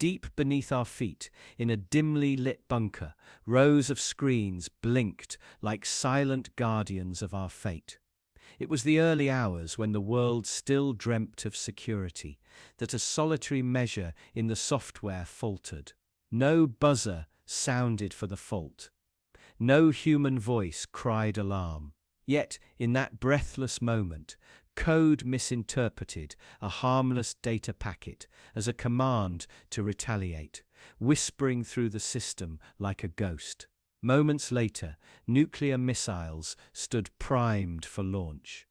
Deep beneath our feet, in a dimly lit bunker, rows of screens blinked like silent guardians of our fate. It was the early hours when the world still dreamt of security, that a solitary measure in the software faltered. No buzzer sounded for the fault. No human voice cried alarm. Yet, in that breathless moment, code misinterpreted a harmless data packet as a command to retaliate, whispering through the system like a ghost. Moments later, nuclear missiles stood primed for launch.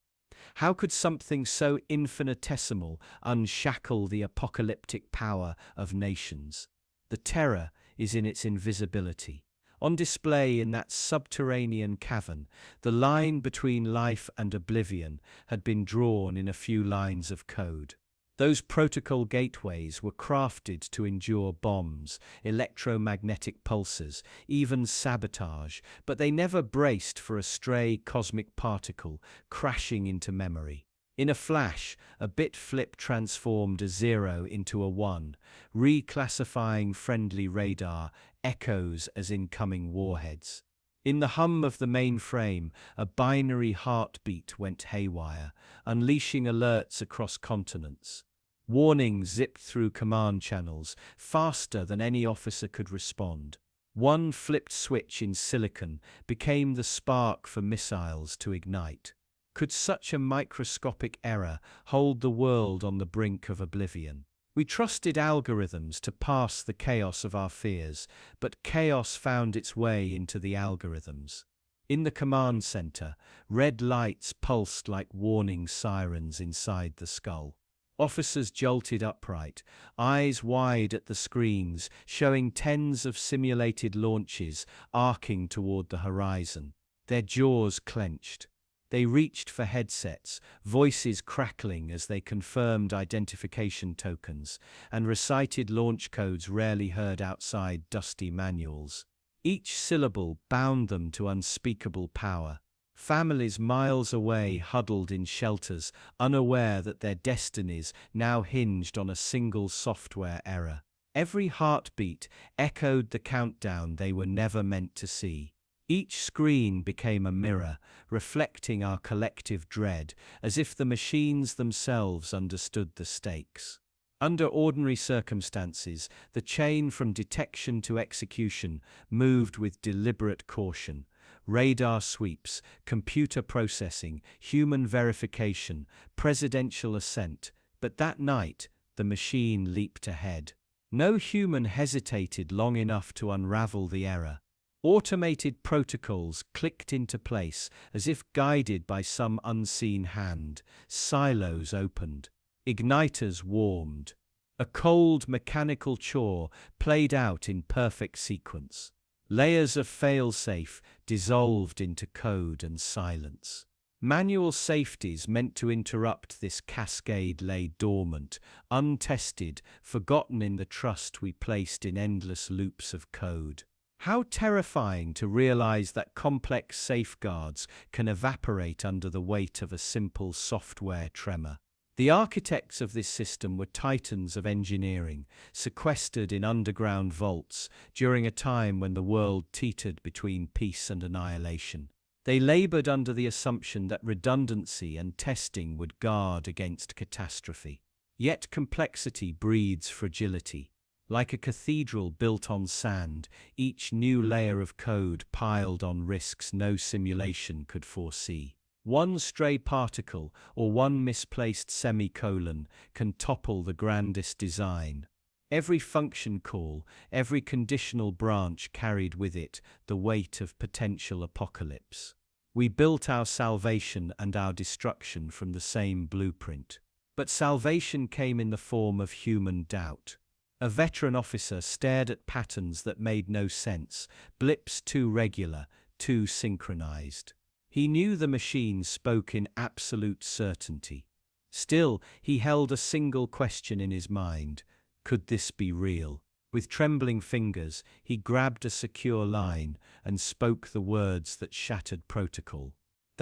How could something so infinitesimal unshackle the apocalyptic power of nations? The terror is in its invisibility. On display in that subterranean cavern, the line between life and oblivion had been drawn in a few lines of code. Those protocol gateways were crafted to endure bombs, electromagnetic pulses, even sabotage, but they never braced for a stray cosmic particle crashing into memory. In a flash, a bit flip transformed a 0 into a 1, reclassifying friendly radar echoes as incoming warheads. In the hum of the mainframe, a binary heartbeat went haywire, unleashing alerts across continents. Warnings zipped through command channels, faster than any officer could respond. One flipped switch in silicon became the spark for missiles to ignite. Could such a microscopic error hold the world on the brink of oblivion? We trusted algorithms to pass the chaos of our fears, but chaos found its way into the algorithms. In the command center, red lights pulsed like warning sirens inside the skull. Officers jolted upright, eyes wide at the screens, showing tens of simulated launches arcing toward the horizon. Their jaws clenched. They reached for headsets, voices crackling as they confirmed identification tokens and recited launch codes rarely heard outside dusty manuals. Each syllable bound them to unspeakable power. Families miles away huddled in shelters, unaware that their destinies now hinged on a single software error. Every heartbeat echoed the countdown they were never meant to see. Each screen became a mirror, reflecting our collective dread, as if the machines themselves understood the stakes. Under ordinary circumstances, the chain from detection to execution moved with deliberate caution. Radar sweeps, computer processing, human verification, presidential assent. But that night, the machine leaped ahead. No human hesitated long enough to unravel the error. Automated protocols clicked into place as if guided by some unseen hand. Silos opened. Igniters warmed. A cold mechanical chore played out in perfect sequence. Layers of fail-safe dissolved into code and silence. Manual safeties meant to interrupt this cascade lay dormant, untested, forgotten in the trust we placed in endless loops of code. How terrifying to realize that complex safeguards can evaporate under the weight of a simple software tremor. The architects of this system were titans of engineering, sequestered in underground vaults during a time when the world teetered between peace and annihilation. They labored under the assumption that redundancy and testing would guard against catastrophe. Yet complexity breeds fragility. Like a cathedral built on sand, each new layer of code piled on risks no simulation could foresee. One stray particle or one misplaced semicolon can topple the grandest design. Every function call, every conditional branch carried with it the weight of potential apocalypse. We built our salvation and our destruction from the same blueprint. But salvation came in the form of human doubt. A veteran officer stared at patterns that made no sense, blips too regular, too synchronized. He knew the machine spoke in absolute certainty. Still, he held a single question in his mind. Could this be real? With trembling fingers, he grabbed a secure line and spoke the words that shattered protocol.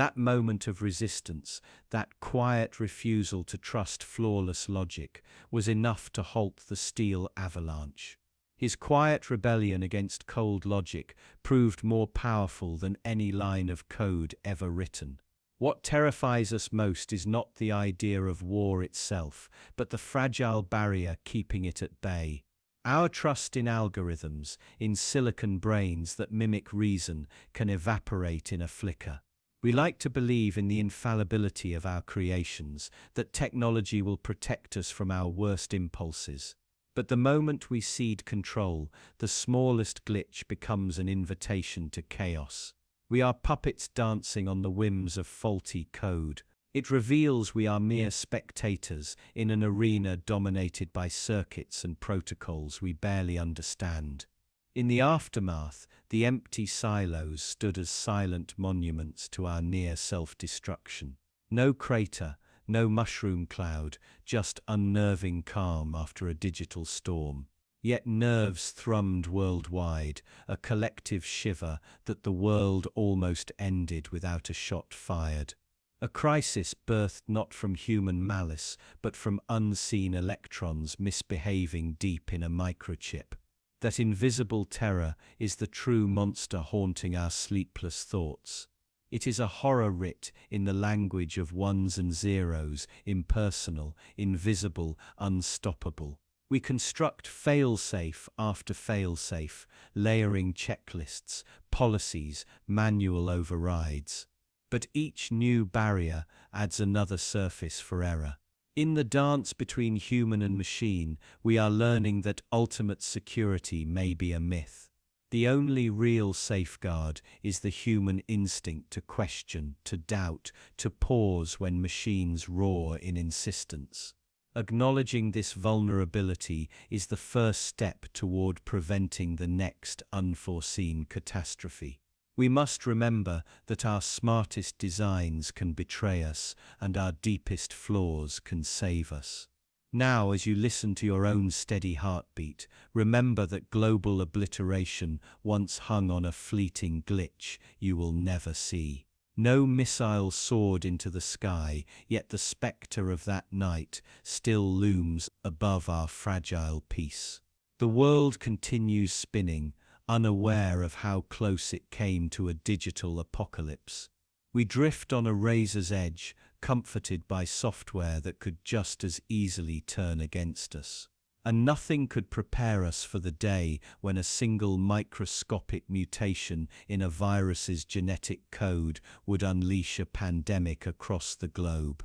That moment of resistance, that quiet refusal to trust flawless logic, was enough to halt the steel avalanche. His quiet rebellion against cold logic proved more powerful than any line of code ever written. What terrifies us most is not the idea of war itself, but the fragile barrier keeping it at bay. Our trust in algorithms, in silicon brains that mimic reason, can evaporate in a flicker. We like to believe in the infallibility of our creations, that technology will protect us from our worst impulses. But the moment we cede control, the smallest glitch becomes an invitation to chaos. We are puppets dancing on the whims of faulty code. It reveals we are mere spectators in an arena dominated by circuits and protocols we barely understand. In the aftermath, the empty silos stood as silent monuments to our near self-destruction. No crater, no mushroom cloud, just unnerving calm after a digital storm. Yet nerves thrummed worldwide, a collective shiver that the world almost ended without a shot fired. A crisis birthed not from human malice, but from unseen electrons misbehaving deep in a microchip. That invisible terror is the true monster haunting our sleepless thoughts. It is a horror writ in the language of ones and zeros, impersonal, invisible, unstoppable. We construct fail-safe after fail-safe, layering checklists, policies, manual overrides. But each new barrier adds another surface for error. In the dance between human and machine, we are learning that ultimate security may be a myth. The only real safeguard is the human instinct to question, to doubt, to pause when machines roar in insistence. Acknowledging this vulnerability is the first step toward preventing the next unforeseen catastrophe. We must remember that our smartest designs can betray us and our deepest flaws can save us. Now, as you listen to your own steady heartbeat, remember that global obliteration once hung on a fleeting glitch you will never see. No missile soared into the sky, yet the spectre of that night still looms above our fragile peace. The world continues spinning, unaware of how close it came to a digital apocalypse. We drift on a razor's edge, comforted by software that could just as easily turn against us. And nothing could prepare us for the day when a single microscopic mutation in a virus's genetic code would unleash a pandemic across the globe.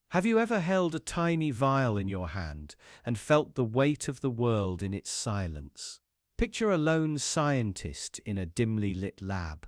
Have you ever held a tiny vial in your hand and felt the weight of the world in its silence? Picture a lone scientist in a dimly lit lab,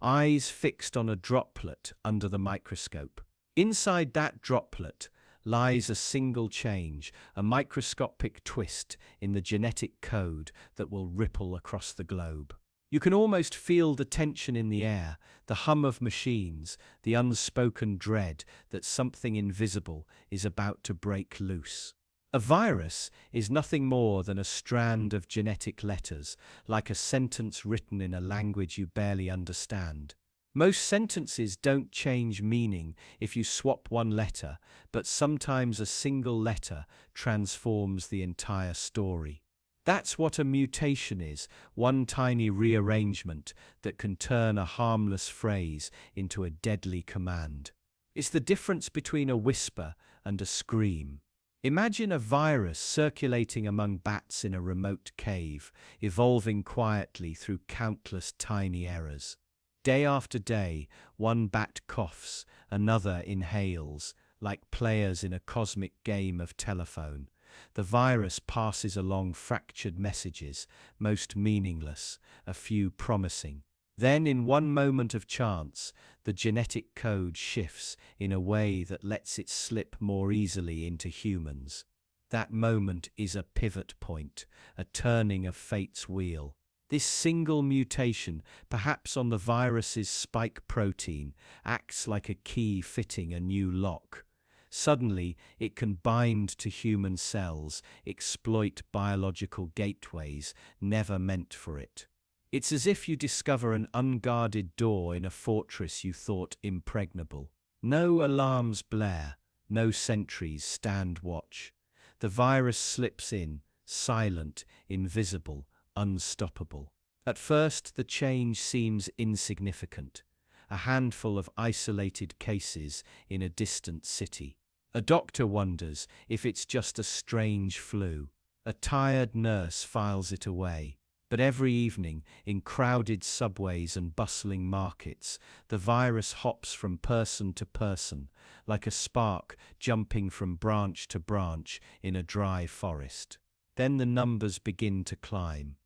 eyes fixed on a droplet under the microscope. Inside that droplet lies a single change, a microscopic twist in the genetic code that will ripple across the globe. You can almost feel the tension in the air, the hum of machines, the unspoken dread that something invisible is about to break loose. A virus is nothing more than a strand of genetic letters, like a sentence written in a language you barely understand. Most sentences don't change meaning if you swap one letter, but sometimes a single letter transforms the entire story. That's what a mutation is, one tiny rearrangement that can turn a harmless phrase into a deadly command. It's the difference between a whisper and a scream. Imagine a virus circulating among bats in a remote cave, evolving quietly through countless tiny errors. Day after day, one bat coughs, another inhales, like players in a cosmic game of telephone. The virus passes along fractured messages, most meaningless, a few promising. Then, in one moment of chance, the genetic code shifts in a way that lets it slip more easily into humans. That moment is a pivot point, a turning of fate's wheel. This single mutation, perhaps on the virus's spike protein, acts like a key fitting a new lock. Suddenly, it can bind to human cells, exploit biological gateways never meant for it. It's as if you discover an unguarded door in a fortress you thought impregnable. No alarms blare, no sentries stand watch. The virus slips in, silent, invisible, unstoppable. At first, the change seems insignificant, a handful of isolated cases in a distant city. A doctor wonders if it's just a strange flu. A tired nurse files it away. But every evening, in crowded subways and bustling markets, the virus hops from person to person, like a spark jumping from branch to branch in a dry forest. Then the numbers begin to climb.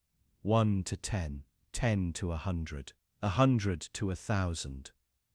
1 to 10, 10 to 100, 100 to 1,000.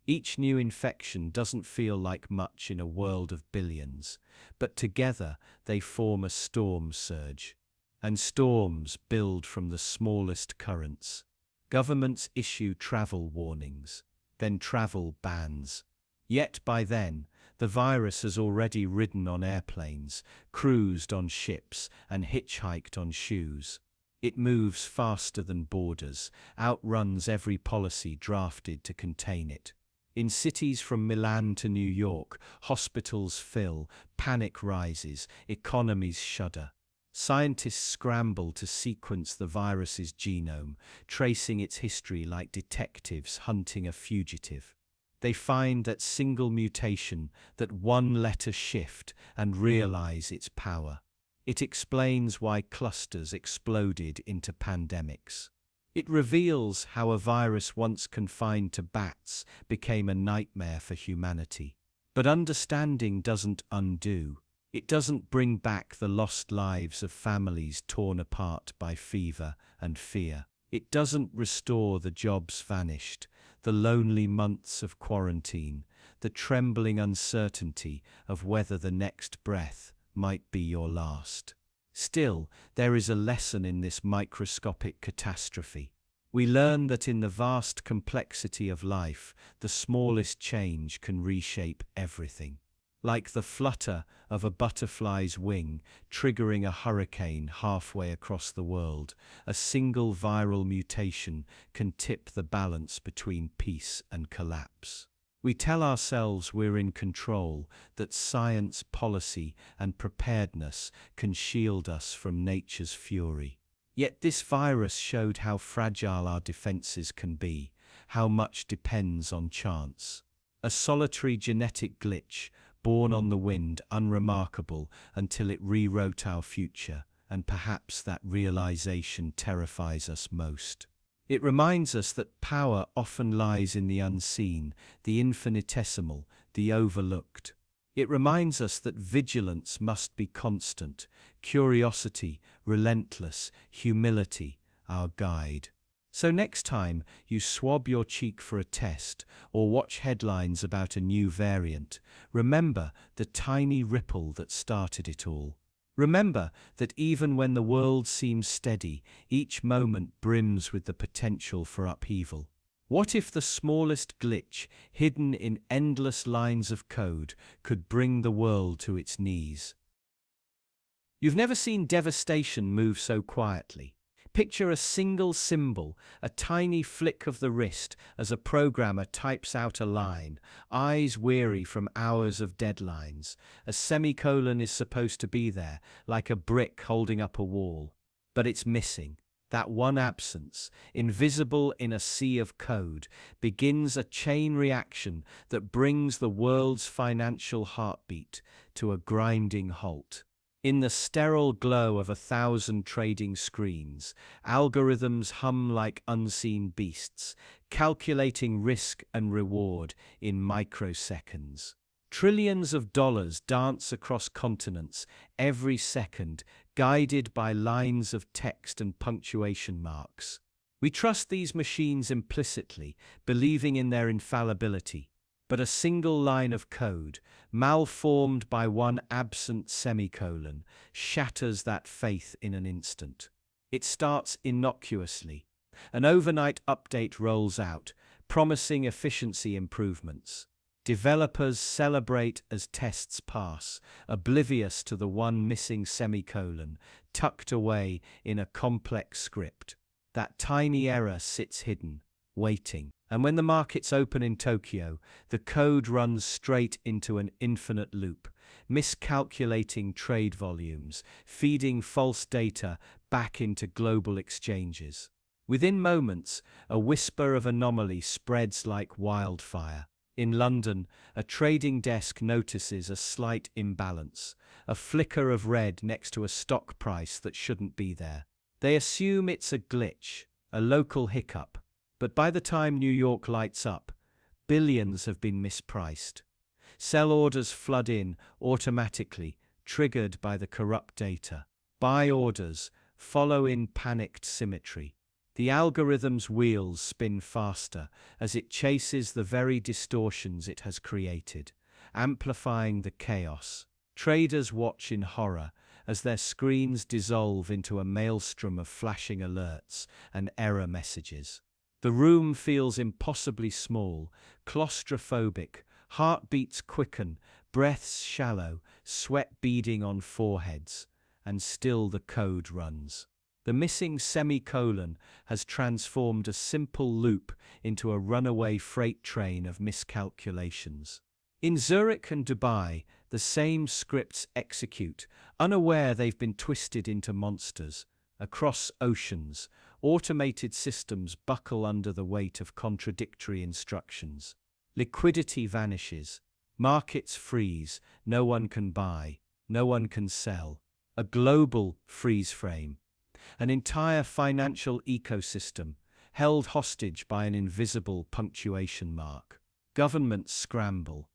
Each new infection doesn't feel like much in a world of billions, but together they form a storm surge. And storms build from the smallest currents. Governments issue travel warnings, then travel bans. Yet by then, the virus has already ridden on airplanes, cruised on ships, and hitchhiked on shoes. It moves faster than borders, outruns every policy drafted to contain it. In cities from Milan to New York, hospitals fill, panic rises, economies shudder. Scientists scramble to sequence the virus's genome, tracing its history like detectives hunting a fugitive. They find that single mutation, that one letter shift, and realize its power. It explains why clusters exploded into pandemics. It reveals how a virus once confined to bats became a nightmare for humanity. But understanding doesn't undo. It doesn't bring back the lost lives of families torn apart by fever and fear. It doesn't restore the jobs vanished, the lonely months of quarantine, the trembling uncertainty of whether the next breath might be your last. Still, there is a lesson in this microscopic catastrophe. We learn that in the vast complexity of life, the smallest change can reshape everything. Like the flutter of a butterfly's wing triggering a hurricane halfway across the world, a single viral mutation can tip the balance between peace and collapse. We tell ourselves we're in control, that science, policy, and preparedness can shield us from nature's fury. Yet this virus showed how fragile our defenses can be, how much depends on chance. A solitary genetic glitch, born on the wind, unremarkable until it rewrote our future, and perhaps that realization terrifies us most. It reminds us that power often lies in the unseen, the infinitesimal, the overlooked. It reminds us that vigilance must be constant, curiosity relentless, humility our guide. So next time you swab your cheek for a test or watch headlines about a new variant, remember the tiny ripple that started it all. Remember that even when the world seems steady, each moment brims with the potential for upheaval. What if the smallest glitch, hidden in endless lines of code, could bring the world to its knees? You've never seen devastation move so quietly. Picture a single symbol, a tiny flick of the wrist as a programmer types out a line, eyes weary from hours of deadlines. A semicolon is supposed to be there, like a brick holding up a wall. But it's missing. That one absence, invisible in a sea of code, begins a chain reaction that brings the world's financial heartbeat to a grinding halt. In the sterile glow of 1,000 trading screens, algorithms hum like unseen beasts, calculating risk and reward in microseconds. Trillions of dollars dance across continents every second, guided by lines of text and punctuation marks. We trust these machines implicitly, believing in their infallibility. But a single line of code, malformed by one absent semicolon, shatters that faith in an instant. It starts innocuously. An overnight update rolls out, promising efficiency improvements. Developers celebrate as tests pass, oblivious to the one missing semicolon, tucked away in a complex script. That tiny error sits hidden, waiting. And when the markets open in Tokyo, the code runs straight into an infinite loop, miscalculating trade volumes, feeding false data back into global exchanges. Within moments, a whisper of anomaly spreads like wildfire. In London, a trading desk notices a slight imbalance, a flicker of red next to a stock price that shouldn't be there. They assume it's a glitch, a local hiccup, but by the time New York lights up, billions have been mispriced. Sell orders flood in automatically, triggered by the corrupt data. Buy orders follow in panicked symmetry. The algorithm's wheels spin faster as it chases the very distortions it has created, amplifying the chaos. Traders watch in horror as their screens dissolve into a maelstrom of flashing alerts and error messages. The room feels impossibly small, claustrophobic, heartbeats quicken, breaths shallow, sweat beading on foreheads, and still the code runs. The missing semicolon has transformed a simple loop into a runaway freight train of miscalculations. In Zurich and Dubai, the same scripts execute, unaware they've been twisted into monsters. Across oceans, automated systems buckle under the weight of contradictory instructions. Liquidity vanishes. Markets freeze. No one can buy. No one can sell. A global freeze frame. An entire financial ecosystem held hostage by an invisible punctuation mark. Governments scramble.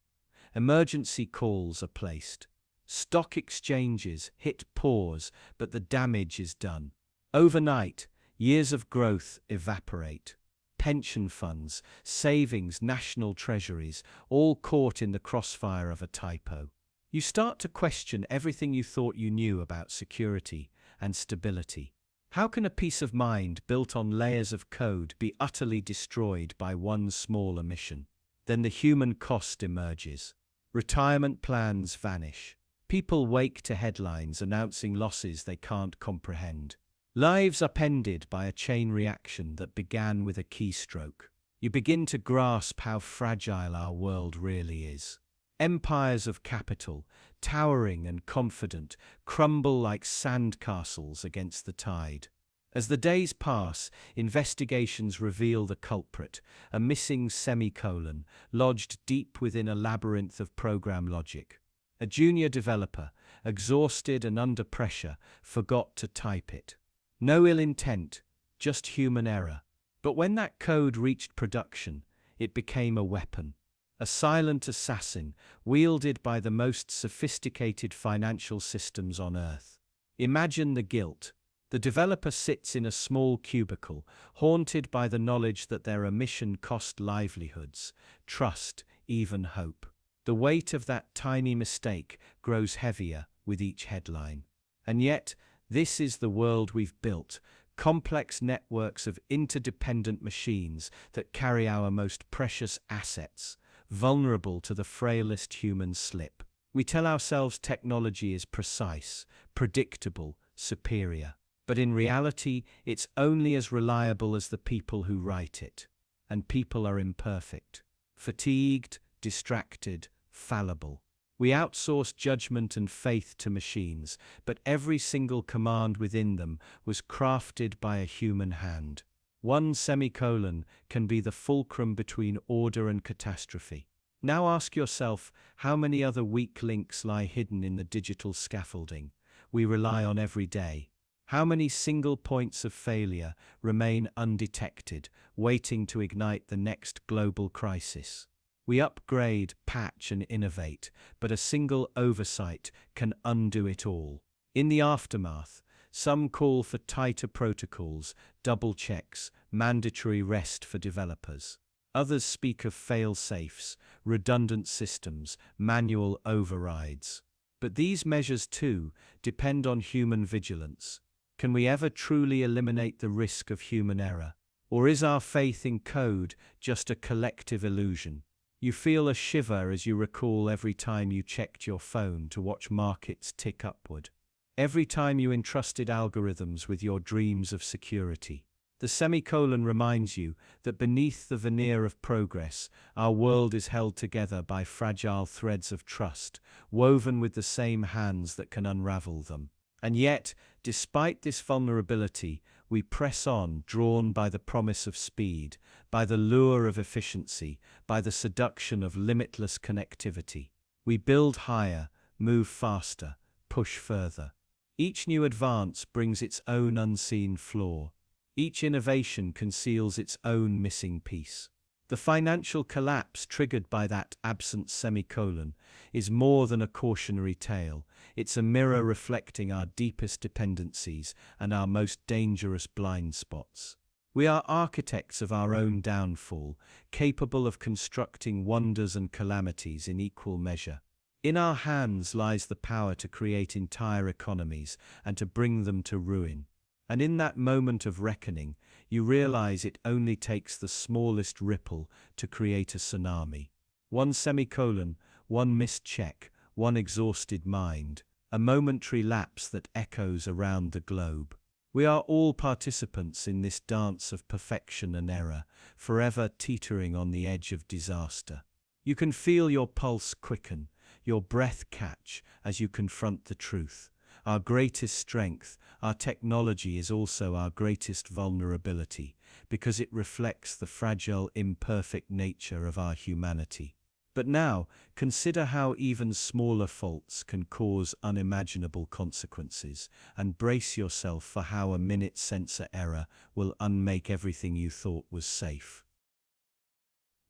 Emergency calls are placed. Stock exchanges hit pause, but the damage is done. Overnight, years of growth evaporate. Pension funds, savings, national treasuries, all caught in the crossfire of a typo. You start to question everything you thought you knew about security and stability. How can a peace of mind built on layers of code be utterly destroyed by one small omission? Then the human cost emerges. Retirement plans vanish. People wake to headlines announcing losses they can't comprehend. Lives upended by a chain reaction that began with a keystroke. You begin to grasp how fragile our world really is. Empires of capital, towering and confident, crumble like sandcastles against the tide. As the days pass, investigations reveal the culprit, a missing semicolon, lodged deep within a labyrinth of program logic. A junior developer, exhausted and under pressure, forgot to type it. No ill intent, just human error. But when that code reached production, it became a weapon. A silent assassin, wielded by the most sophisticated financial systems on Earth. Imagine the guilt. The developer sits in a small cubicle, haunted by the knowledge that their omission cost livelihoods, trust, even hope. The weight of that tiny mistake grows heavier with each headline. And yet, this is the world we've built, complex networks of interdependent machines that carry our most precious assets, vulnerable to the frailest human slip. We tell ourselves technology is precise, predictable, superior. But in reality, it's only as reliable as the people who write it. And people are imperfect, fatigued, distracted, fallible. We outsource judgment and faith to machines, but every single command within them was crafted by a human hand. One semicolon can be the fulcrum between order and catastrophe. Now ask yourself how many other weak links lie hidden in the digital scaffolding we rely on every day. How many single points of failure remain undetected, waiting to ignite the next global crisis? We upgrade, patch, and innovate, but a single oversight can undo it all. In the aftermath, some call for tighter protocols, double checks, mandatory rest for developers. Others speak of fail-safes, redundant systems, manual overrides. But these measures, too, depend on human vigilance. Can we ever truly eliminate the risk of human error? Or is our faith in code just a collective illusion? You feel a shiver as you recall every time you checked your phone to watch markets tick upward. Every time you entrusted algorithms with your dreams of security. The semicolon reminds you that beneath the veneer of progress, our world is held together by fragile threads of trust, woven with the same hands that can unravel them. And yet, despite this vulnerability, we press on, drawn by the promise of speed, by the lure of efficiency, by the seduction of limitless connectivity. We build higher, move faster, push further. Each new advance brings its own unseen flaw. Each innovation conceals its own missing piece. The financial collapse triggered by that absent semicolon is more than a cautionary tale. It's a mirror reflecting our deepest dependencies and our most dangerous blind spots. We are architects of our own downfall, capable of constructing wonders and calamities in equal measure. In our hands lies the power to create entire economies and to bring them to ruin. And in that moment of reckoning, you realize it only takes the smallest ripple to create a tsunami. One semicolon, one missed check, one exhausted mind, a momentary lapse that echoes around the globe. We are all participants in this dance of perfection and error, forever teetering on the edge of disaster. You can feel your pulse quicken, your breath catch as you confront the truth. Our greatest strength, our technology, is also our greatest vulnerability, because it reflects the fragile, imperfect nature of our humanity. But now, consider how even smaller faults can cause unimaginable consequences, and brace yourself for how a minute sensor error will unmake everything you thought was safe.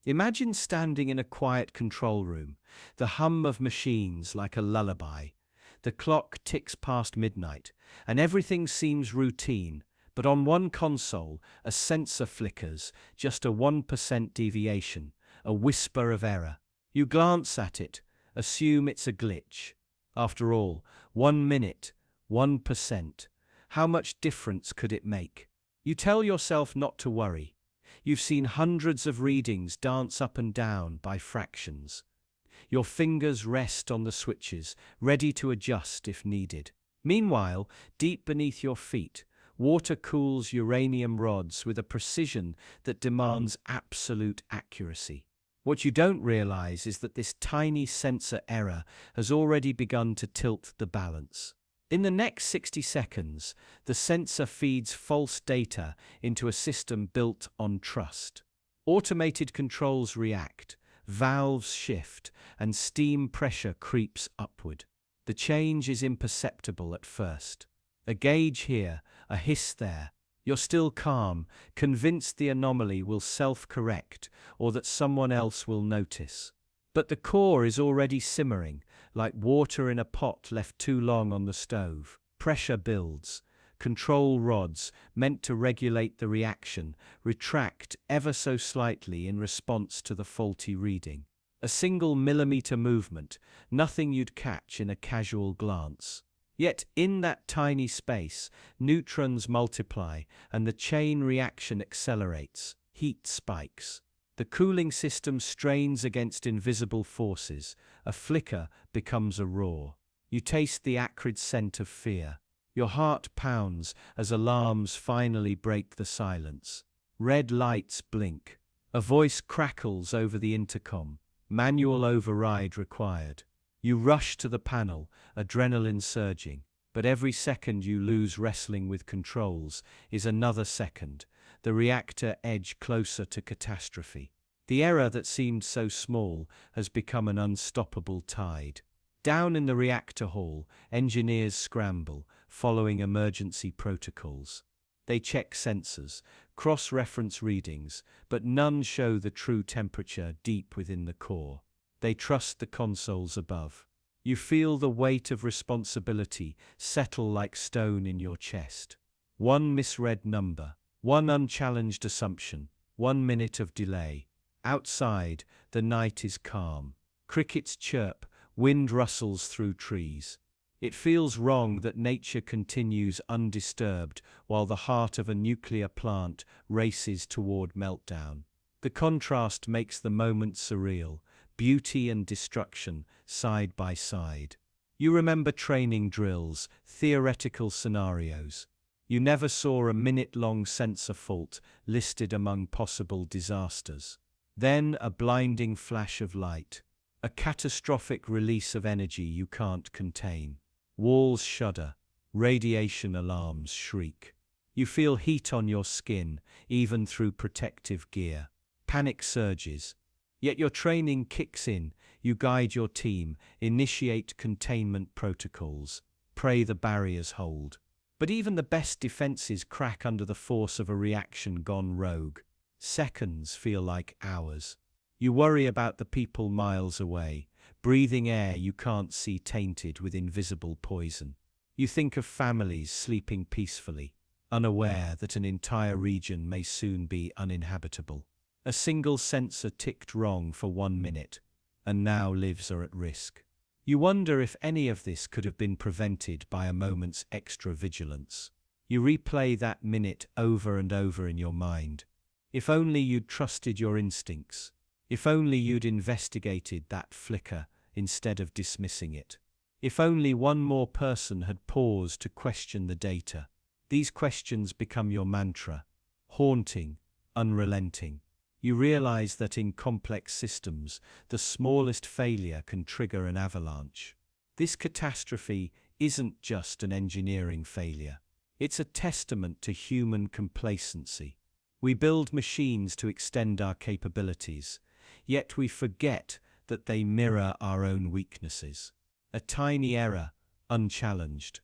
Imagine standing in a quiet control room, the hum of machines like a lullaby. The clock ticks past midnight, and everything seems routine, but on one console, a sensor flickers, just a 1% deviation, a whisper of error. You glance at it, assume it's a glitch. After all, 1 minute, 1%. How much difference could it make? You tell yourself not to worry. You've seen hundreds of readings dance up and down by fractions. Your fingers rest on the switches, ready to adjust if needed. Meanwhile, deep beneath your feet, water cools uranium rods with a precision that demands absolute accuracy. What you don't realize is that this tiny sensor error has already begun to tilt the balance. In the next 60 seconds, the sensor feeds false data into a system built on trust. Automated controls react, valves shift, and steam pressure creeps upward. The change is imperceptible at first. A gauge here, a hiss there. You're still calm, convinced the anomaly will self-correct or that someone else will notice. But the core is already simmering, like water in a pot left too long on the stove. Pressure builds. Control rods, meant to regulate the reaction, retract ever so slightly in response to the faulty reading. A single millimeter movement, nothing you'd catch in a casual glance. Yet in that tiny space, neutrons multiply and the chain reaction accelerates. Heat spikes. The cooling system strains against invisible forces. A flicker becomes a roar. You taste the acrid scent of fear. Your heart pounds as alarms finally break the silence. Red lights blink. A voice crackles over the intercom. Manual override required. You rush to the panel, adrenaline surging. But every second you lose wrestling with controls is another second. The reactor edge closer to catastrophe. The error that seemed so small has become an unstoppable tide. Down in the reactor hall, engineers scramble, following emergency protocols. They check sensors, cross-reference readings, but none show the true temperature deep within the core. They trust the consoles above. You feel the weight of responsibility settle like stone in your chest. One misread number, one unchallenged assumption, 1 minute of delay. Outside, the night is calm. Crickets chirp, wind rustles through trees. It feels wrong that nature continues undisturbed while the heart of a nuclear plant races toward meltdown. The contrast makes the moment surreal, beauty and destruction side by side. You remember training drills, theoretical scenarios. You never saw a minute-long sensor fault listed among possible disasters. Then a blinding flash of light. A catastrophic release of energy you can't contain. Walls shudder. Radiation alarms shriek. You feel heat on your skin, even through protective gear. Panic surges. Yet your training kicks in. You guide your team, initiate containment protocols, pray the barriers hold. But even the best defenses crack under the force of a reaction gone rogue. Seconds feel like hours. You worry about the people miles away, breathing air you can't see tainted with invisible poison. You think of families sleeping peacefully, unaware that an entire region may soon be uninhabitable. A single sensor ticked wrong for 1 minute, and now lives are at risk. You wonder if any of this could have been prevented by a moment's extra vigilance. You replay that minute over and over in your mind. If only you'd trusted your instincts. If only you'd investigated that flicker instead of dismissing it. If only one more person had paused to question the data. These questions become your mantra, haunting, unrelenting. You realize that in complex systems, the smallest failure can trigger an avalanche. This catastrophe isn't just an engineering failure. It's a testament to human complacency. We build machines to extend our capabilities, yet we forget that they mirror our own weaknesses. A tiny error, unchallenged,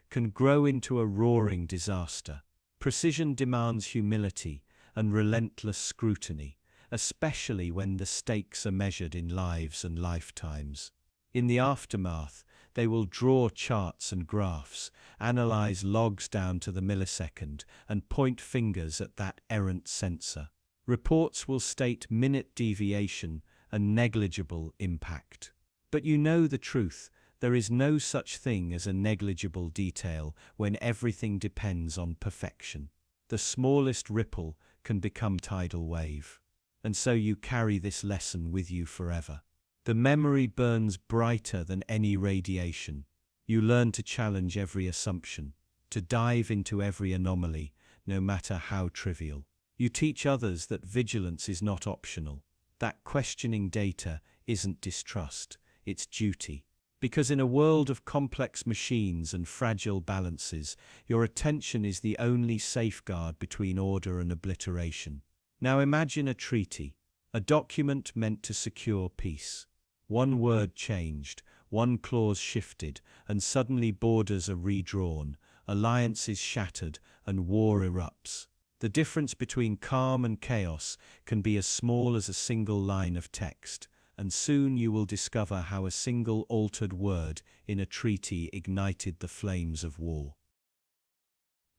can grow into a roaring disaster. Precision demands humility and relentless scrutiny, especially when the stakes are measured in lives and lifetimes. In the aftermath, they will draw charts and graphs, analyze logs down to the millisecond, and point fingers at that errant sensor. Reports will state minute deviation and negligible impact. But you know the truth. There is no such thing as a negligible detail when everything depends on perfection. The smallest ripple can become tidal wave. And so you carry this lesson with you forever. The memory burns brighter than any radiation. You learn to challenge every assumption, to dive into every anomaly, no matter how trivial. You teach others that vigilance is not optional, that questioning data isn't distrust, it's duty. Because in a world of complex machines and fragile balances, your attention is the only safeguard between order and obliteration. Now imagine a treaty, a document meant to secure peace. One word changed, one clause shifted, and suddenly borders are redrawn, alliances shattered, and war erupts. The difference between calm and chaos can be as small as a single line of text, and soon you will discover how a single altered word in a treaty ignited the flames of war.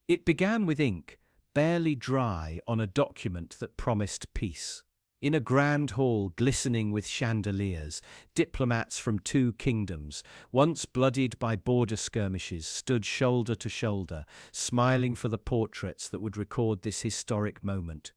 It began with ink, barely dry, on a document that promised peace. In a grand hall glistening with chandeliers, diplomats from 2 kingdoms, once bloodied by border skirmishes, stood shoulder to shoulder, smiling for the portraits that would record this historic moment.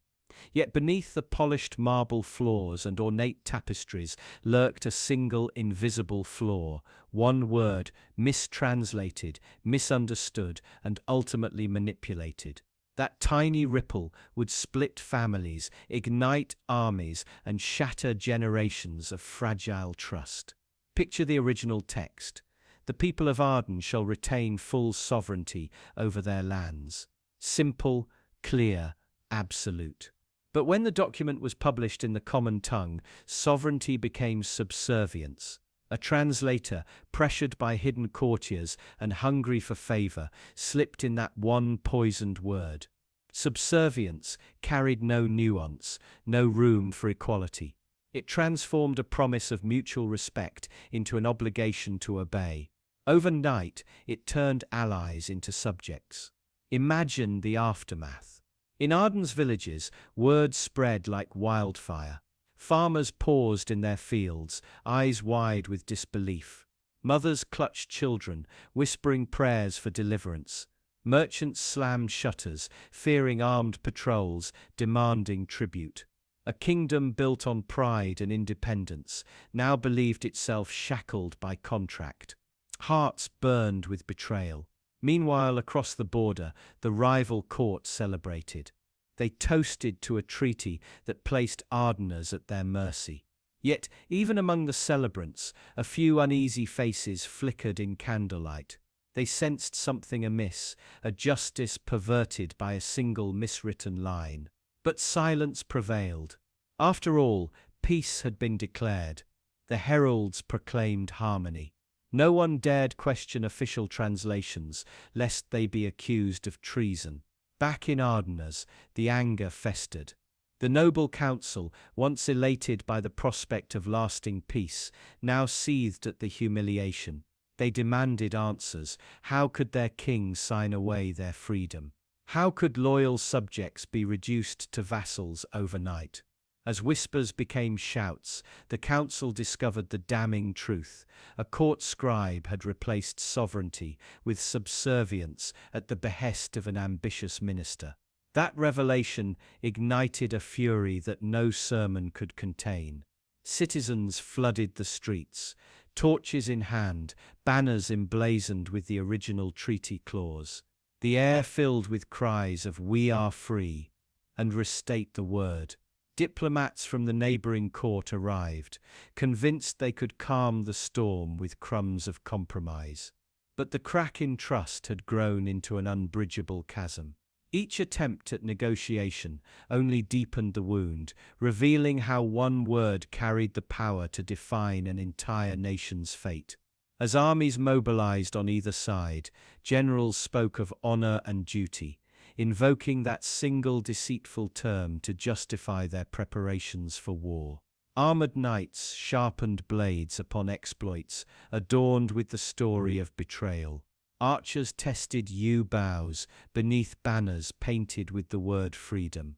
Yet beneath the polished marble floors and ornate tapestries lurked a single invisible flaw, one word, mistranslated, misunderstood, and ultimately manipulated. That tiny ripple would split families, ignite armies, and shatter generations of fragile trust. Picture the original text. The people of Arden shall retain full sovereignty over their lands. Simple, clear, absolute. But when the document was published in the common tongue, sovereignty became subservience. A translator, pressured by hidden courtiers and hungry for favor, slipped in that one poisoned word. Subservience carried no nuance, no room for equality. It transformed a promise of mutual respect into an obligation to obey. Overnight, it turned allies into subjects. Imagine the aftermath. In Arden's villages, word spread like wildfire. Farmers paused in their fields, eyes wide with disbelief. Mothers clutched children, whispering prayers for deliverance. Merchants slammed shutters, fearing armed patrols, demanding tribute. A kingdom built on pride and independence now believed itself shackled by contract. Hearts burned with betrayal. Meanwhile, across the border, the rival court celebrated. They toasted to a treaty that placed Ardeners at their mercy. Yet, even among the celebrants, a few uneasy faces flickered in candlelight. They sensed something amiss, a justice perverted by a single miswritten line. But silence prevailed. After all, peace had been declared. The heralds proclaimed harmony. No one dared question official translations, lest they be accused of treason. Back in Ardeners, the anger festered. The noble council, once elated by the prospect of lasting peace, now seethed at the humiliation. They demanded answers. How could their king sign away their freedom? How could loyal subjects be reduced to vassals overnight? As whispers became shouts, the council discovered the damning truth. A court scribe had replaced sovereignty with subservience at the behest of an ambitious minister. That revelation ignited a fury that no sermon could contain. Citizens flooded the streets, torches in hand, banners emblazoned with the original treaty clause. The air filled with cries of "We are free" and "Restate the word." Diplomats from the neighboring court arrived, convinced they could calm the storm with crumbs of compromise. But the crack in trust had grown into an unbridgeable chasm. Each attempt at negotiation only deepened the wound, revealing how one word carried the power to define an entire nation's fate. As armies mobilized on either side, generals spoke of honor and duty, invoking that single deceitful term to justify their preparations for war. Armored knights sharpened blades upon exploits, adorned with the story of betrayal. Archers tested yew boughs beneath banners painted with the word freedom,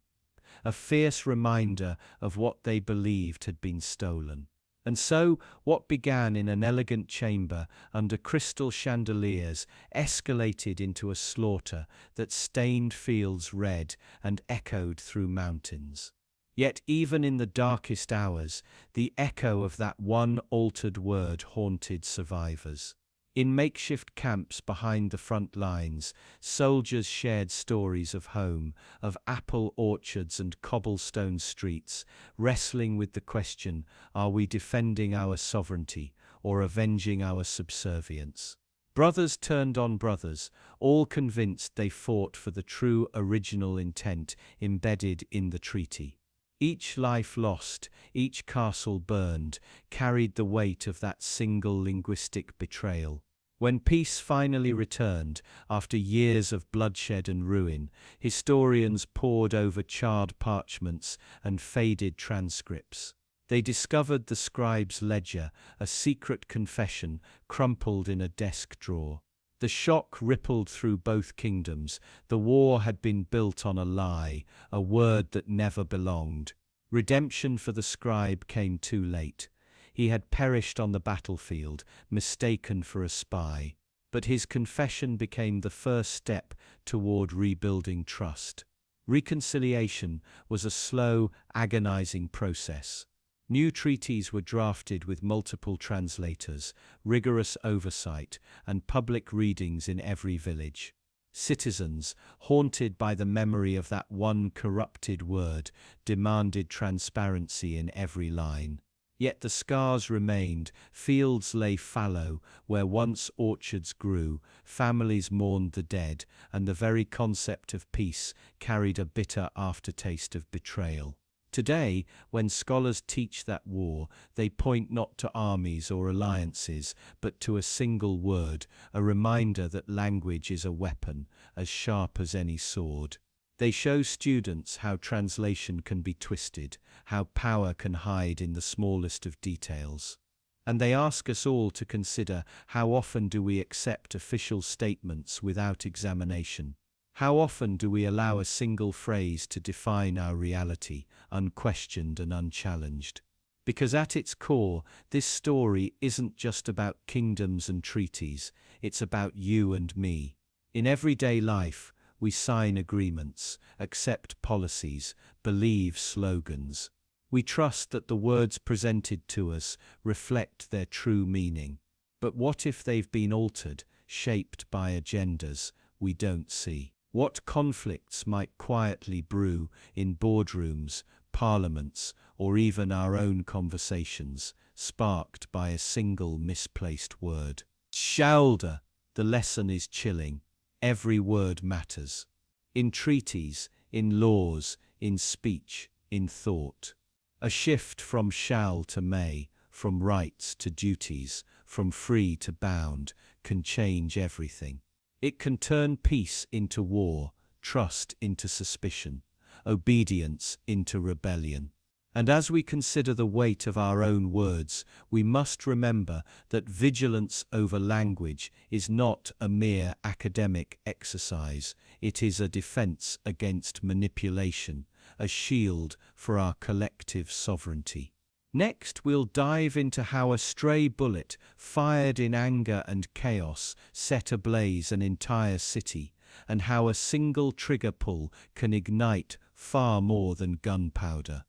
a fierce reminder of what they believed had been stolen. And so, what began in an elegant chamber under crystal chandeliers escalated into a slaughter that stained fields red and echoed through mountains. Yet even in the darkest hours, the echo of that one altered word haunted survivors. In makeshift camps behind the front lines, soldiers shared stories of home, of apple orchards and cobblestone streets, wrestling with the question, are we defending our sovereignty or avenging our subservience? Brothers turned on brothers, all convinced they fought for the true original intent embedded in the treaty. Each life lost, each castle burned, carried the weight of that single linguistic betrayal. When peace finally returned, after years of bloodshed and ruin, historians pored over charred parchments and faded transcripts. They discovered the scribe's ledger, a secret confession crumpled in a desk drawer. The shock rippled through both kingdoms. The war had been built on a lie, a word that never belonged. Redemption for the scribe came too late. He had perished on the battlefield, mistaken for a spy. But his confession became the first step toward rebuilding trust. Reconciliation was a slow, agonizing process. New treaties were drafted with multiple translators, rigorous oversight, and public readings in every village. Citizens, haunted by the memory of that one corrupted word, demanded transparency in every line. Yet the scars remained, fields lay fallow, where once orchards grew, families mourned the dead, and the very concept of peace carried a bitter aftertaste of betrayal. Today, when scholars teach that war, they point not to armies or alliances, but to a single word, a reminder that language is a weapon, as sharp as any sword. They show students how translation can be twisted, how power can hide in the smallest of details. And they ask us all to consider, how often do we accept official statements without examination? How often do we allow a single phrase to define our reality, unquestioned and unchallenged? Because at its core, this story isn't just about kingdoms and treaties, it's about you and me. In everyday life, we sign agreements, accept policies, believe slogans. We trust that the words presented to us reflect their true meaning. But what if they've been altered, shaped by agendas we don't see. What conflicts might quietly brew in boardrooms, parliaments, or even our own conversations, sparked by a single misplaced word. Shoulder, the lesson is chilling. Every word matters. In treaties, in laws, in speech, in thought. A shift from shall to may, from rights to duties, from free to bound, can change everything. It can turn peace into war, trust into suspicion, obedience into rebellion. And as we consider the weight of our own words, we must remember that vigilance over language is not a mere academic exercise. It is a defense against manipulation, a shield for our collective sovereignty. Next, we'll dive into how a stray bullet, fired in anger and chaos, set ablaze an entire city, and how a single trigger pull can ignite far more than gunpowder.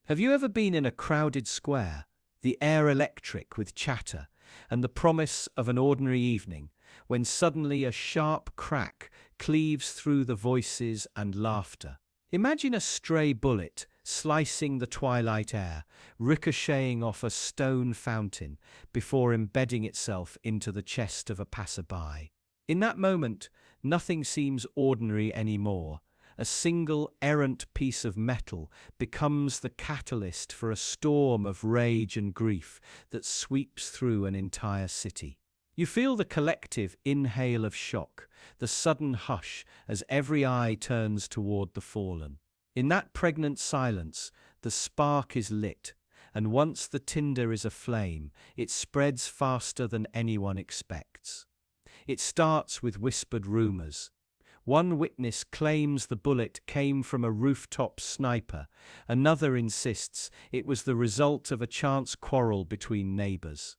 Have you ever been in a crowded square, the air electric with chatter, and the promise of an ordinary evening, when suddenly a sharp crack cleaves through the voices and laughter? Imagine a stray bullet slicing the twilight air, ricocheting off a stone fountain before embedding itself into the chest of a passerby. In that moment, nothing seems ordinary anymore. A single errant piece of metal becomes the catalyst for a storm of rage and grief that sweeps through an entire city. You feel the collective inhale of shock, the sudden hush as every eye turns toward the fallen. In that pregnant silence, the spark is lit, and once the tinder is aflame, it spreads faster than anyone expects. It starts with whispered rumors. One witness claims the bullet came from a rooftop sniper. Another insists it was the result of a chance quarrel between neighbors.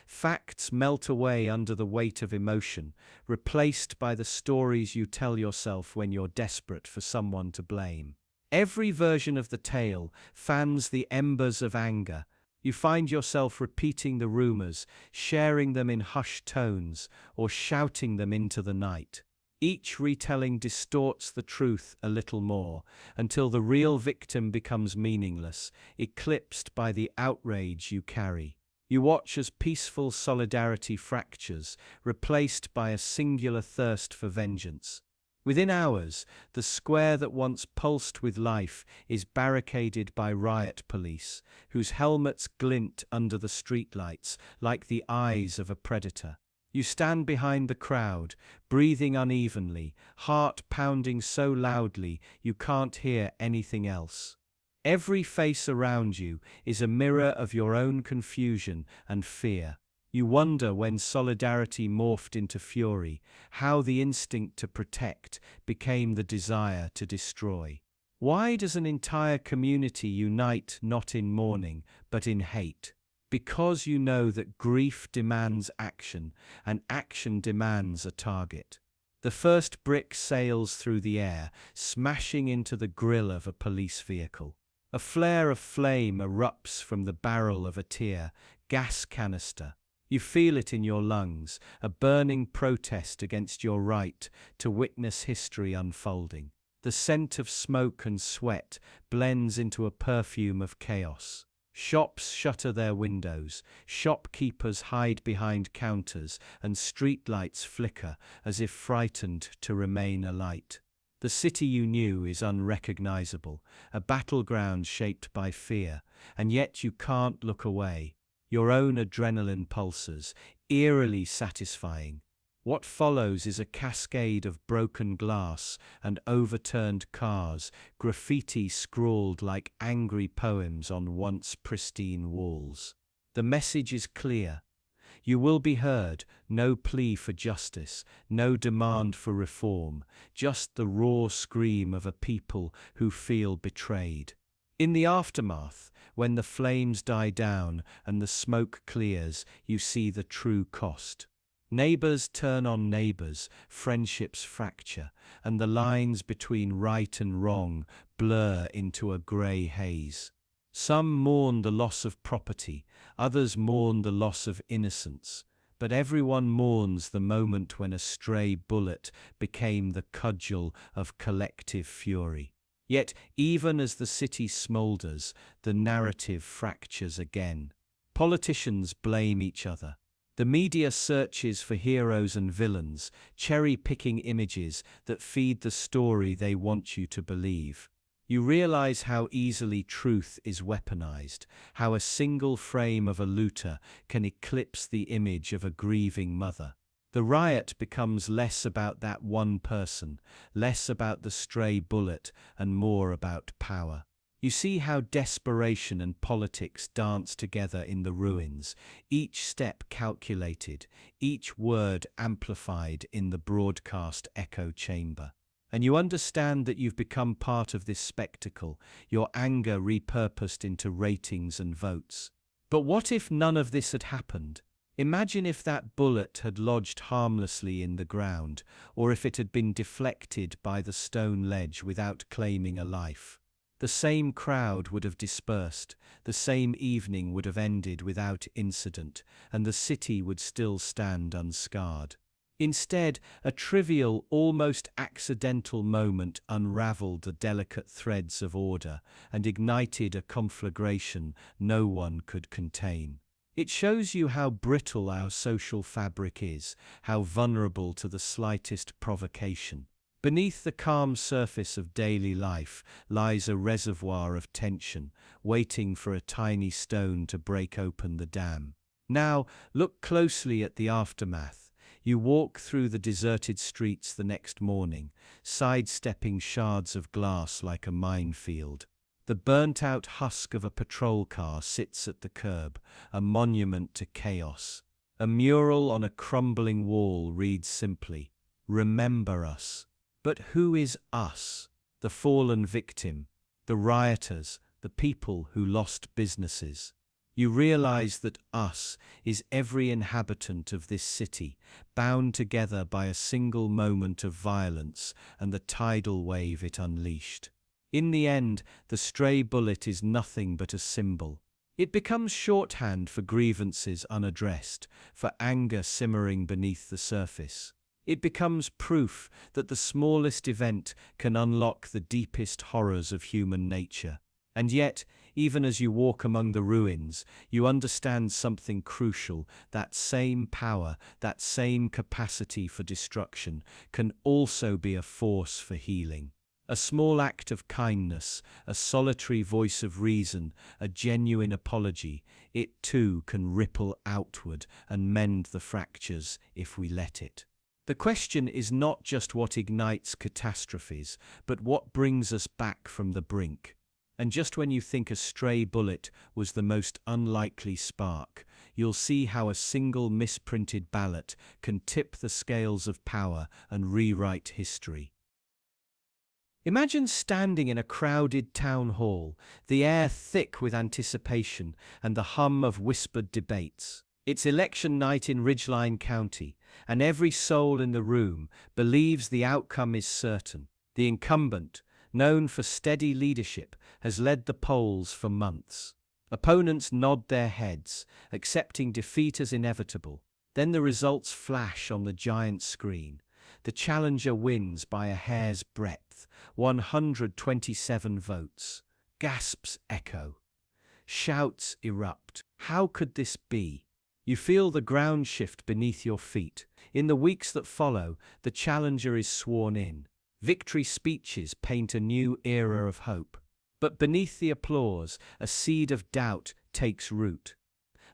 Facts melt away under the weight of emotion, replaced by the stories you tell yourself when you're desperate for someone to blame. Every version of the tale fans the embers of anger. You find yourself repeating the rumors, sharing them in hushed tones, or shouting them into the night. Each retelling distorts the truth a little more, until the real victim becomes meaningless, eclipsed by the outrage you carry. You watch as peaceful solidarity fractures, replaced by a singular thirst for vengeance. Within hours, the square that once pulsed with life is barricaded by riot police, whose helmets glint under the streetlights like the eyes of a predator. You stand behind the crowd, breathing unevenly, heart pounding so loudly you can't hear anything else. Every face around you is a mirror of your own confusion and fear. You wonder, when solidarity morphed into fury, how the instinct to protect became the desire to destroy. Why does an entire community unite not in mourning, but in hate? Because you know that grief demands action, and action demands a target. The first brick sails through the air, smashing into the grille of a police vehicle. A flare of flame erupts from the barrel of a tear gas canister. You feel it in your lungs, a burning protest against your right to witness history unfolding. The scent of smoke and sweat blends into a perfume of chaos. Shops shutter their windows, shopkeepers hide behind counters, and streetlights flicker as if frightened to remain alight. The city you knew is unrecognizable, a battleground shaped by fear, and yet you can't look away. Your own adrenaline pulses, eerily satisfying. What follows is a cascade of broken glass and overturned cars, graffiti scrawled like angry poems on once pristine walls. The message is clear. You will be heard, no plea for justice, no demand for reform, just the raw scream of a people who feel betrayed. In the aftermath, when the flames die down and the smoke clears, you see the true cost. Neighbors turn on neighbors, friendships fracture, and the lines between right and wrong blur into a grey haze. Some mourn the loss of property, others mourn the loss of innocence, But everyone mourns the moment when a stray bullet became the cudgel of collective fury. Yet, even as the city smoulders, the narrative fractures again. Politicians blame each other. The media searches for heroes and villains, cherry-picking images that feed the story they want you to believe. You realize how easily truth is weaponized, how a single frame of a looter can eclipse the image of a grieving mother. The riot becomes less about that one person, less about the stray bullet, and more about power. You see how desperation and politics dance together in the ruins, each step calculated, each word amplified in the broadcast echo chamber. And you understand that you've become part of this spectacle, your anger repurposed into ratings and votes. But what if none of this had happened? Imagine if that bullet had lodged harmlessly in the ground, or if it had been deflected by the stone ledge without claiming a life. The same crowd would have dispersed, the same evening would have ended without incident, and the city would still stand unscarred. Instead, a trivial, almost accidental moment unraveled the delicate threads of order and ignited a conflagration no one could contain. It shows you how brittle our social fabric is, how vulnerable to the slightest provocation. Beneath the calm surface of daily life lies a reservoir of tension, waiting for a tiny stone to break open the dam. Now, look closely at the aftermath. You walk through the deserted streets the next morning, sidestepping shards of glass like a minefield. The burnt-out husk of a patrol car sits at the curb, a monument to chaos. A mural on a crumbling wall reads simply, "Remember us." But who is us? The fallen victim, the rioters, the people who lost businesses. You realize that us is every inhabitant of this city, bound together by a single moment of violence and the tidal wave it unleashed. In the end, the stray bullet is nothing but a symbol. It becomes shorthand for grievances unaddressed, for anger simmering beneath the surface. It becomes proof that the smallest event can unlock the deepest horrors of human nature. And yet, even as you walk among the ruins, you understand something crucial. That same power, that same capacity for destruction, can also be a force for healing. A small act of kindness, a solitary voice of reason, a genuine apology, it too can ripple outward and mend the fractures if we let it. The question is not just what ignites catastrophes, but what brings us back from the brink. And just when you think a stray bullet was the most unlikely spark, you'll see how a single misprinted ballot can tip the scales of power and rewrite history. Imagine standing in a crowded town hall, the air thick with anticipation and the hum of whispered debates. It's election night in Ridgeline County, and every soul in the room believes the outcome is certain. The incumbent, known for steady leadership, has led the polls for months. Opponents nod their heads, accepting defeat as inevitable. Then the results flash on the giant screen. The challenger wins by a hair's breadth, 127 votes. Gasps echo. Shouts erupt. How could this be? You feel the ground shift beneath your feet. In the weeks that follow, the challenger is sworn in. Victory speeches paint a new era of hope. But beneath the applause, a seed of doubt takes root.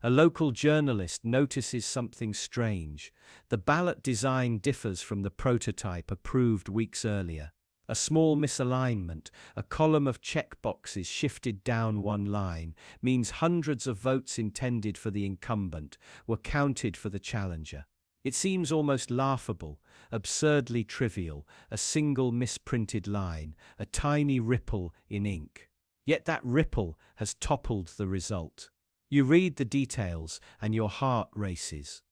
A local journalist notices something strange. The ballot design differs from the prototype approved weeks earlier. A small misalignment, a column of checkboxes shifted down one line, means hundreds of votes intended for the incumbent were counted for the challenger. It seems almost laughable, absurdly trivial, a single misprinted line, a tiny ripple in ink. Yet that ripple has toppled the result. You read the details and your heart races.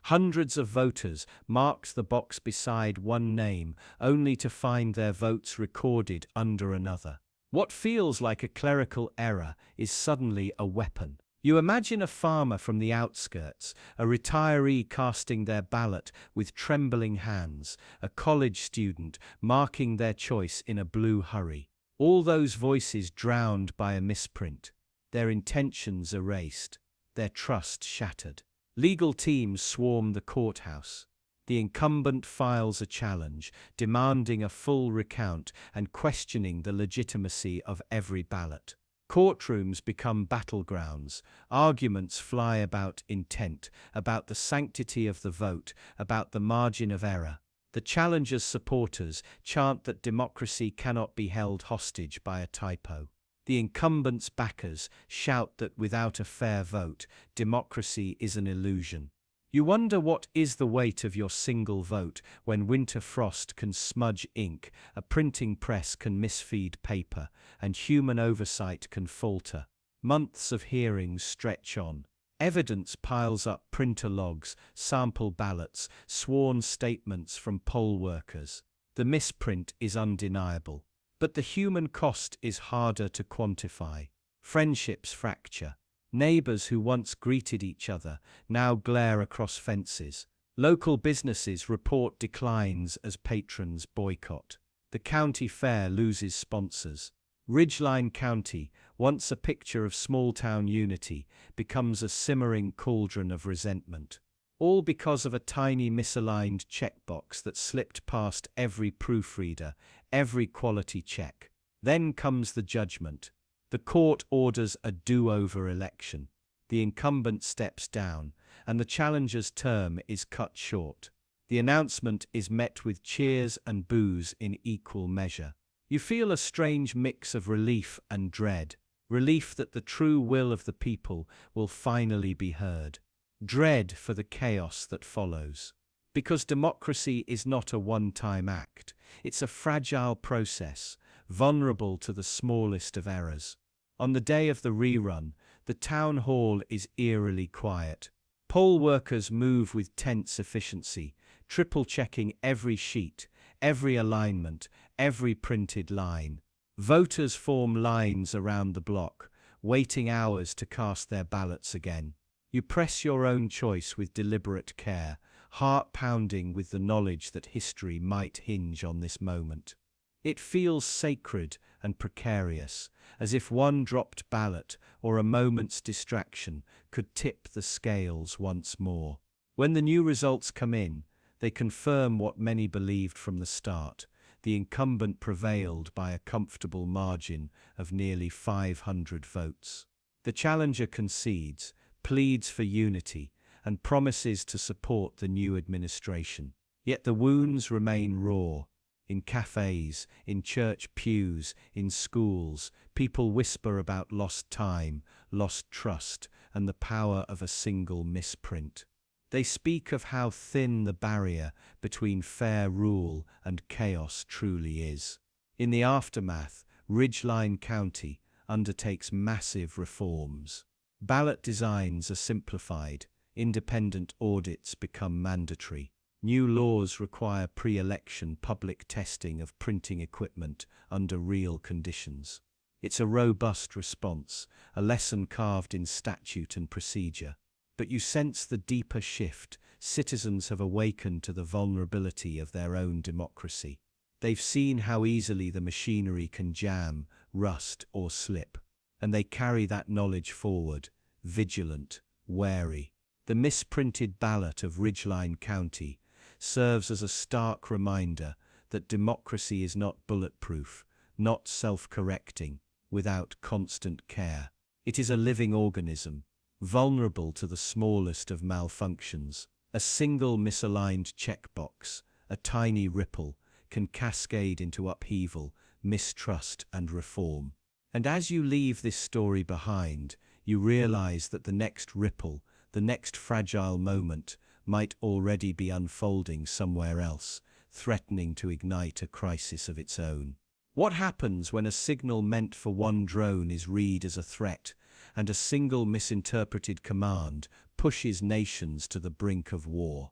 Hundreds of voters marked the box beside one name, only to find their votes recorded under another. What feels like a clerical error is suddenly a weapon. You imagine a farmer from the outskirts, a retiree casting their ballot with trembling hands, a college student marking their choice in a blue hurry. All those voices drowned by a misprint, their intentions erased, their trust shattered. Legal teams swarm the courthouse. The incumbent files a challenge, demanding a full recount and questioning the legitimacy of every ballot. Courtrooms become battlegrounds. Arguments fly about intent, about the sanctity of the vote, about the margin of error. The challenger's supporters chant that democracy cannot be held hostage by a typo. The incumbent's backers shout that without a fair vote, democracy is an illusion. You wonder what is the weight of your single vote when winter frost can smudge ink, a printing press can misfeed paper, and human oversight can falter. Months of hearings stretch on. Evidence piles up: printer logs, sample ballots, sworn statements from poll workers. The misprint is undeniable. But the human cost is harder to quantify. Friendships fracture. Neighbors who once greeted each other now glare across fences. Local businesses report declines as patrons boycott. The county fair loses sponsors. Ridgeline County, once a picture of small-town unity, becomes a simmering cauldron of resentment. All because of a tiny misaligned checkbox that slipped past every proofreader, every quality check. Then comes the judgment. The court orders a do-over election. The incumbent steps down, and the challenger's term is cut short. The announcement is met with cheers and boos in equal measure. You feel a strange mix of relief and dread. Relief that the true will of the people will finally be heard. Dread for the chaos that follows. Because democracy is not a one-time act. It's a fragile process, vulnerable to the smallest of errors. On the day of the rerun, the town hall is eerily quiet. Poll workers move with tense efficiency, triple-checking every sheet, every alignment, every printed line. Voters form lines around the block, waiting hours to cast their ballots again. You press your own choice with deliberate care, heart pounding with the knowledge that history might hinge on this moment. It feels sacred and precarious, as if one dropped ballot or a moment's distraction could tip the scales once more. When the new results come in, they confirm what many believed from the start. The incumbent prevailed by a comfortable margin of nearly 500 votes. The challenger concedes, pleads for unity, and promises to support the new administration. Yet the wounds remain raw. In cafes, in church pews, in schools, people whisper about lost time, lost trust, and the power of a single misprint. They speak of how thin the barrier between fair rule and chaos truly is. In the aftermath, Ridgeline County undertakes massive reforms. Ballot designs are simplified, independent audits become mandatory. New laws require pre-election public testing of printing equipment under real conditions. It's a robust response, a lesson carved in statute and procedure. But you sense the deeper shift. Citizens have awakened to the vulnerability of their own democracy. They've seen how easily the machinery can jam, rust, or slip. And they carry that knowledge forward, vigilant, wary. The misprinted ballot of Ridgeline County serves as a stark reminder that democracy is not bulletproof, not self-correcting, without constant care. It is a living organism, vulnerable to the smallest of malfunctions. A single misaligned checkbox, a tiny ripple, can cascade into upheaval, mistrust, and reform. And as you leave this story behind, you realize that the next ripple, the next fragile moment, might already be unfolding somewhere else, threatening to ignite a crisis of its own. What happens when a signal meant for one drone is read as a threat, and a single misinterpreted command pushes nations to the brink of war?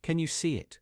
Can you see it?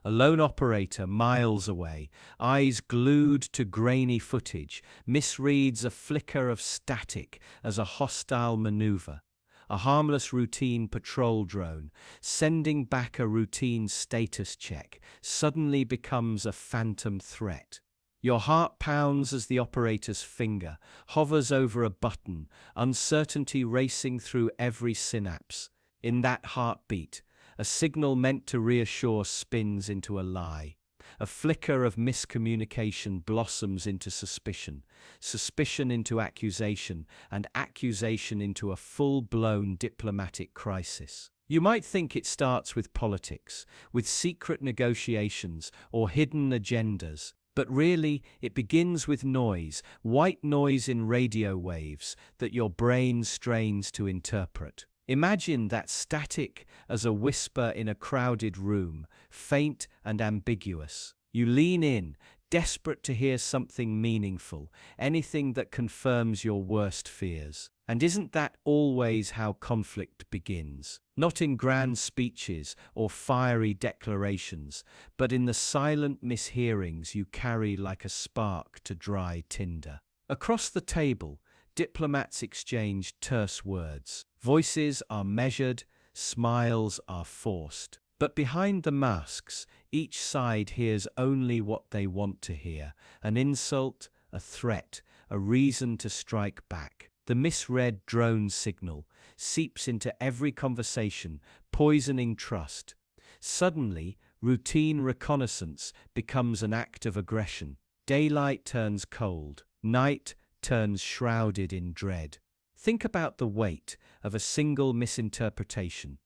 A lone operator miles away, eyes glued to grainy footage, misreads a flicker of static as a hostile maneuver. A harmless routine patrol drone, sending back a routine status check, suddenly becomes a phantom threat. Your heart pounds as the operator's finger hovers over a button, uncertainty racing through every synapse. In that heartbeat, a signal meant to reassure spins into a lie. A flicker of miscommunication blossoms into suspicion, suspicion into accusation, and accusation into a full-blown diplomatic crisis. You might think it starts with politics, with secret negotiations or hidden agendas, but really it begins with noise, white noise in radio waves that your brain strains to interpret. Imagine that static as a whisper in a crowded room, faint and ambiguous. You lean in, desperate to hear something meaningful, anything that confirms your worst fears. And isn't that always how conflict begins? Not in grand speeches or fiery declarations, but in the silent mishearings you carry like a spark to dry tinder. Across the table, diplomats exchange terse words. Voices are measured, smiles are forced. But behind the masks, each side hears only what they want to hear: an insult, a threat, a reason to strike back. The misread drone signal seeps into every conversation, poisoning trust. Suddenly, routine reconnaissance becomes an act of aggression. Daylight turns cold. Night turns shrouded in dread. Think about the weight of a single misinterpretation.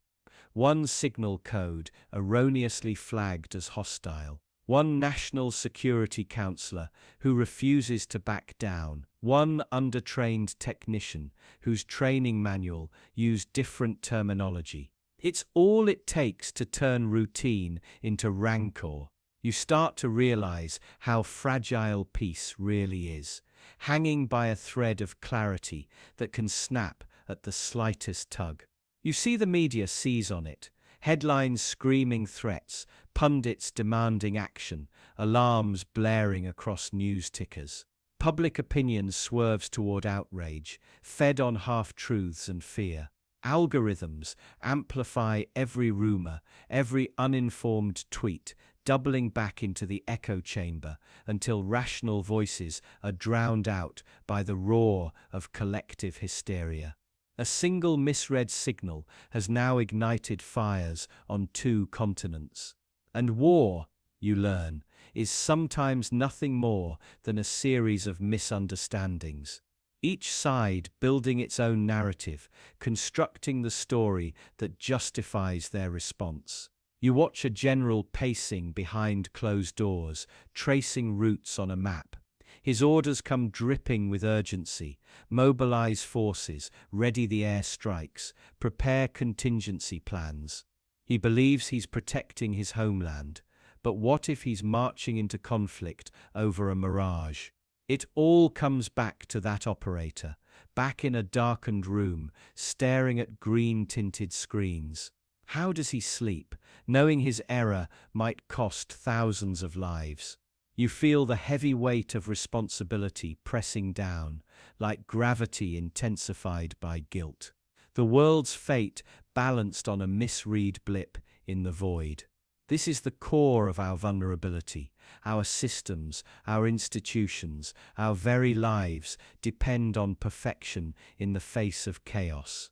One signal code erroneously flagged as hostile. One national security counselor who refuses to back down. One undertrained technician whose training manual used different terminology. It's all it takes to turn routine into rancor. You start to realize how fragile peace really is, hanging by a thread of clarity that can snap at the slightest tug. You see the media seize on it, headlines screaming threats, pundits demanding action, alarms blaring across news tickers. Public opinion swerves toward outrage, fed on half-truths and fear. Algorithms amplify every rumor, every uninformed tweet, doubling back into the echo chamber until rational voices are drowned out by the roar of collective hysteria. A single misread signal has now ignited fires on 2 continents. And war, you learn, is sometimes nothing more than a series of misunderstandings. Each side building its own narrative, constructing the story that justifies their response. You watch a general pacing behind closed doors, tracing routes on a map. His orders come dripping with urgency. Mobilize forces, ready the air strikes, prepare contingency plans. He believes he's protecting his homeland, but what if he's marching into conflict over a mirage? It all comes back to that operator, back in a darkened room, staring at green-tinted screens. How does he sleep, knowing his error might cost thousands of lives? You feel the heavy weight of responsibility pressing down, like gravity intensified by guilt. The world's fate balanced on a misread blip in the void. This is the core of our vulnerability. Our systems, our institutions, our very lives depend on perfection in the face of chaos.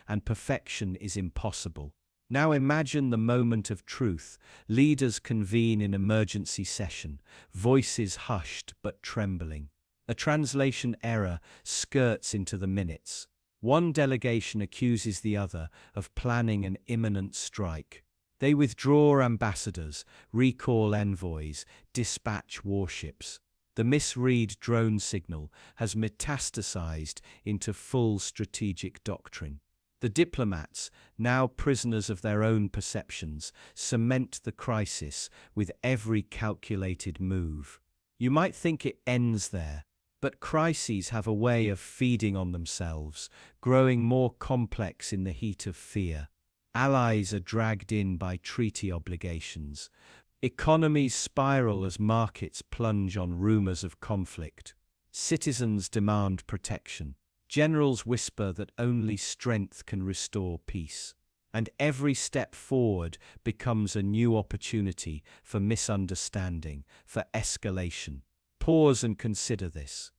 And perfection is impossible. Now imagine the moment of truth. Leaders convene in emergency session, voices hushed but trembling. A translation error skirts into the minutes. One delegation accuses the other of planning an imminent strike. They withdraw ambassadors, recall envoys, dispatch warships. The misread drone signal has metastasized into full strategic doctrine. The diplomats, now prisoners of their own perceptions, cement the crisis with every calculated move. You might think it ends there, but crises have a way of feeding on themselves, growing more complex in the heat of fear. Allies are dragged in by treaty obligations. Economies spiral as markets plunge on rumors of conflict. Citizens demand protection. Generals whisper that only strength can restore peace. And every step forward becomes a new opportunity for misunderstanding, for escalation. Pause and consider this.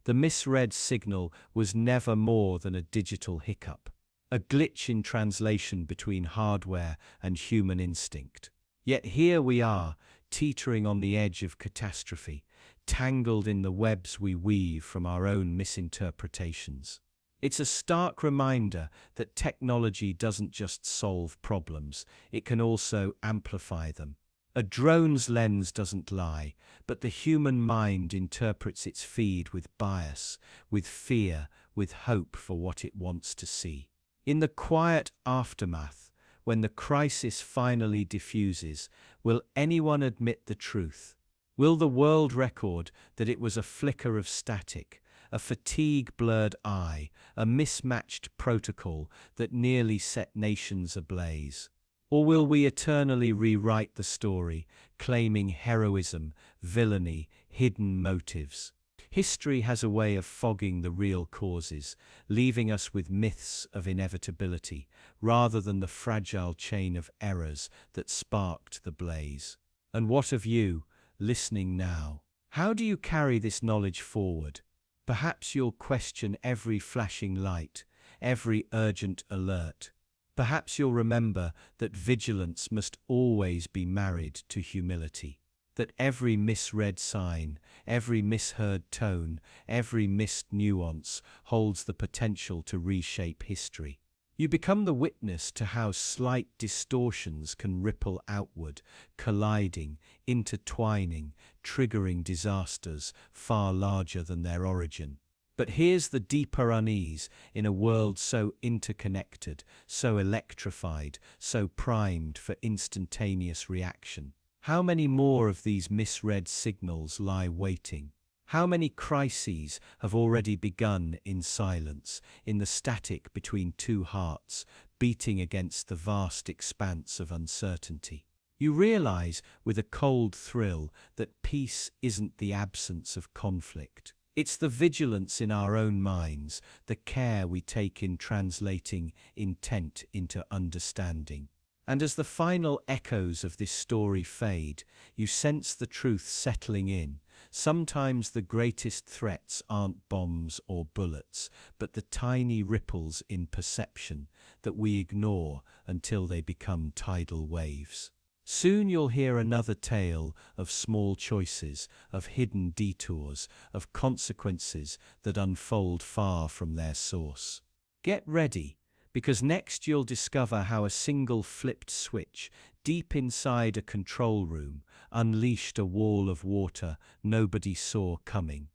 The misread signal was never more than a digital hiccup, a glitch in translation between hardware and human instinct. Yet here we are, teetering on the edge of catastrophe, tangled in the webs we weave from our own misinterpretations. It's a stark reminder that technology doesn't just solve problems, it can also amplify them. A drone's lens doesn't lie, but the human mind interprets its feed with bias, with fear, with hope for what it wants to see. In the quiet aftermath, when the crisis finally diffuses, will anyone admit the truth? Will the world record that it was a flicker of static, a fatigue-blurred eye, a mismatched protocol that nearly set nations ablaze? Or will we eternally rewrite the story, claiming heroism, villainy, hidden motives? History has a way of fogging the real causes, leaving us with myths of inevitability, rather than the fragile chain of errors that sparked the blaze. And what of you, listening now? How do you carry this knowledge forward? Perhaps you'll question every flashing light, every urgent alert. Perhaps you'll remember that vigilance must always be married to humility, that every misread sign, every misheard tone, every missed nuance holds the potential to reshape history. You become the witness to how slight distortions can ripple outward, colliding, intertwining, triggering disasters far larger than their origin. But here's the deeper unease in a world so interconnected, so electrified, so primed for instantaneous reaction. How many more of these misread signals lie waiting? How many crises have already begun in silence, in the static between two hearts, beating against the vast expanse of uncertainty? You realize with a cold thrill that peace isn't the absence of conflict. It's the vigilance in our own minds, the care we take in translating intent into understanding. And as the final echoes of this story fade, you sense the truth settling in. Sometimes the greatest threats aren't bombs or bullets, but the tiny ripples in perception that we ignore until they become tidal waves. Soon you'll hear another tale of small choices, of hidden detours, of consequences that unfold far from their source. Get ready, because next you'll discover how a single flipped switch deep inside a control room unleashed a wall of water nobody saw coming.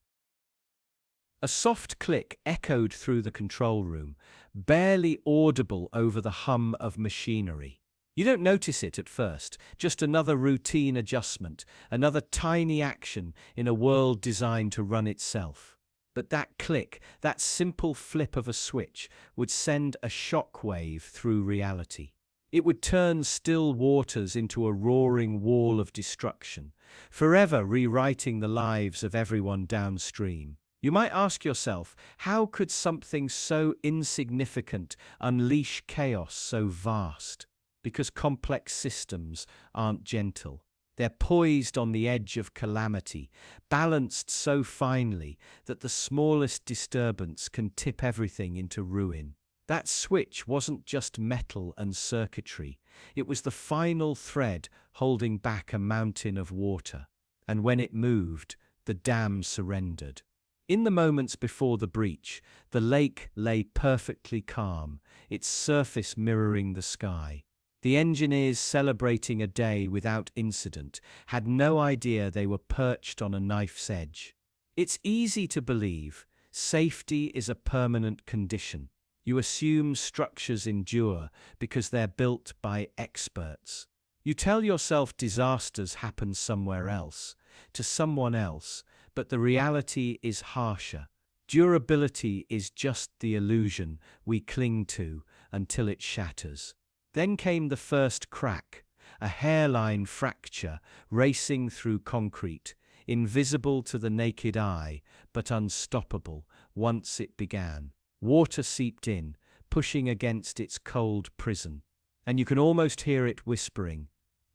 A soft click echoed through the control room, barely audible over the hum of machinery. You don't notice it at first, just another routine adjustment, another tiny action in a world designed to run itself. But that click, that simple flip of a switch, would send a shockwave through reality. It would turn still waters into a roaring wall of destruction, forever rewriting the lives of everyone downstream. You might ask yourself, how could something so insignificant unleash chaos so vast? Because complex systems aren't gentle. They're poised on the edge of calamity, balanced so finely that the smallest disturbance can tip everything into ruin. That switch wasn't just metal and circuitry, it was the final thread holding back a mountain of water. And when it moved, the dam surrendered. In the moments before the breach, the lake lay perfectly calm, its surface mirroring the sky. The engineers, celebrating a day without incident, had no idea they were perched on a knife's edge. It's easy to believe safety is a permanent condition. You assume structures endure because they're built by experts. You tell yourself disasters happen somewhere else, to someone else, but the reality is harsher. Durability is just the illusion we cling to until it shatters. Then came the first crack, a hairline fracture racing through concrete, invisible to the naked eye, but unstoppable once it began. Water seeped in, pushing against its cold prison, and you can almost hear it whispering,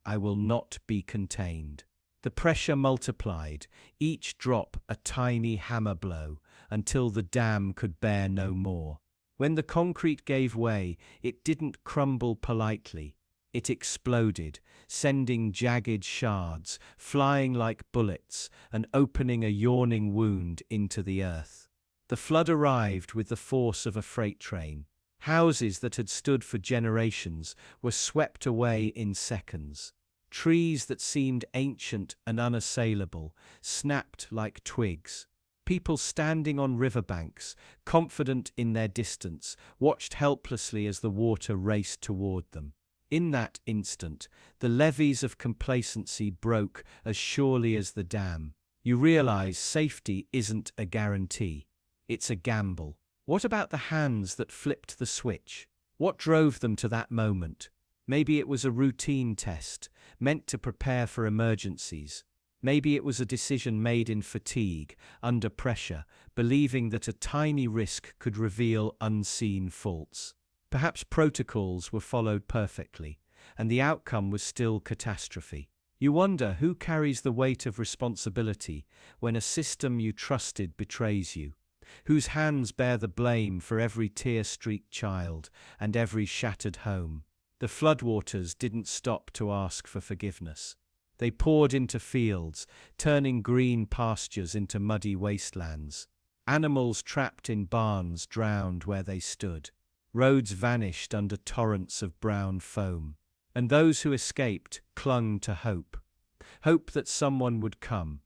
"I will not be contained." The pressure multiplied, each drop a tiny hammer blow, until the dam could bear no more. When the concrete gave way, it didn't crumble politely. It exploded, sending jagged shards, flying like bullets, and opening a yawning wound into the earth. The flood arrived with the force of a freight train. Houses that had stood for generations were swept away in seconds. Trees that seemed ancient and unassailable snapped like twigs. People standing on riverbanks, confident in their distance, watched helplessly as the water raced toward them. In that instant, the levees of complacency broke as surely as the dam. You realize safety isn't a guarantee. It's a gamble. What about the hands that flipped the switch? What drove them to that moment? Maybe it was a routine test, meant to prepare for emergencies. Maybe it was a decision made in fatigue, under pressure, believing that a tiny risk could reveal unseen faults. Perhaps protocols were followed perfectly, and the outcome was still catastrophe. You wonder who carries the weight of responsibility when a system you trusted betrays you, whose hands bear the blame for every tear-streaked child and every shattered home. The floodwaters didn't stop to ask for forgiveness. They poured into fields, turning green pastures into muddy wastelands. Animals trapped in barns drowned where they stood. Roads vanished under torrents of brown foam. And those who escaped clung to hope. Hope that someone would come.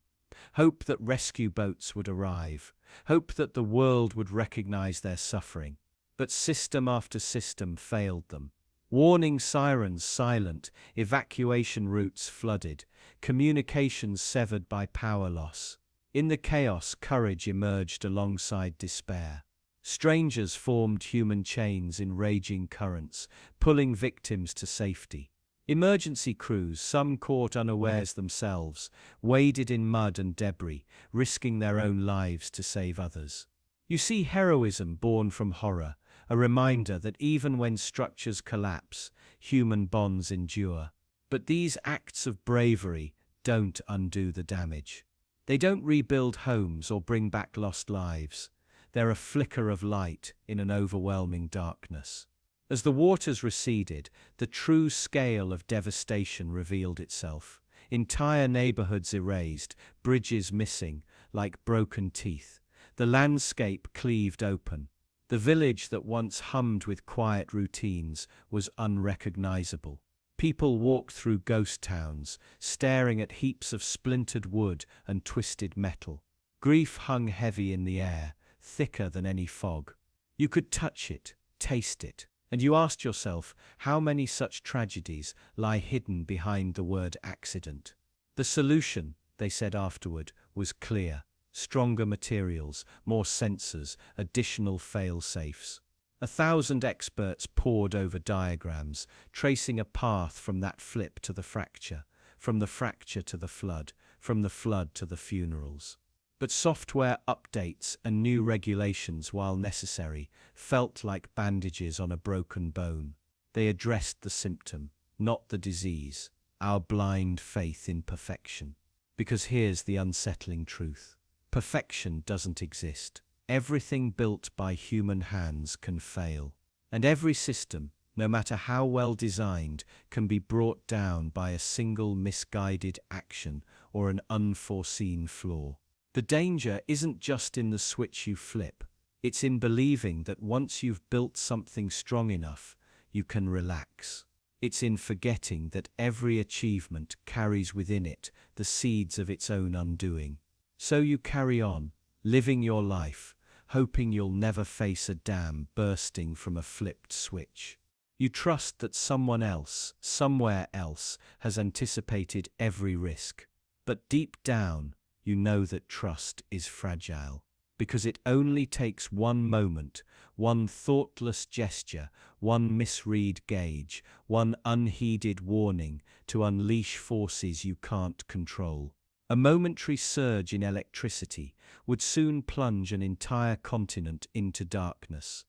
Hope that rescue boats would arrive. Hope that the world would recognize their suffering. But system after system failed them. Warning sirens silent, evacuation routes flooded, communications severed by power loss. In the chaos, courage emerged alongside despair. Strangers formed human chains in raging currents, pulling victims to safety. Emergency crews, some caught unawares themselves, waded in mud and debris, risking their own lives to save others. You see heroism born from horror, a reminder that even when structures collapse, human bonds endure. But these acts of bravery don't undo the damage. They don't rebuild homes or bring back lost lives. They're a flicker of light in an overwhelming darkness. As the waters receded, the true scale of devastation revealed itself. Entire neighborhoods erased, bridges missing, like broken teeth. The landscape cleaved open. The village that once hummed with quiet routines was unrecognizable. People walked through ghost towns, staring at heaps of splintered wood and twisted metal. Grief hung heavy in the air, thicker than any fog. You could touch it, taste it, and you asked yourself how many such tragedies lie hidden behind the word accident. The solution, they said afterward, was clear. Stronger materials, more sensors, additional fail-safes. 1,000 experts pored over diagrams, tracing a path from that flip to the fracture, from the fracture to the flood, from the flood to the funerals. But software updates and new regulations, while necessary, felt like bandages on a broken bone. They addressed the symptom, not the disease, our blind faith in perfection. Because here's the unsettling truth. Perfection doesn't exist. Everything built by human hands can fail. And every system, no matter how well designed, can be brought down by a single misguided action or an unforeseen flaw. The danger isn't just in the switch you flip. It's in believing that once you've built something strong enough, you can relax. It's in forgetting that every achievement carries within it the seeds of its own undoing. So you carry on, living your life, hoping you'll never face a dam bursting from a flipped switch. You trust that someone else, somewhere else, has anticipated every risk. But deep down, you know that trust is fragile. because it only takes one moment, one thoughtless gesture, one misread gauge, one unheeded warning to unleash forces you can't control. A momentary surge in electricity would soon plunge an entire continent into darkness.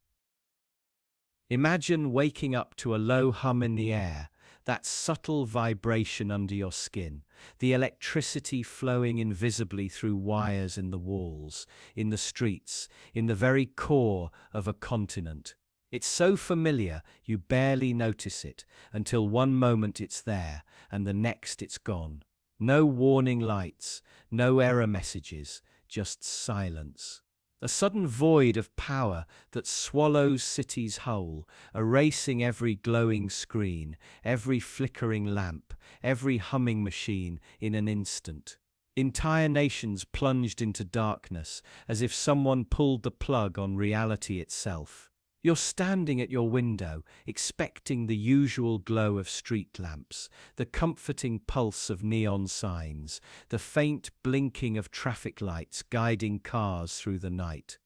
Imagine waking up to a low hum in the air, that subtle vibration under your skin, the electricity flowing invisibly through wires in the walls, in the streets, in the very core of a continent. It's so familiar you barely notice it, until one moment it's there and the next it's gone. No warning lights, no error messages, just silence. A sudden void of power that swallows cities whole, erasing every glowing screen, every flickering lamp, every humming machine in an instant. Entire nations plunged into darkness, as if someone pulled the plug on reality itself. You're standing at your window, expecting the usual glow of street lamps, the comforting pulse of neon signs, the faint blinking of traffic lights guiding cars through the night.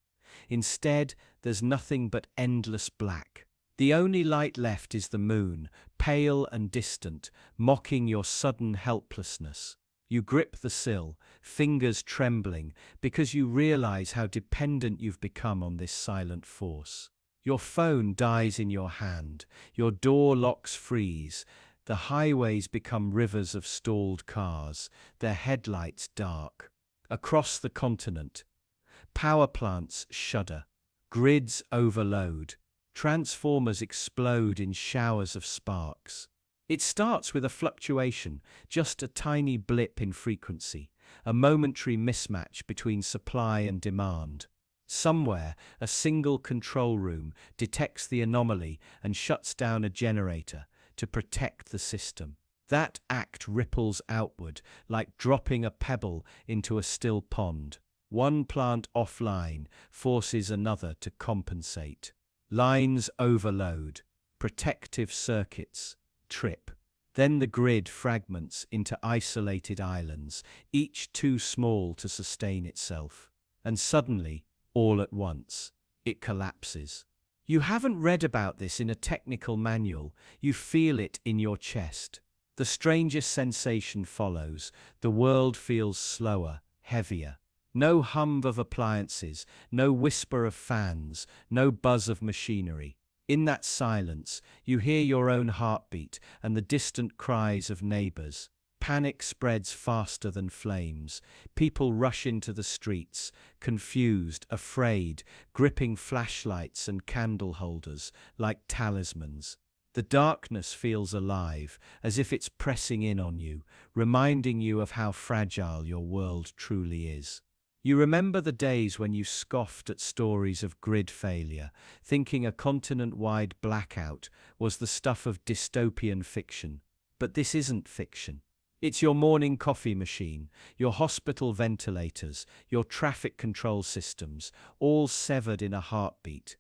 Instead, there's nothing but endless black. The only light left is the moon, pale and distant, mocking your sudden helplessness. You grip the sill, fingers trembling, because you realize how dependent you've become on this silent force. Your phone dies in your hand, your door locks freeze, the highways become rivers of stalled cars, their headlights dark. Across the continent, power plants shudder, grids overload, transformers explode in showers of sparks. It starts with a fluctuation, just a tiny blip in frequency, a momentary mismatch between supply and demand. Somewhere, a single control room detects the anomaly and shuts down a generator to protect the system. That act ripples outward, like dropping a pebble into a still pond. One plant offline forces another to compensate. Lines overload, protective circuits trip. Then the grid fragments into isolated islands, each too small to sustain itself. And suddenly, all at once, it collapses. You haven't read about this in a technical manual, you feel it in your chest. The strangest sensation follows, the world feels slower, heavier. No hum of appliances, no whisper of fans, no buzz of machinery. In that silence, you hear your own heartbeat and the distant cries of neighbors. Panic spreads faster than flames. People rush into the streets, confused, afraid, gripping flashlights and candle holders like talismans. The darkness feels alive, as if it's pressing in on you, reminding you of how fragile your world truly is. You remember the days when you scoffed at stories of grid failure, thinking a continent-wide blackout was the stuff of dystopian fiction. But this isn't fiction. It's your morning coffee machine, your hospital ventilators, your traffic control systems, all severed in a heartbeat.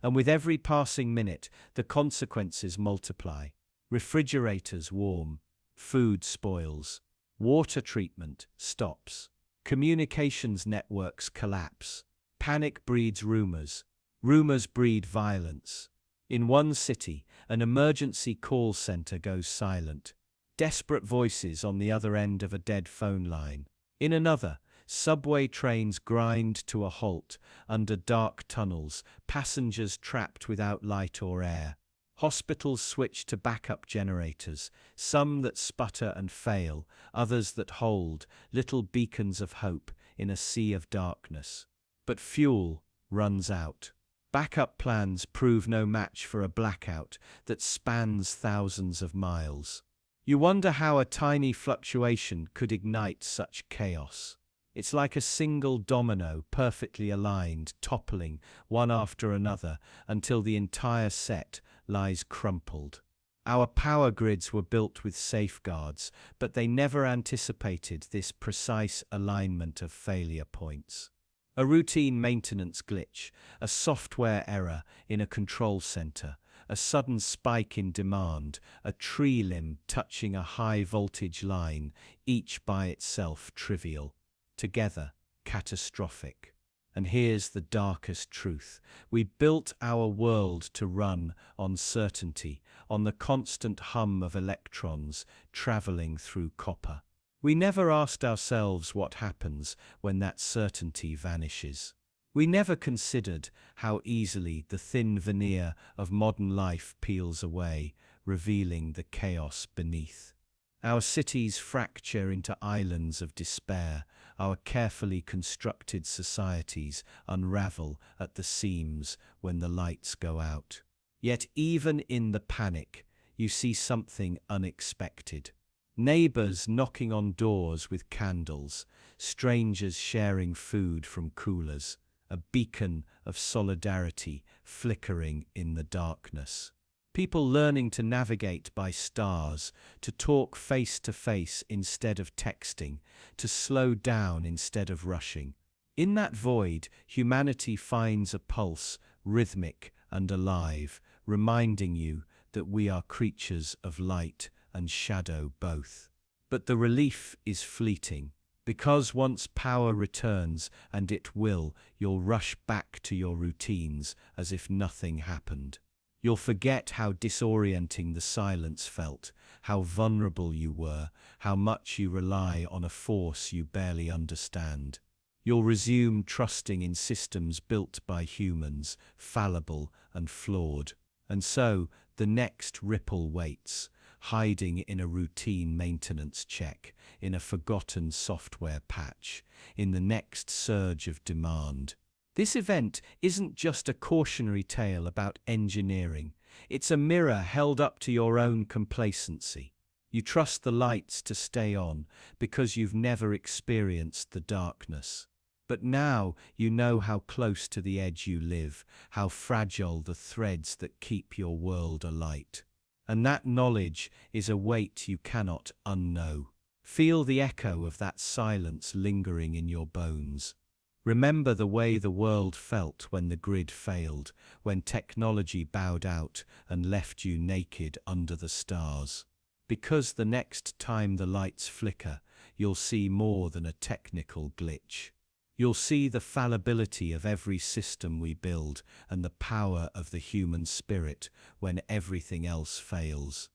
And with every passing minute, the consequences multiply. Refrigerators warm, food spoils, water treatment stops, communications networks collapse, panic breeds rumors, rumors breed violence. In one city, an emergency call center goes silent. Desperate voices on the other end of a dead phone line. In another, subway trains grind to a halt under dark tunnels, passengers trapped without light or air. Hospitals switch to backup generators, some that sputter and fail, others that hold, little beacons of hope in a sea of darkness. But fuel runs out. Backup plans prove no match for a blackout that spans thousands of miles. You wonder how a tiny fluctuation could ignite such chaos. It's like a single domino perfectly aligned, toppling one after another until the entire set lies crumpled. Our power grids were built with safeguards, but they never anticipated this precise alignment of failure points. A routine maintenance glitch, a software error in a control center, a sudden spike in demand, a tree limb touching a high-voltage line, each by itself trivial. Together, catastrophic. And here's the darkest truth. We built our world to run on certainty, on the constant hum of electrons traveling through copper. We never asked ourselves what happens when that certainty vanishes. We never considered how easily the thin veneer of modern life peels away, revealing the chaos beneath. Our cities fracture into islands of despair. Our carefully constructed societies unravel at the seams when the lights go out. Yet even in the panic, you see something unexpected. Neighbors knocking on doors with candles, strangers sharing food from coolers, a beacon of solidarity flickering in the darkness. People learning to navigate by stars, to talk face to face instead of texting, to slow down instead of rushing. In that void, humanity finds a pulse, rhythmic and alive, reminding you that we are creatures of light and shadow both. But the relief is fleeting, because once power returns, and it will, you'll rush back to your routines as if nothing happened. You'll forget how disorienting the silence felt, how vulnerable you were, how much you rely on a force you barely understand. You'll resume trusting in systems built by humans, fallible and flawed. And so, the next ripple waits, hiding in a routine maintenance check, in a forgotten software patch, in the next surge of demand. This event isn't just a cautionary tale about engineering. It's a mirror held up to your own complacency. You trust the lights to stay on because you've never experienced the darkness. But now you know how close to the edge you live, how fragile the threads that keep your world alight. And that knowledge is a weight you cannot unknow. Feel the echo of that silence lingering in your bones. Remember the way the world felt when the grid failed, when technology bowed out and left you naked under the stars. Because the next time the lights flicker, you'll see more than a technical glitch. You'll see the fallibility of every system we build and the power of the human spirit when everything else fails.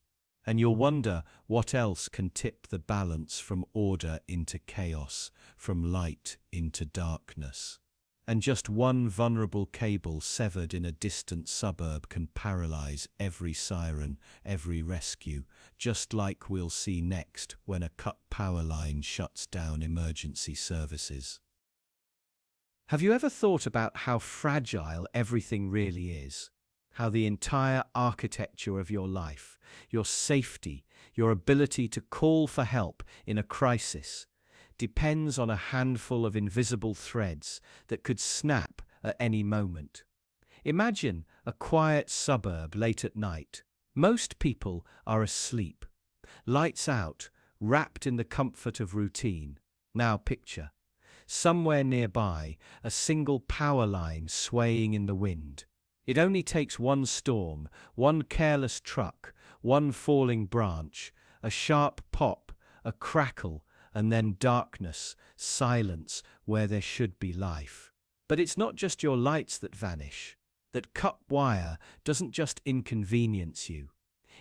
And you'll wonder what else can tip the balance from order into chaos, from light into darkness. And just one vulnerable cable severed in a distant suburb can paralyze every siren, every rescue, just like we'll see next when a cut power line shuts down emergency services. Have you ever thought about how fragile everything really is? How the entire architecture of your life, your safety, your ability to call for help in a crisis, depends on a handful of invisible threads that could snap at any moment. Imagine a quiet suburb late at night. Most people are asleep, lights out, wrapped in the comfort of routine. Now picture, somewhere nearby, a single power line swaying in the wind. It only takes one storm, one careless truck, one falling branch, a sharp pop, a crackle, and then darkness, silence where there should be life. But it's not just your lights that vanish. That cut wire doesn't just inconvenience you.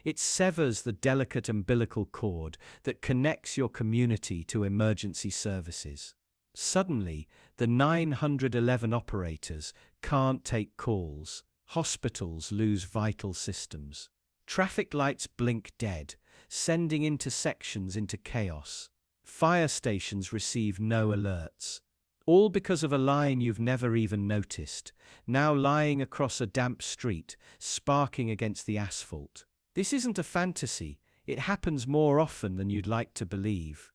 It severs the delicate umbilical cord that connects your community to emergency services. Suddenly, the 911 operators can't take calls. Hospitals lose vital systems. Traffic lights blink dead, sending intersections into chaos. Fire stations receive no alerts. All because of a line you've never even noticed, now lying across a damp street, sparking against the asphalt. This isn't a fantasy. It happens more often than you'd like to believe.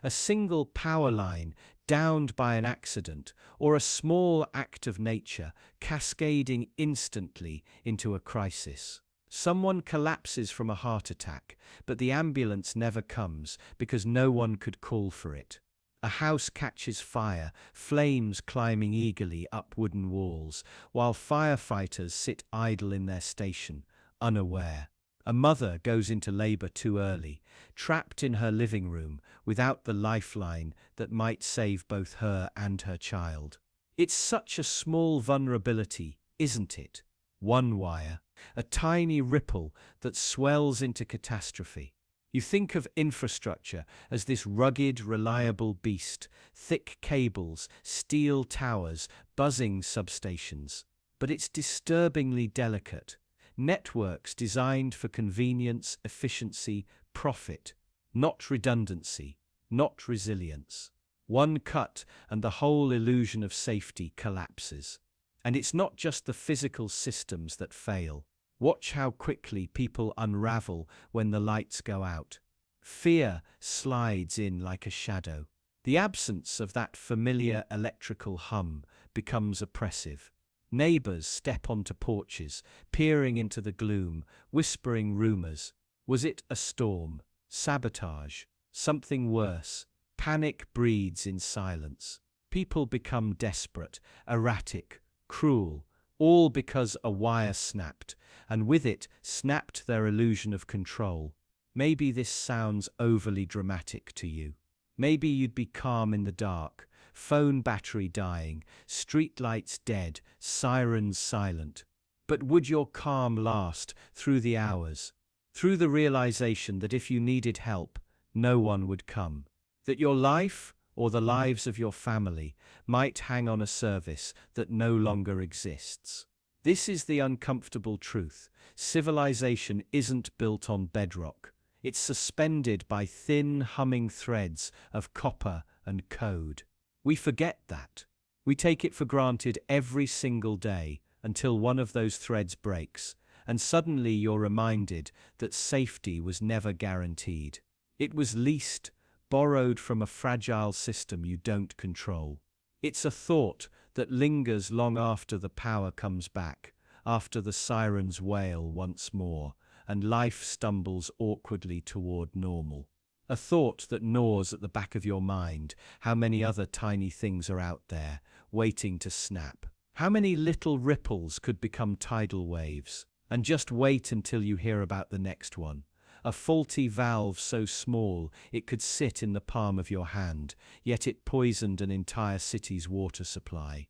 A single power line downed by an accident, or a small act of nature cascading instantly into a crisis. Someone collapses from a heart attack, but the ambulance never comes because no one could call for it. A house catches fire, flames climbing eagerly up wooden walls, while firefighters sit idle in their station, unaware. A mother goes into labor too early, trapped in her living room without the lifeline that might save both her and her child. It's such a small vulnerability, isn't it? One wire, a tiny ripple that swells into catastrophe. You think of infrastructure as this rugged, reliable beast, thick cables, steel towers, buzzing substations. But it's disturbingly delicate. Networks designed for convenience, efficiency, profit, not redundancy, not resilience. One cut and the whole illusion of safety collapses. And it's not just the physical systems that fail. Watch how quickly people unravel when the lights go out. Fear slides in like a shadow. The absence of that familiar electrical hum becomes oppressive. Neighbors step onto porches, peering into the gloom, whispering rumors. Was it a storm? Sabotage? Something worse? Panic breeds in silence. People become desperate, erratic, cruel, all because a wire snapped, and with it snapped their illusion of control. Maybe this sounds overly dramatic to you. Maybe you'd be calm in the dark, phone battery dying, streetlights dead, sirens silent. But would your calm last through the hours? Through the realization that if you needed help, no one would come? That your life, or the lives of your family, might hang on a service that no longer exists? This is the uncomfortable truth. Civilization isn't built on bedrock. It's suspended by thin, humming threads of copper and code. We forget that. We take it for granted every single day until one of those threads breaks, and suddenly you're reminded that safety was never guaranteed. It was leased, borrowed from a fragile system you don't control. It's a thought that lingers long after the power comes back, after the sirens wail once more, and life stumbles awkwardly toward normal. A thought that gnaws at the back of your mind. How many other tiny things are out there, waiting to snap? How many little ripples could become tidal waves? And just wait until you hear about the next one. A faulty valve so small it could sit in the palm of your hand, yet it poisoned an entire city's water supply.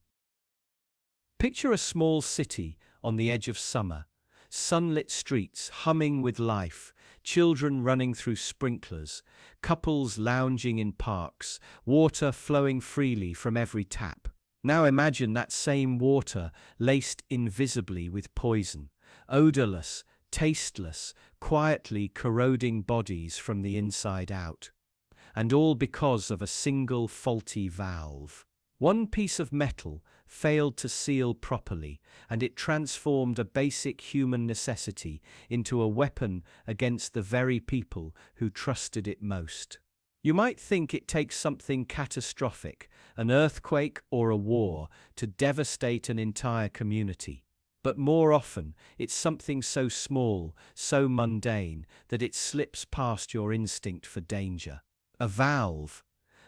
Picture a small city on the edge of summer. Sunlit streets humming with life, children running through sprinklers, couples lounging in parks, water flowing freely from every tap. Now imagine that same water laced invisibly with poison, odorless, tasteless, quietly corroding bodies from the inside out. And all because of a single faulty valve. One piece of metal failed to seal properly, and it transformed a basic human necessity into a weapon against the very people who trusted it most. You might think it takes something catastrophic, an earthquake or a war, to devastate an entire community. But more often, it's something so small, so mundane, that it slips past your instinct for danger. A valve,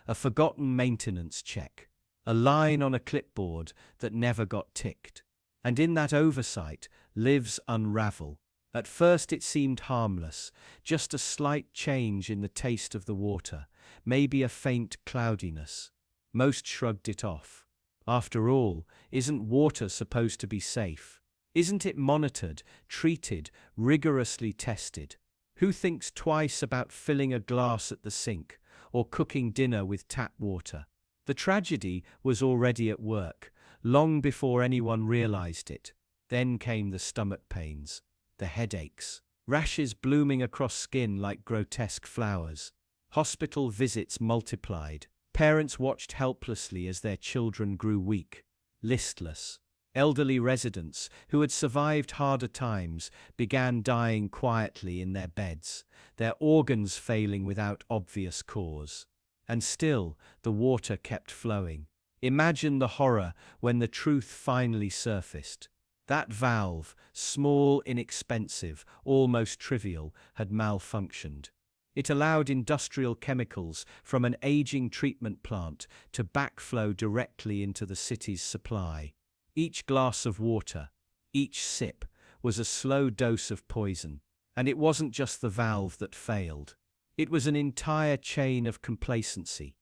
a forgotten maintenance check, a line on a clipboard that never got ticked. And in that oversight lives unravel. At first it seemed harmless, just a slight change in the taste of the water, maybe a faint cloudiness. Most shrugged it off. After all, isn't water supposed to be safe? Isn't it monitored, treated, rigorously tested? Who thinks twice about filling a glass at the sink or cooking dinner with tap water? The tragedy was already at work, long before anyone realized it. Then came the stomach pains, the headaches, rashes blooming across skin like grotesque flowers. Hospital visits multiplied. Parents watched helplessly as their children grew weak, listless. Elderly residents who had survived harder times began dying quietly in their beds, their organs failing without obvious cause. And still, the water kept flowing. Imagine the horror when the truth finally surfaced. That valve, small, inexpensive, almost trivial, had malfunctioned. It allowed industrial chemicals from an aging treatment plant to backflow directly into the city's supply. Each glass of water, each sip, was a slow dose of poison. And it wasn't just the valve that failed. It was an entire chain of complacency.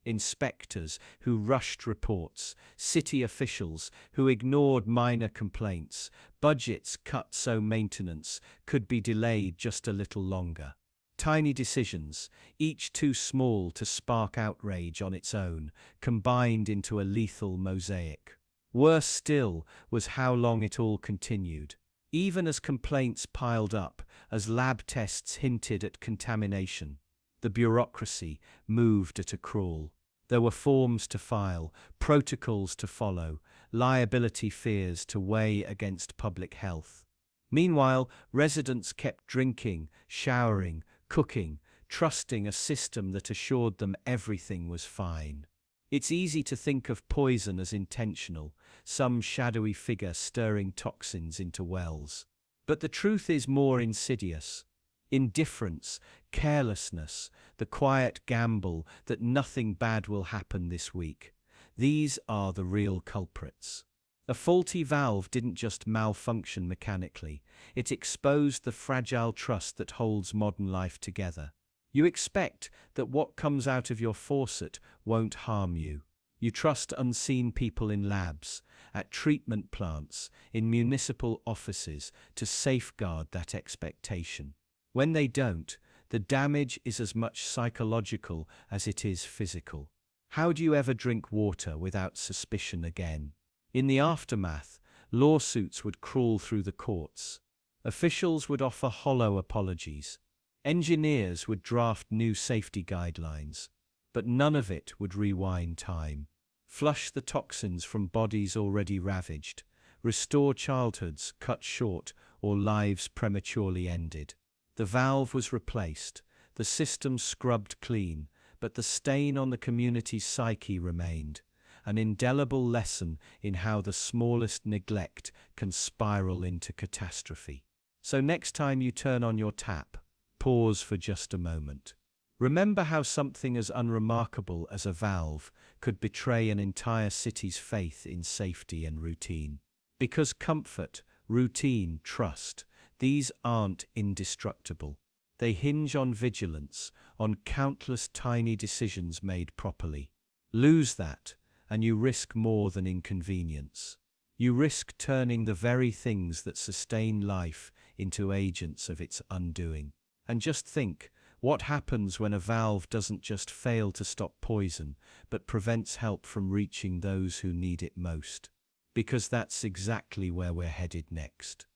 Inspectors who rushed reports, city officials who ignored minor complaints, budgets cut so maintenance could be delayed just a little longer. Tiny decisions, each too small to spark outrage on its own, combined into a lethal mosaic. Worse still was how long it all continued. Even as complaints piled up, as lab tests hinted at contamination, the bureaucracy moved at a crawl. There were forms to file, protocols to follow, liability fears to weigh against public health. Meanwhile, residents kept drinking, showering, cooking, trusting a system that assured them everything was fine. It's easy to think of poison as intentional, some shadowy figure stirring toxins into wells. But the truth is more insidious. Indifference, carelessness, the quiet gamble that nothing bad will happen this week. These are the real culprits. A faulty valve didn't just malfunction mechanically, it exposed the fragile trust that holds modern life together. You expect that what comes out of your faucet won't harm you. You trust unseen people in labs, at treatment plants, in municipal offices to safeguard that expectation. When they don't, the damage is as much psychological as it is physical. How do you ever drink water without suspicion again? In the aftermath, lawsuits would crawl through the courts. Officials would offer hollow apologies. Engineers would draft new safety guidelines. But none of it would rewind time. Flush the toxins from bodies already ravaged. Restore childhoods cut short or lives prematurely ended. The valve was replaced, the system scrubbed clean, but the stain on the community's psyche remained, an indelible lesson in how the smallest neglect can spiral into catastrophe. So next time you turn on your tap, pause for just a moment. Remember how something as unremarkable as a valve could betray an entire city's faith in safety and routine. Because comfort, routine, trust, these aren't indestructible. They hinge on vigilance, on countless tiny decisions made properly. Lose that, and you risk more than inconvenience. You risk turning the very things that sustain life into agents of its undoing. And just think, what happens when a valve doesn't just fail to stop poison, but prevents help from reaching those who need it most? Because that's exactly where we're headed next.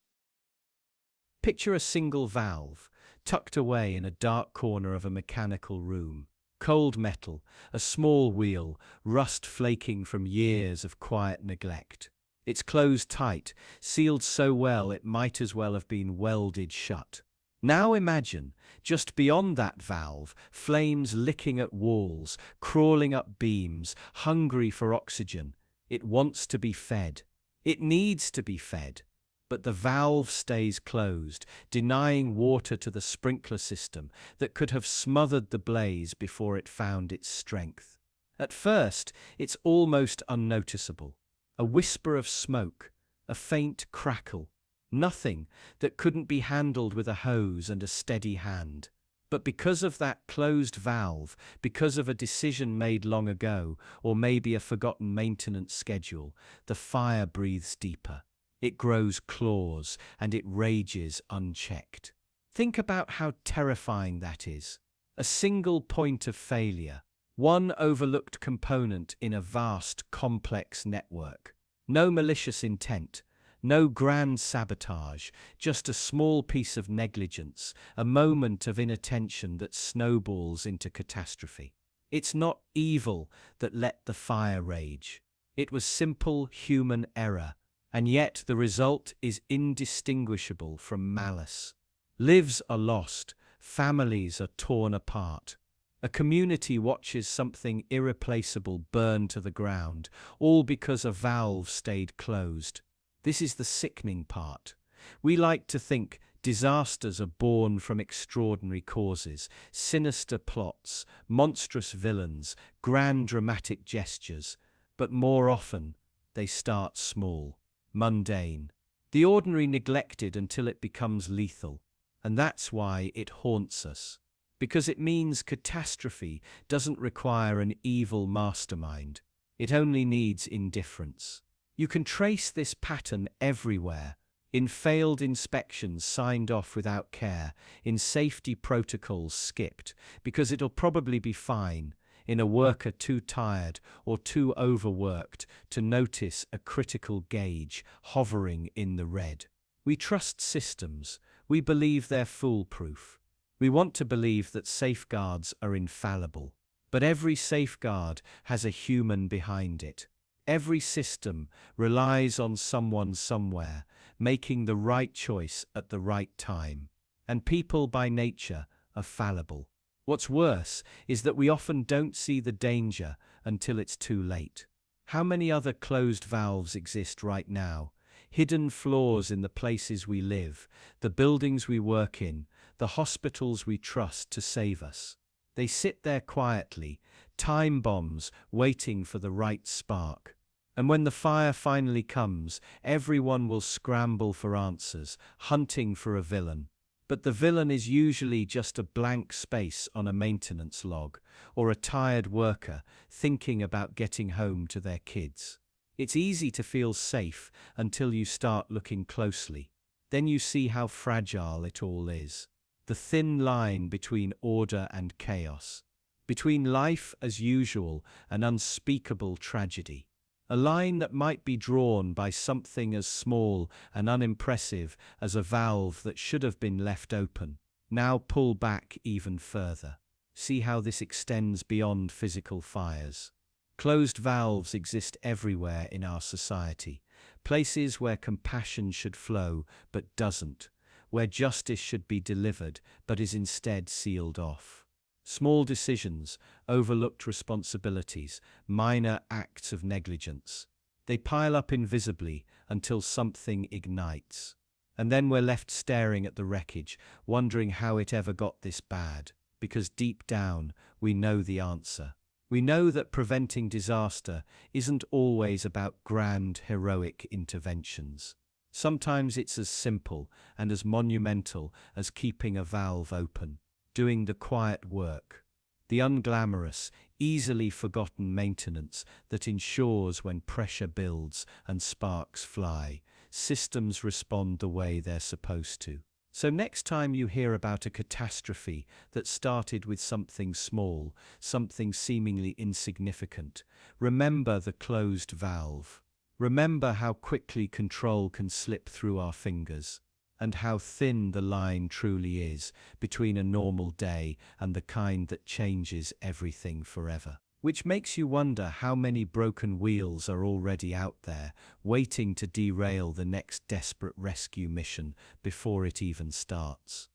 Picture a single valve, tucked away in a dark corner of a mechanical room. Cold metal, a small wheel, rust flaking from years of quiet neglect. It's closed tight, sealed so well it might as well have been welded shut. Now imagine, just beyond that valve, flames licking at walls, crawling up beams, hungry for oxygen. It wants to be fed. It needs to be fed. But the valve stays closed, denying water to the sprinkler system that could have smothered the blaze before it found its strength. At first, it's almost unnoticeable. A whisper of smoke, a faint crackle, nothing that couldn't be handled with a hose and a steady hand. But because of that closed valve, because of a decision made long ago, or maybe a forgotten maintenance schedule, the fire breathes deeper. It grows claws, and it rages unchecked. Think about how terrifying that is. A single point of failure, one overlooked component in a vast, complex network. No malicious intent, no grand sabotage, just a small piece of negligence, a moment of inattention that snowballs into catastrophe. It's not evil that let the fire rage. It was simple human error. And yet the result is indistinguishable from malice. Lives are lost, families are torn apart. A community watches something irreplaceable burn to the ground, all because a valve stayed closed. This is the sickening part. We like to think disasters are born from extraordinary causes, sinister plots, monstrous villains, grand dramatic gestures, but more often they start small. Mundane. The ordinary neglected until it becomes lethal. And that's why it haunts us. because it means catastrophe doesn't require an evil mastermind. It only needs indifference. You can trace this pattern everywhere. In failed inspections signed off without care, in safety protocols skipped, because it'll probably be fine, in a worker too tired or too overworked to notice a critical gauge hovering in the red. We trust systems. We believe they're foolproof. We want to believe that safeguards are infallible. But every safeguard has a human behind it. Every system relies on someone somewhere, making the right choice at the right time. And people by nature are fallible. What's worse is that we often don't see the danger until it's too late. How many other closed valves exist right now? Hidden flaws in the places we live, the buildings we work in, the hospitals we trust to save us. They sit there quietly, time bombs waiting for the right spark. And when the fire finally comes, everyone will scramble for answers, hunting for a villain. But the villain is usually just a blank space on a maintenance log, or a tired worker thinking about getting home to their kids. It's easy to feel safe until you start looking closely. Then you see how fragile it all is. The thin line between order and chaos. Between life as usual and unspeakable tragedy. A line that might be drawn by something as small and unimpressive as a valve that should have been left open. Now pull back even further. See how this extends beyond physical fires. Closed valves exist everywhere in our society. Places where compassion should flow but doesn't. Where justice should be delivered but is instead sealed off. Small decisions, overlooked responsibilities, minor acts of negligence. They pile up invisibly until something ignites. And then we're left staring at the wreckage, wondering how it ever got this bad. Because deep down, we know the answer. We know that preventing disaster isn't always about grand, heroic interventions. Sometimes it's as simple and as monumental as keeping a valve open. Doing the quiet work, the unglamorous, easily forgotten maintenance that ensures when pressure builds and sparks fly, systems respond the way they're supposed to. So next time you hear about a catastrophe that started with something small, something seemingly insignificant, remember the closed valve. Remember how quickly control can slip through our fingers. And how thin the line truly is between a normal day and the kind that changes everything forever. Which makes you wonder how many broken wheels are already out there, waiting to derail the next desperate rescue mission before it even starts.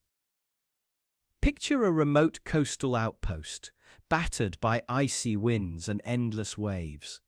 Picture a remote coastal outpost, battered by icy winds and endless waves.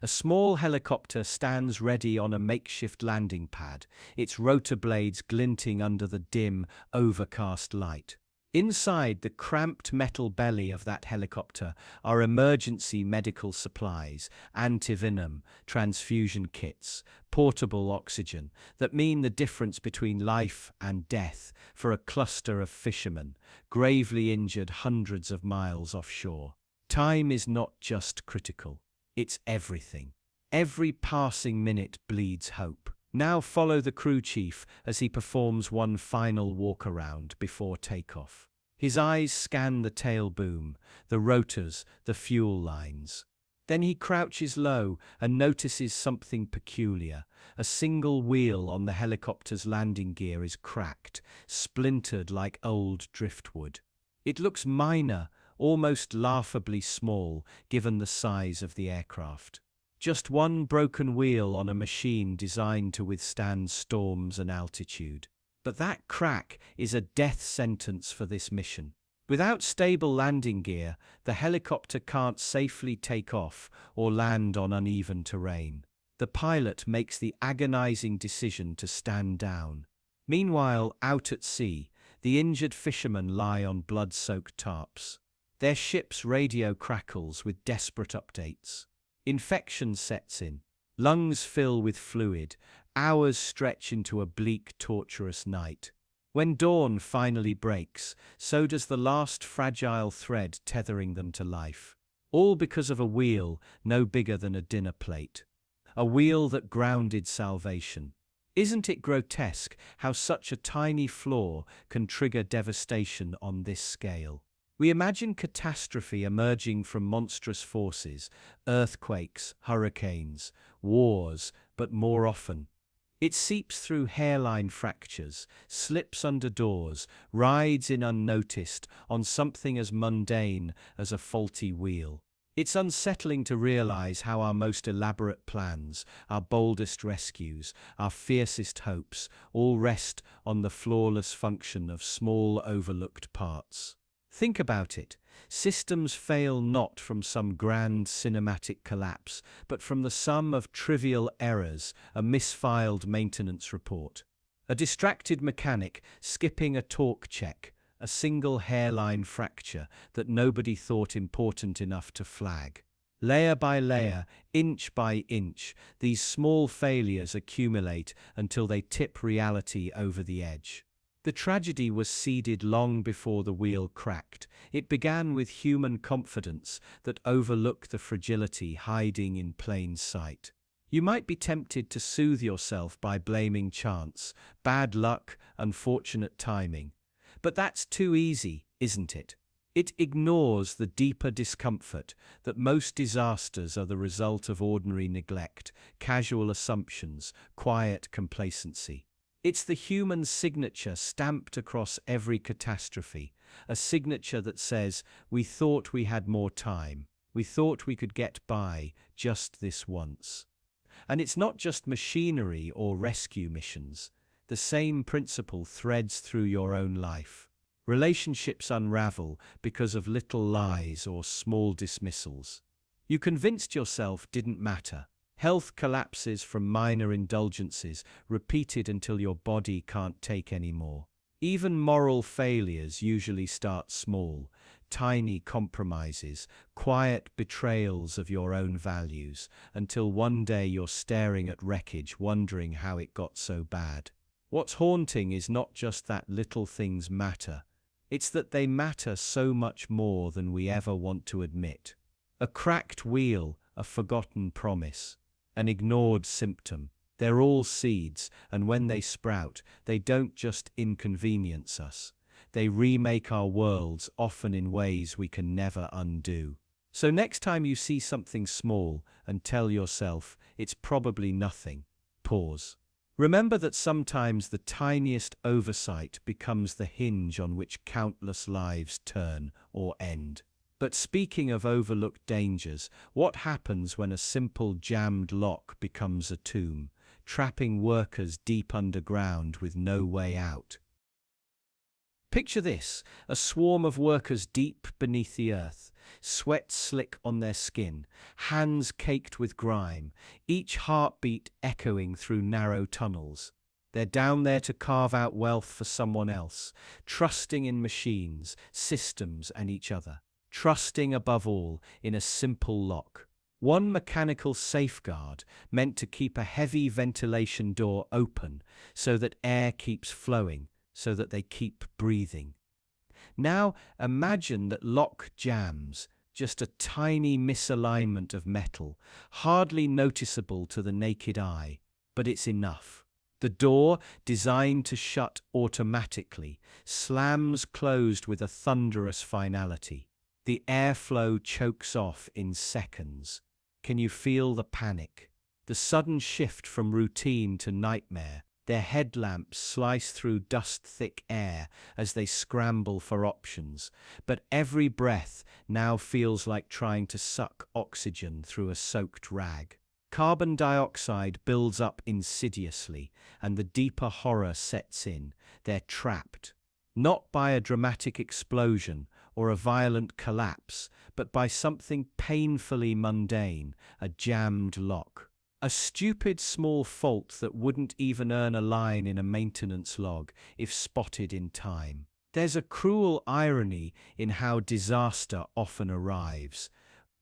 A small helicopter stands ready on a makeshift landing pad, its rotor blades glinting under the dim, overcast light. Inside the cramped metal belly of that helicopter are emergency medical supplies, antivenom, transfusion kits, portable oxygen, that mean the difference between life and death for a cluster of fishermen, gravely injured hundreds of miles offshore. Time is not just critical. It's everything. Every passing minute bleeds hope. Now follow the crew chief as he performs one final walk-around before takeoff. His eyes scan the tail boom, the rotors, the fuel lines. Then he crouches low and notices something peculiar. A single wheel on the helicopter's landing gear is cracked, splintered like old driftwood. It looks minor, almost laughably small, given the size of the aircraft. Just one broken wheel on a machine designed to withstand storms and altitude. But that crack is a death sentence for this mission. Without stable landing gear, the helicopter can't safely take off or land on uneven terrain. The pilot makes the agonizing decision to stand down. Meanwhile, out at sea, the injured fishermen lie on blood-soaked tarps. Their ship's radio crackles with desperate updates. Infection sets in. Lungs fill with fluid. Hours stretch into a bleak, torturous night. When dawn finally breaks, so does the last fragile thread tethering them to life. All because of a wheel no bigger than a dinner plate. A wheel that grounded salvation. Isn't it grotesque how such a tiny flaw can trigger devastation on this scale? We imagine catastrophe emerging from monstrous forces, earthquakes, hurricanes, wars, but more often, it seeps through hairline fractures, slips under doors, rides in unnoticed on something as mundane as a faulty wheel. It's unsettling to realize how our most elaborate plans, our boldest rescues, our fiercest hopes, all rest on the flawless function of small overlooked parts. Think about it. Systems fail not from some grand cinematic collapse, but from the sum of trivial errors, a misfiled maintenance report, a distracted mechanic skipping a torque check, a single hairline fracture that nobody thought important enough to flag. Layer by layer, inch by inch, these small failures accumulate until they tip reality over the edge. The tragedy was seeded long before the wheel cracked. It began with human confidence that overlooked the fragility hiding in plain sight. You might be tempted to soothe yourself by blaming chance, bad luck, unfortunate timing. But that's too easy, isn't it? It ignores the deeper discomfort that most disasters are the result of ordinary neglect, casual assumptions, quiet complacency. It's the human signature stamped across every catastrophe, a signature that says, we thought we had more time, we thought we could get by just this once. And it's not just machinery or rescue missions. The same principle threads through your own life. Relationships unravel because of little lies or small dismissals. You convinced yourself didn't matter. Health collapses from minor indulgences, repeated until your body can't take any more. Even moral failures usually start small, tiny compromises, quiet betrayals of your own values, until one day you're staring at wreckage wondering how it got so bad. What's haunting is not just that little things matter, it's that they matter so much more than we ever want to admit. A cracked wheel, a forgotten promise, an ignored symptom. They're all seeds, and when they sprout, they don't just inconvenience us. They remake our worlds, often in ways we can never undo. So next time you see something small and tell yourself, it's probably nothing, pause. Remember that sometimes the tiniest oversight becomes the hinge on which countless lives turn or end. But speaking of overlooked dangers, what happens when a simple jammed lock becomes a tomb, trapping workers deep underground with no way out? Picture this, a swarm of workers deep beneath the earth, sweat slick on their skin, hands caked with grime, each heartbeat echoing through narrow tunnels. They're down there to carve out wealth for someone else, trusting in machines, systems, and each other. Trusting above all in a simple lock. One mechanical safeguard meant to keep a heavy ventilation door open so that air keeps flowing, so that they keep breathing. Now imagine that lock jams, just a tiny misalignment of metal, hardly noticeable to the naked eye, but it's enough. The door, designed to shut automatically, slams closed with a thunderous finality. The airflow chokes off in seconds. Can you feel the panic? The sudden shift from routine to nightmare. Their headlamps slice through dust-thick air as they scramble for options, but every breath now feels like trying to suck oxygen through a soaked rag. Carbon dioxide builds up insidiously, and the deeper horror sets in. They're trapped. Not by a dramatic explosion or a violent collapse, but by something painfully mundane, a jammed lock. A stupid small fault that wouldn't even earn a line in a maintenance log if spotted in time. There's a cruel irony in how disaster often arrives.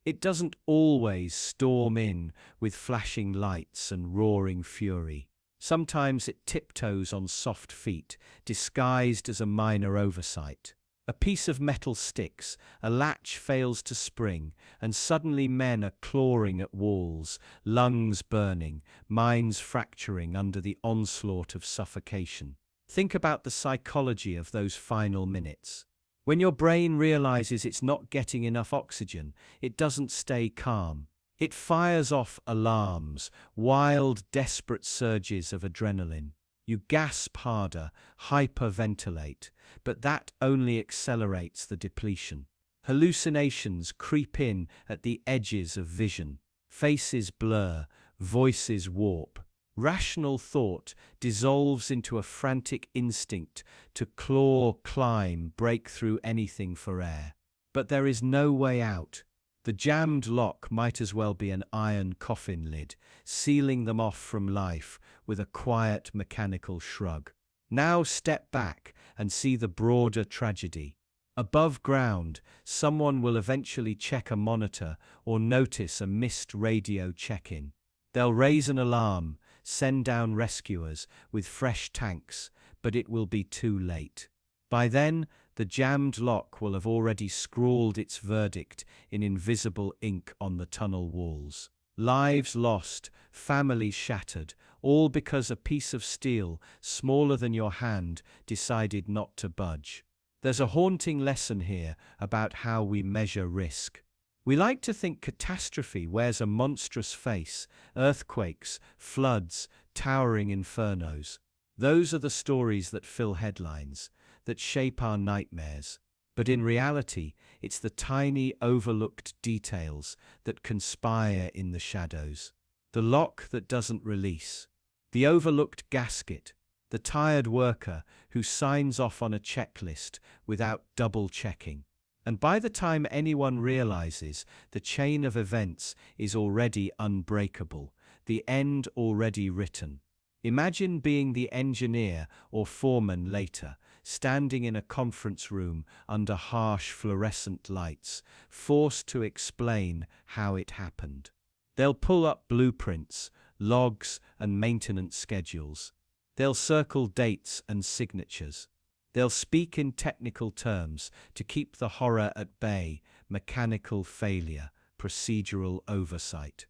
It doesn't always storm in with flashing lights and roaring fury. Sometimes it tiptoes on soft feet, disguised as a minor oversight. A piece of metal sticks, a latch fails to spring, and suddenly men are clawing at walls, lungs burning, minds fracturing under the onslaught of suffocation. Think about the psychology of those final minutes. When your brain realizes it's not getting enough oxygen, it doesn't stay calm. It fires off alarms, wild, desperate surges of adrenaline. You gasp harder, hyperventilate, but that only accelerates the depletion. Hallucinations creep in at the edges of vision. Faces blur, voices warp. Rational thought dissolves into a frantic instinct to claw, climb, break through anything for air. But there is no way out. The jammed lock might as well be an iron coffin lid, sealing them off from life with a quiet mechanical shrug. Now step back and see the broader tragedy. Above ground, someone will eventually check a monitor or notice a missed radio check-in. They'll raise an alarm, send down rescuers with fresh tanks, but it will be too late. By then, the jammed lock will have already scrawled its verdict in invisible ink on the tunnel walls. Lives lost, families shattered, all because a piece of steel, smaller than your hand, decided not to budge. There's a haunting lesson here about how we measure risk. We like to think catastrophe wears a monstrous face, earthquakes, floods, towering infernos. Those are the stories that fill headlines, that shape our nightmares. But in reality, it's the tiny, overlooked details that conspire in the shadows. The lock that doesn't release. The overlooked gasket. The tired worker who signs off on a checklist without double-checking. And by the time anyone realizes, the chain of events is already unbreakable, the end already written. Imagine being the engineer or foreman later, standing in a conference room under harsh fluorescent lights, forced to explain how it happened. They'll pull up blueprints, logs, and maintenance schedules. They'll circle dates and signatures. They'll speak in technical terms to keep the horror at bay: mechanical failure, procedural oversight.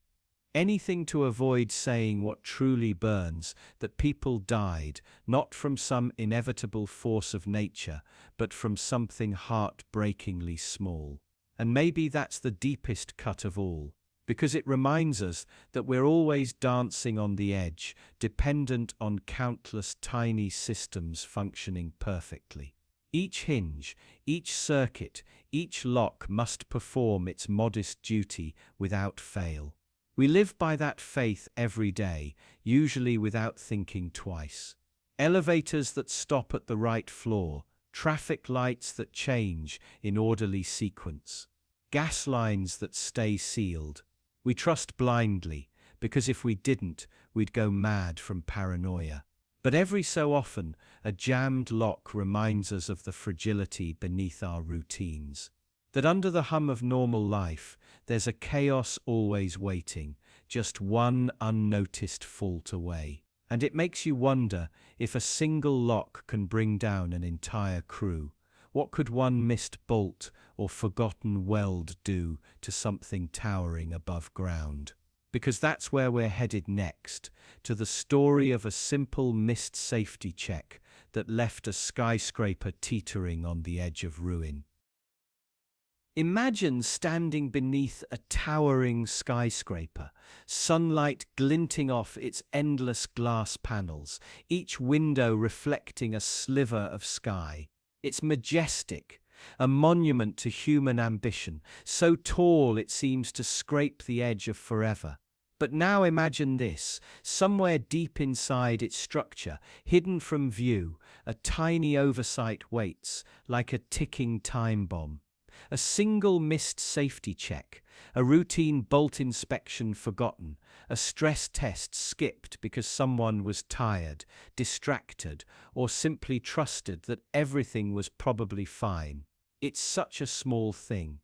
Anything to avoid saying what truly burns, that people died, not from some inevitable force of nature, but from something heartbreakingly small. And maybe that's the deepest cut of all, because it reminds us that we're always dancing on the edge, dependent on countless tiny systems functioning perfectly. Each hinge, each circuit, each lock must perform its modest duty without fail. We live by that faith every day, usually without thinking twice. Elevators that stop at the right floor, traffic lights that change in orderly sequence, gas lines that stay sealed. We trust blindly, because if we didn't, we'd go mad from paranoia. But every so often, a jammed lock reminds us of the fragility beneath our routines. That under the hum of normal life, there's a chaos always waiting, just one unnoticed fault away. And it makes you wonder, if a single lock can bring down an entire crew, what could one missed bolt or forgotten weld do to something towering above ground? Because that's where we're headed next, to the story of a simple missed safety check that left a skyscraper teetering on the edge of ruin. Imagine standing beneath a towering skyscraper, sunlight glinting off its endless glass panels, each window reflecting a sliver of sky. It's majestic, a monument to human ambition, so tall it seems to scrape the edge of forever. But now imagine this: somewhere deep inside its structure, hidden from view, a tiny oversight waits, like a ticking time bomb. A single missed safety check, a routine bolt inspection forgotten, a stress test skipped because someone was tired, distracted, or simply trusted that everything was probably fine. It's such a small thing,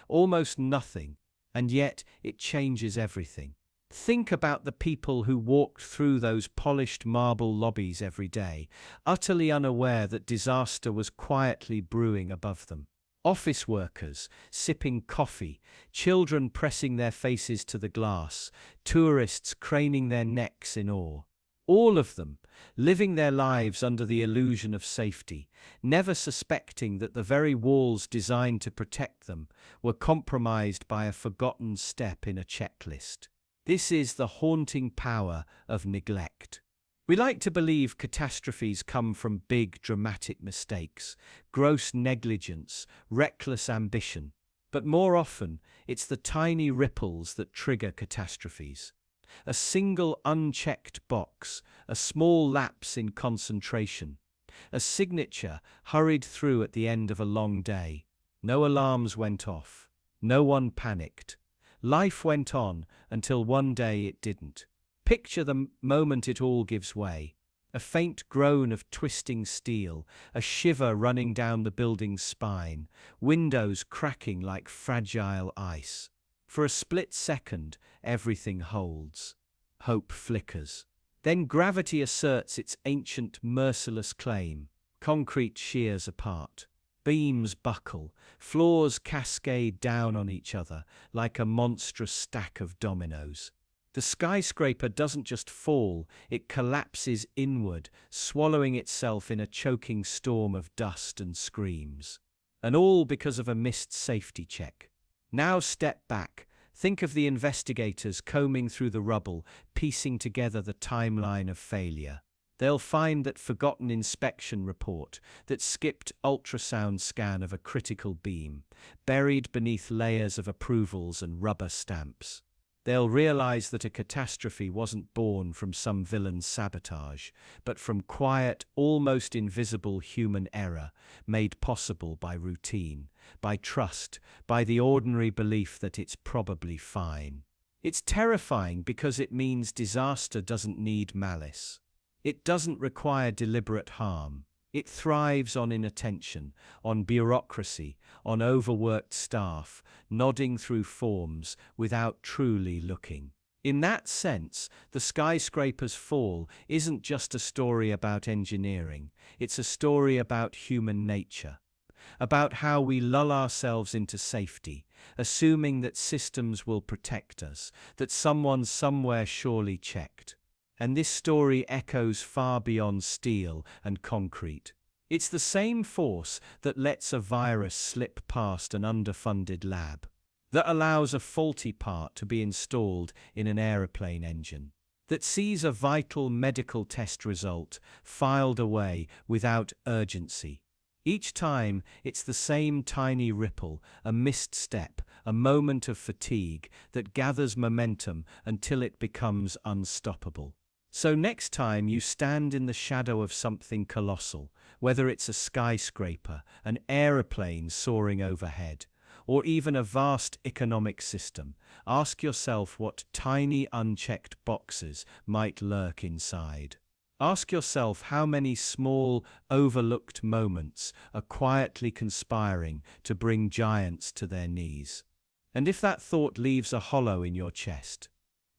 almost nothing, and yet it changes everything. Think about the people who walked through those polished marble lobbies every day, utterly unaware that disaster was quietly brewing above them. Office workers sipping coffee, children pressing their faces to the glass, tourists craning their necks in awe. All of them living their lives under the illusion of safety, never suspecting that the very walls designed to protect them were compromised by a forgotten step in a checklist. This is the haunting power of neglect. We like to believe catastrophes come from big, dramatic mistakes, gross negligence, reckless ambition. But more often, it's the tiny ripples that trigger catastrophes. A single unchecked box, a small lapse in concentration, a signature hurried through at the end of a long day. No alarms went off. No one panicked. Life went on until one day it didn't. Picture the moment it all gives way. A faint groan of twisting steel, a shiver running down the building's spine, windows cracking like fragile ice. For a split second, everything holds. Hope flickers. Then gravity asserts its ancient, merciless claim. Concrete shears apart. Beams buckle. Floors cascade down on each other like a monstrous stack of dominoes. The skyscraper doesn't just fall, it collapses inward, swallowing itself in a choking storm of dust and screams. And all because of a missed safety check. Now step back. Think of the investigators combing through the rubble, piecing together the timeline of failure. They'll find that forgotten inspection report, that skipped ultrasound scan of a critical beam, buried beneath layers of approvals and rubber stamps. They'll realize that a catastrophe wasn't born from some villain's sabotage, but from quiet, almost invisible human error, made possible by routine, by trust, by the ordinary belief that it's probably fine. It's terrifying because it means disaster doesn't need malice. It doesn't require deliberate harm. It thrives on inattention, on bureaucracy, on overworked staff, nodding through forms without truly looking. In that sense, the skyscraper's fall isn't just a story about engineering, it's a story about human nature, about how we lull ourselves into safety, assuming that systems will protect us, that someone somewhere surely checked. And this story echoes far beyond steel and concrete. It's the same force that lets a virus slip past an underfunded lab, that allows a faulty part to be installed in an aeroplane engine, that sees a vital medical test result filed away without urgency. Each time, it's the same tiny ripple, a missed step, a moment of fatigue that gathers momentum until it becomes unstoppable. So next time you stand in the shadow of something colossal, whether it's a skyscraper, an aeroplane soaring overhead, or even a vast economic system, ask yourself what tiny unchecked boxes might lurk inside. Ask yourself how many small, overlooked moments are quietly conspiring to bring giants to their knees. And if that thought leaves a hollow in your chest,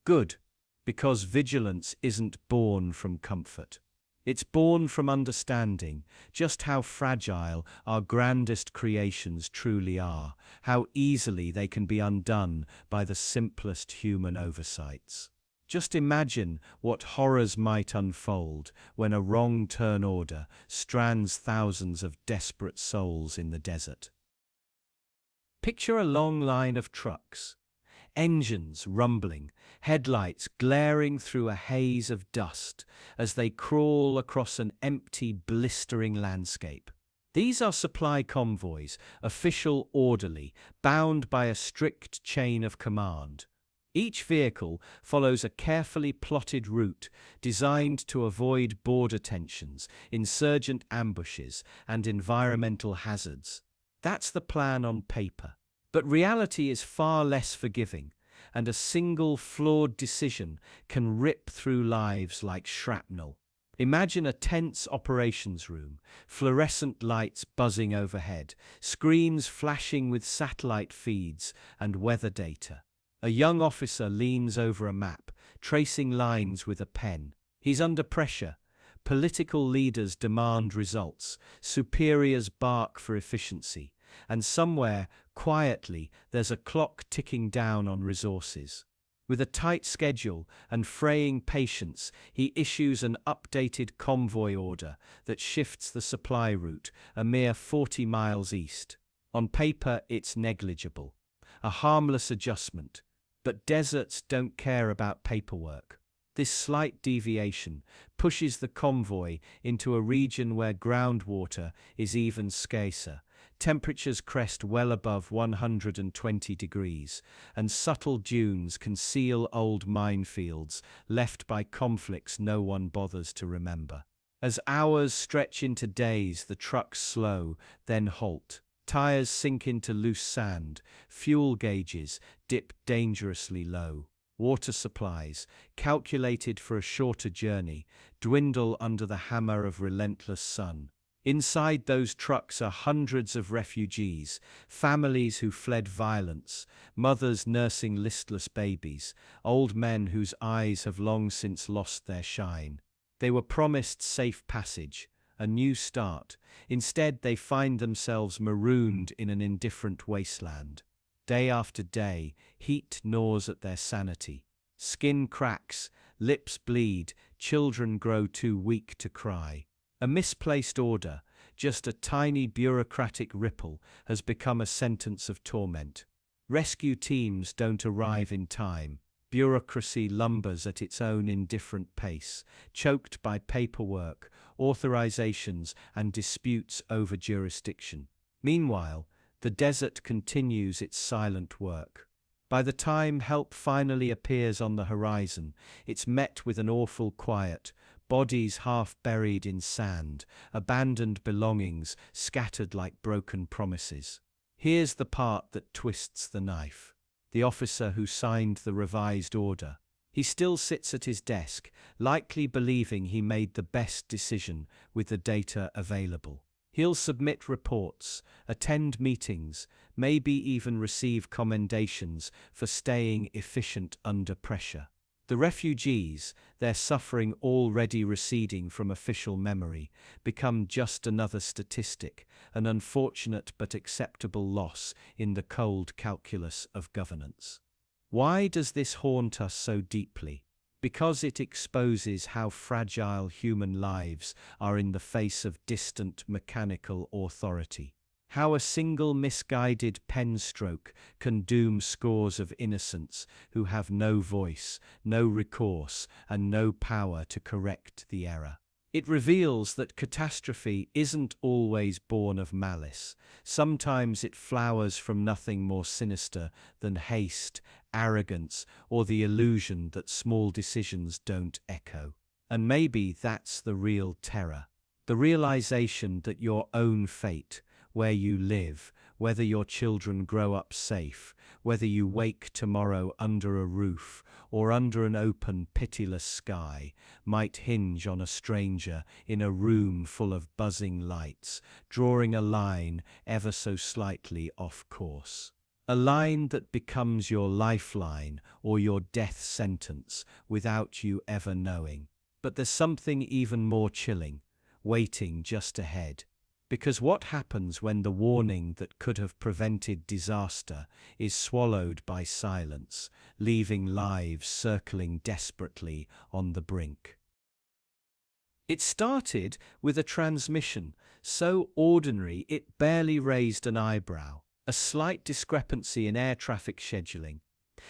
good. Because vigilance isn't born from comfort. It's born from understanding just how fragile our grandest creations truly are, how easily they can be undone by the simplest human oversights. Just imagine what horrors might unfold when a wrong turn order strands thousands of desperate souls in the desert. Picture a long line of trucks. Engines rumbling, headlights glaring through a haze of dust as they crawl across an empty, blistering landscape. These are supply convoys, official, orderly, bound by a strict chain of command. Each vehicle follows a carefully plotted route designed to avoid border tensions, insurgent ambushes, and environmental hazards. That's the plan on paper. But reality is far less forgiving, and a single flawed decision can rip through lives like shrapnel. Imagine a tense operations room, fluorescent lights buzzing overhead, screens flashing with satellite feeds and weather data. A young officer leans over a map, tracing lines with a pen. He's under pressure. Political leaders demand results, superiors bark for efficiency, and somewhere, quietly, there's a clock ticking down on resources. With a tight schedule and fraying patience, he issues an updated convoy order that shifts the supply route a mere 40 miles east. On paper, it's negligible, a harmless adjustment, but deserts don't care about paperwork. This slight deviation pushes the convoy into a region where groundwater is even scarcer. Temperatures crest well above 120 degrees, and subtle dunes conceal old minefields left by conflicts no one bothers to remember. As hours stretch into days, the trucks slow, then halt. Tires sink into loose sand, fuel gauges dip dangerously low. Water supplies, calculated for a shorter journey, dwindle under the hammer of relentless sun. Inside those trucks are hundreds of refugees, families who fled violence, mothers nursing listless babies, old men whose eyes have long since lost their shine. They were promised safe passage, a new start. Instead, they find themselves marooned in an indifferent wasteland. Day after day, heat gnaws at their sanity. Skin cracks, lips bleed, children grow too weak to cry. A misplaced order, just a tiny bureaucratic ripple, has become a sentence of torment. Rescue teams don't arrive in time. Bureaucracy lumbers at its own indifferent pace, choked by paperwork, authorizations, and disputes over jurisdiction. Meanwhile, the desert continues its silent work. By the time help finally appears on the horizon, it's met with an awful quiet, bodies half buried in sand, abandoned belongings scattered like broken promises. Here's the part that twists the knife. The officer who signed the revised order. He still sits at his desk, likely believing he made the best decision with the data available. He'll submit reports, attend meetings, maybe even receive commendations for staying efficient under pressure. The refugees, their suffering already receding from official memory, become just another statistic, an unfortunate but acceptable loss in the cold calculus of governance. Why does this haunt us so deeply? Because it exposes how fragile human lives are in the face of distant mechanical authority. How a single misguided pen stroke can doom scores of innocents who have no voice, no recourse, and no power to correct the error. It reveals that catastrophe isn't always born of malice. Sometimes it flowers from nothing more sinister than haste, arrogance, or the illusion that small decisions don't echo. And maybe that's the real terror. The realization that your own fate, where you live, whether your children grow up safe, whether you wake tomorrow under a roof or under an open, pitiless sky, might hinge on a stranger in a room full of buzzing lights, drawing a line ever so slightly off course. A line that becomes your lifeline or your death sentence without you ever knowing. But there's something even more chilling, waiting just ahead. Because what happens when the warning that could have prevented disaster is swallowed by silence, leaving lives circling desperately on the brink? It started with a transmission so ordinary it barely raised an eyebrow, a slight discrepancy in air traffic scheduling,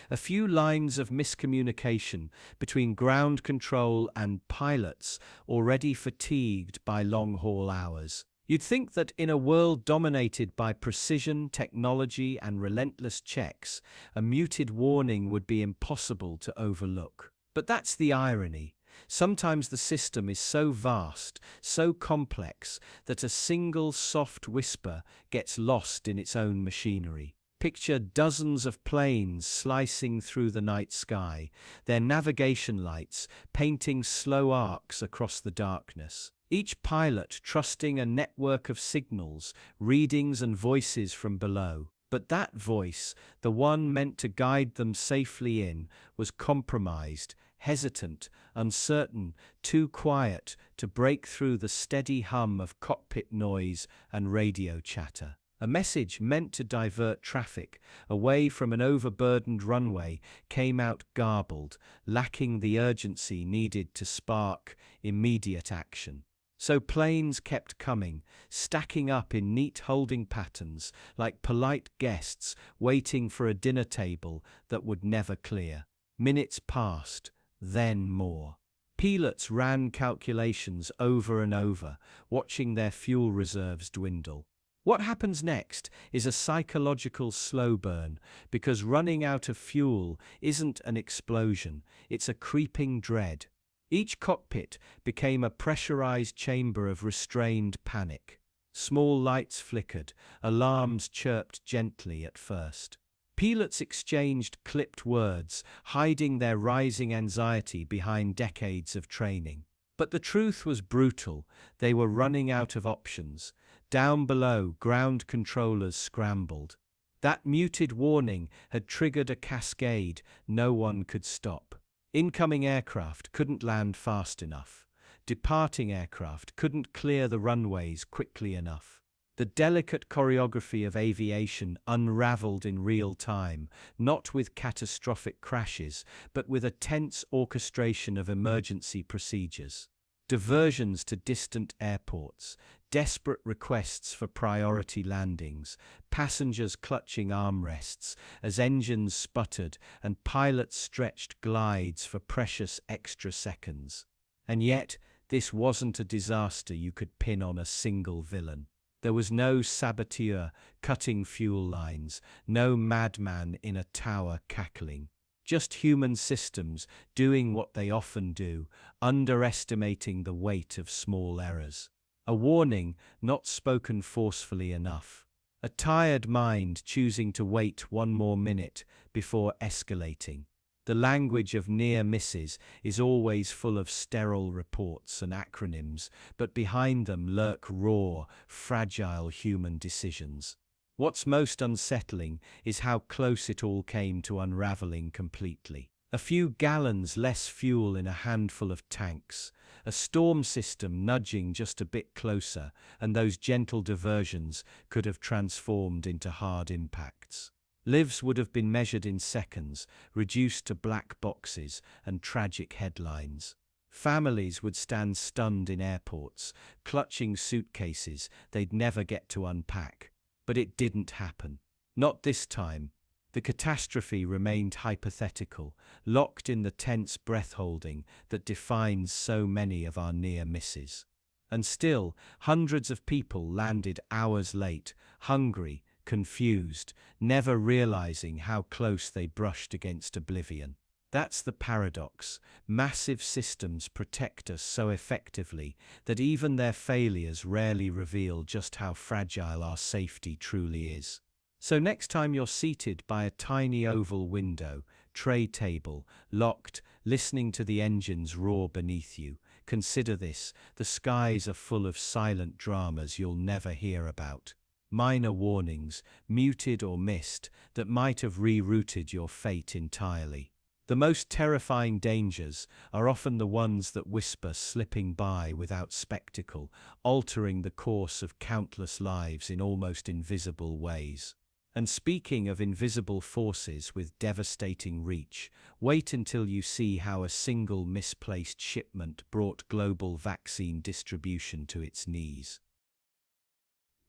a few lines of miscommunication between ground control and pilots already fatigued by long-haul hours. You'd think that in a world dominated by precision, technology, and relentless checks, a muted warning would be impossible to overlook. But that's the irony. Sometimes the system is so vast, so complex, that a single soft whisper gets lost in its own machinery. Picture dozens of planes slicing through the night sky, their navigation lights painting slow arcs across the darkness. Each pilot trusting a network of signals, readings and voices from below. But that voice, the one meant to guide them safely in, was compromised, hesitant, uncertain, too quiet to break through the steady hum of cockpit noise and radio chatter. A message meant to divert traffic away from an overburdened runway came out garbled, lacking the urgency needed to spark immediate action. So planes kept coming, stacking up in neat holding patterns, like polite guests waiting for a dinner table that would never clear. Minutes passed, then more. Pilots ran calculations over and over, watching their fuel reserves dwindle. What happens next is a psychological slow burn, because running out of fuel isn't an explosion, it's a creeping dread. Each cockpit became a pressurized chamber of restrained panic. Small lights flickered, alarms chirped gently at first. Pilots exchanged clipped words, hiding their rising anxiety behind decades of training. But the truth was brutal. They were running out of options. Down below, ground controllers scrambled. That muted warning had triggered a cascade no one could stop. Incoming aircraft couldn't land fast enough. Departing aircraft couldn't clear the runways quickly enough. The delicate choreography of aviation unraveled in real time, not with catastrophic crashes, but with a tense orchestration of emergency procedures. Diversions to distant airports, desperate requests for priority landings, passengers clutching armrests as engines sputtered and pilots stretched glides for precious extra seconds. And yet, this wasn't a disaster you could pin on a single villain. There was no saboteur cutting fuel lines, no madman in a tower cackling. Just human systems doing what they often do, underestimating the weight of small errors. A warning not spoken forcefully enough. A tired mind choosing to wait one more minute before escalating. The language of near misses is always full of sterile reports and acronyms, but behind them lurk raw, fragile human decisions. What's most unsettling is how close it all came to unraveling completely. A few gallons less fuel in a handful of tanks, a storm system nudging just a bit closer, and those gentle diversions could have transformed into hard impacts. Lives would have been measured in seconds, reduced to black boxes and tragic headlines. Families would stand stunned in airports, clutching suitcases they'd never get to unpack. But it didn't happen. Not this time. The catastrophe remained hypothetical, locked in the tense breath-holding that defines so many of our near misses. And still, hundreds of people landed hours late, hungry, confused, never realizing how close they brushed against oblivion. That's the paradox. Massive systems protect us so effectively that even their failures rarely reveal just how fragile our safety truly is. So next time you're seated by a tiny oval window, tray table, locked, listening to the engines roar beneath you, consider this: the skies are full of silent dramas you'll never hear about. Minor warnings, muted or missed, that might have rerouted your fate entirely. The most terrifying dangers are often the ones that whisper, slipping by without spectacle, altering the course of countless lives in almost invisible ways. And speaking of invisible forces with devastating reach, wait until you see how a single misplaced shipment brought global vaccine distribution to its knees.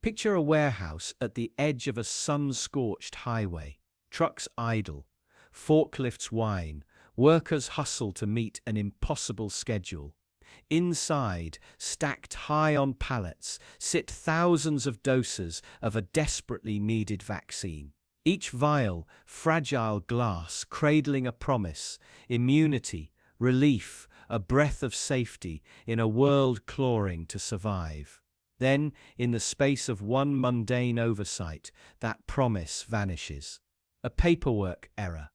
Picture a warehouse at the edge of a sun-scorched highway. Trucks idle, forklifts whine, workers hustle to meet an impossible schedule. Inside, stacked high on pallets, sit thousands of doses of a desperately needed vaccine. Each vial, fragile glass, cradling a promise, immunity, relief, a breath of safety in a world clawing to survive. Then, in the space of one mundane oversight, that promise vanishes. A paperwork error,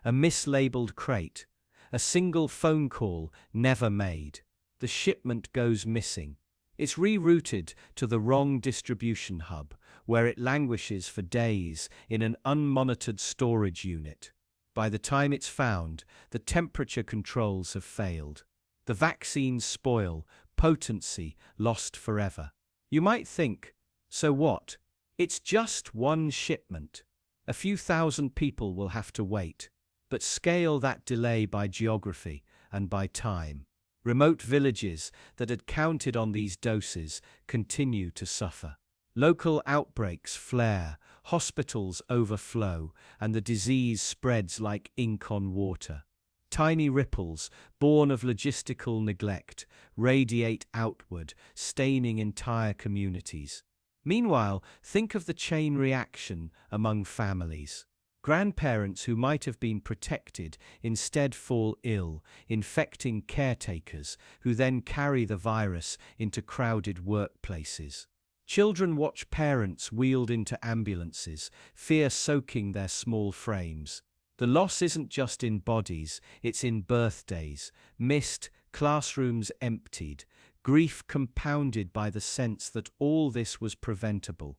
a mislabeled crate, a single phone call never made. The shipment goes missing. It's rerouted to the wrong distribution hub, where it languishes for days in an unmonitored storage unit. By the time it's found, the temperature controls have failed. The vaccines spoil, potency lost forever. You might think, so what? It's just one shipment. A few thousand people will have to wait. But scale that delay by geography and by time. Remote villages that had counted on these doses continue to suffer. Local outbreaks flare, hospitals overflow, and the disease spreads like ink on water. Tiny ripples, born of logistical neglect, radiate outward, staining entire communities. Meanwhile, think of the chain reaction among families. Grandparents who might have been protected instead fall ill, infecting caretakers who then carry the virus into crowded workplaces. Children watch parents wheeled into ambulances, fear soaking their small frames. The loss isn't just in bodies, it's in birthdays, missed, classrooms emptied, grief compounded by the sense that all this was preventable.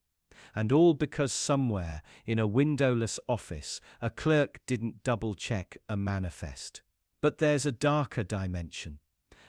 And all because somewhere, in a windowless office, a clerk didn't double-check a manifest. But there's a darker dimension.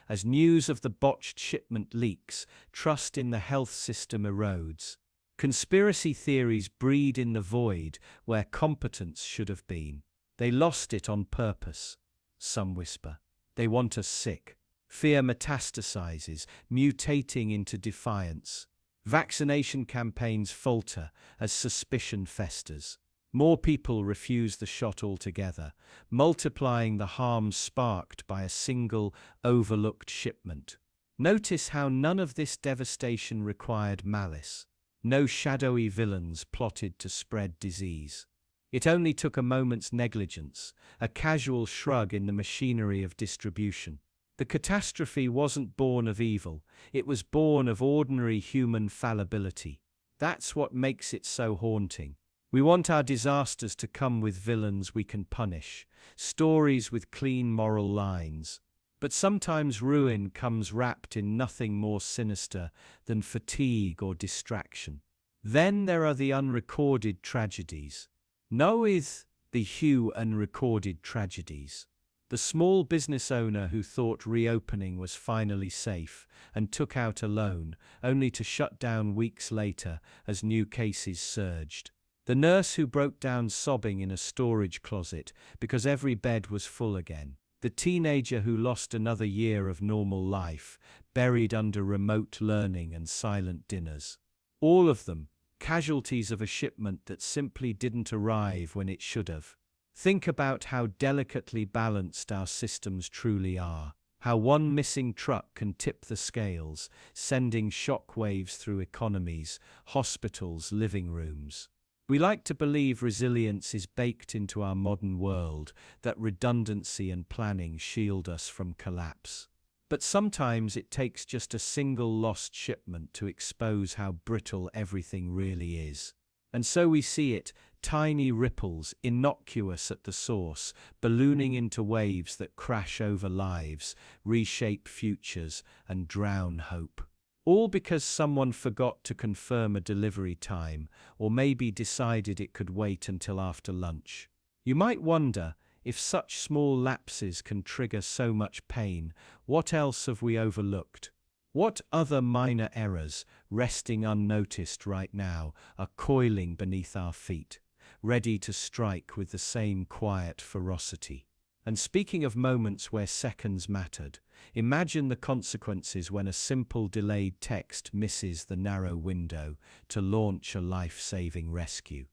As news of the botched shipment leaks, trust in the health system erodes. Conspiracy theories breed in the void where competence should have been. They lost it on purpose, some whisper. They want us sick. Fear metastasizes, mutating into defiance. Vaccination campaigns falter as suspicion festers. More people refuse the shot altogether, multiplying the harm sparked by a single, overlooked shipment. Notice how none of this devastation required malice. No shadowy villains plotted to spread disease. It only took a moment's negligence, a casual shrug in the machinery of distribution. The catastrophe wasn't born of evil, it was born of ordinary human fallibility. That's what makes it so haunting. We want our disasters to come with villains we can punish, stories with clean moral lines. But sometimes ruin comes wrapped in nothing more sinister than fatigue or distraction. Then there are the unrecorded tragedies. Knoweth the hue unrecorded tragedies. The small business owner who thought reopening was finally safe and took out a loan, only to shut down weeks later as new cases surged. The nurse who broke down sobbing in a storage closet because every bed was full again. The teenager who lost another year of normal life, buried under remote learning and silent dinners. All of them, casualties of a shipment that simply didn't arrive when it should have. Think about how delicately balanced our systems truly are, how one missing truck can tip the scales, sending shockwaves through economies, hospitals, living rooms. We like to believe resilience is baked into our modern world, that redundancy and planning shield us from collapse. But sometimes it takes just a single lost shipment to expose how brittle everything really is. And so we see it, tiny ripples, innocuous at the source, ballooning into waves that crash over lives, reshape futures, and drown hope. All because someone forgot to confirm a delivery time, or maybe decided it could wait until after lunch. You might wonder, if such small lapses can trigger so much pain, what else have we overlooked? What other minor errors, resting unnoticed right now, are coiling beneath our feet, ready to strike with the same quiet ferocity? And speaking of moments where seconds mattered, imagine the consequences when a simple delayed text misses the narrow window to launch a life-saving rescue.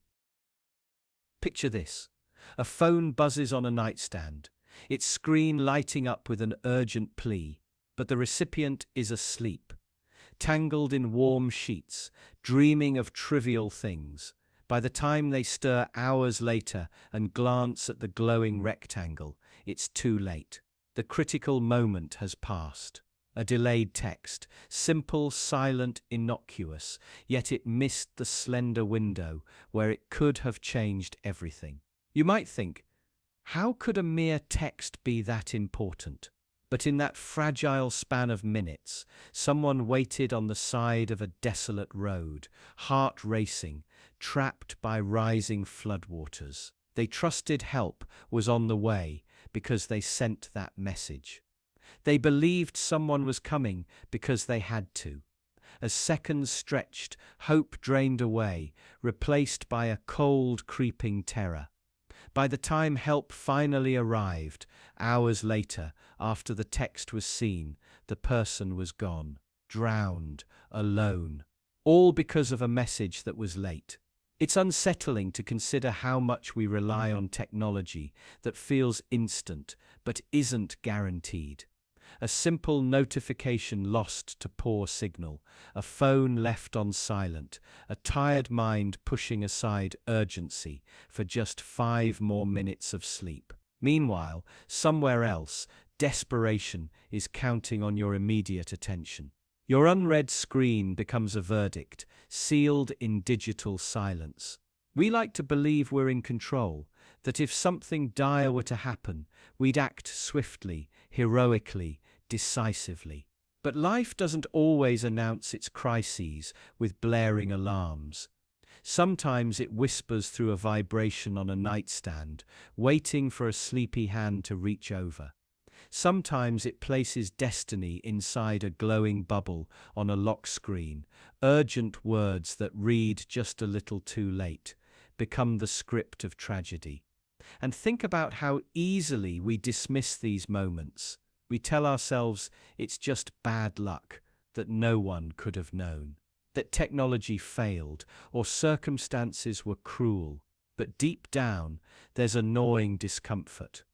Picture this. A phone buzzes on a nightstand, its screen lighting up with an urgent plea, but the recipient is asleep, tangled in warm sheets, dreaming of trivial things. By the time they stir hours later and glance at the glowing rectangle, it's too late. The critical moment has passed. A delayed text, simple, silent, innocuous, yet it missed the slender window where it could have changed everything. You might think, how could a mere text be that important? But in that fragile span of minutes, someone waited on the side of a desolate road, heart racing, trapped by rising floodwaters. They trusted help was on the way because they sent that message. They believed someone was coming because they had to. As seconds stretched, hope drained away, replaced by a cold, creeping terror. By the time help finally arrived, hours later, after the text was seen, the person was gone, drowned, alone, all because of a message that was late. It's unsettling to consider how much we rely on technology that feels instant but isn't guaranteed. A simple notification lost to poor signal, a phone left on silent, a tired mind pushing aside urgency for just 5 more minutes of sleep. Meanwhile, somewhere else, desperation is counting on your immediate attention. Your unread screen becomes a verdict, sealed in digital silence. We like to believe we're in control, that if something dire were to happen, we'd act swiftly, heroically, decisively. But life doesn't always announce its crises with blaring alarms. Sometimes it whispers through a vibration on a nightstand, waiting for a sleepy hand to reach over. Sometimes it places destiny inside a glowing bubble on a lock screen. Urgent words that read just a little too late become the script of tragedy. And think about how easily we dismiss these moments. We tell ourselves it's just bad luck, that no one could have known, that technology failed, or circumstances were cruel. But deep down, there's a gnawing discomfort.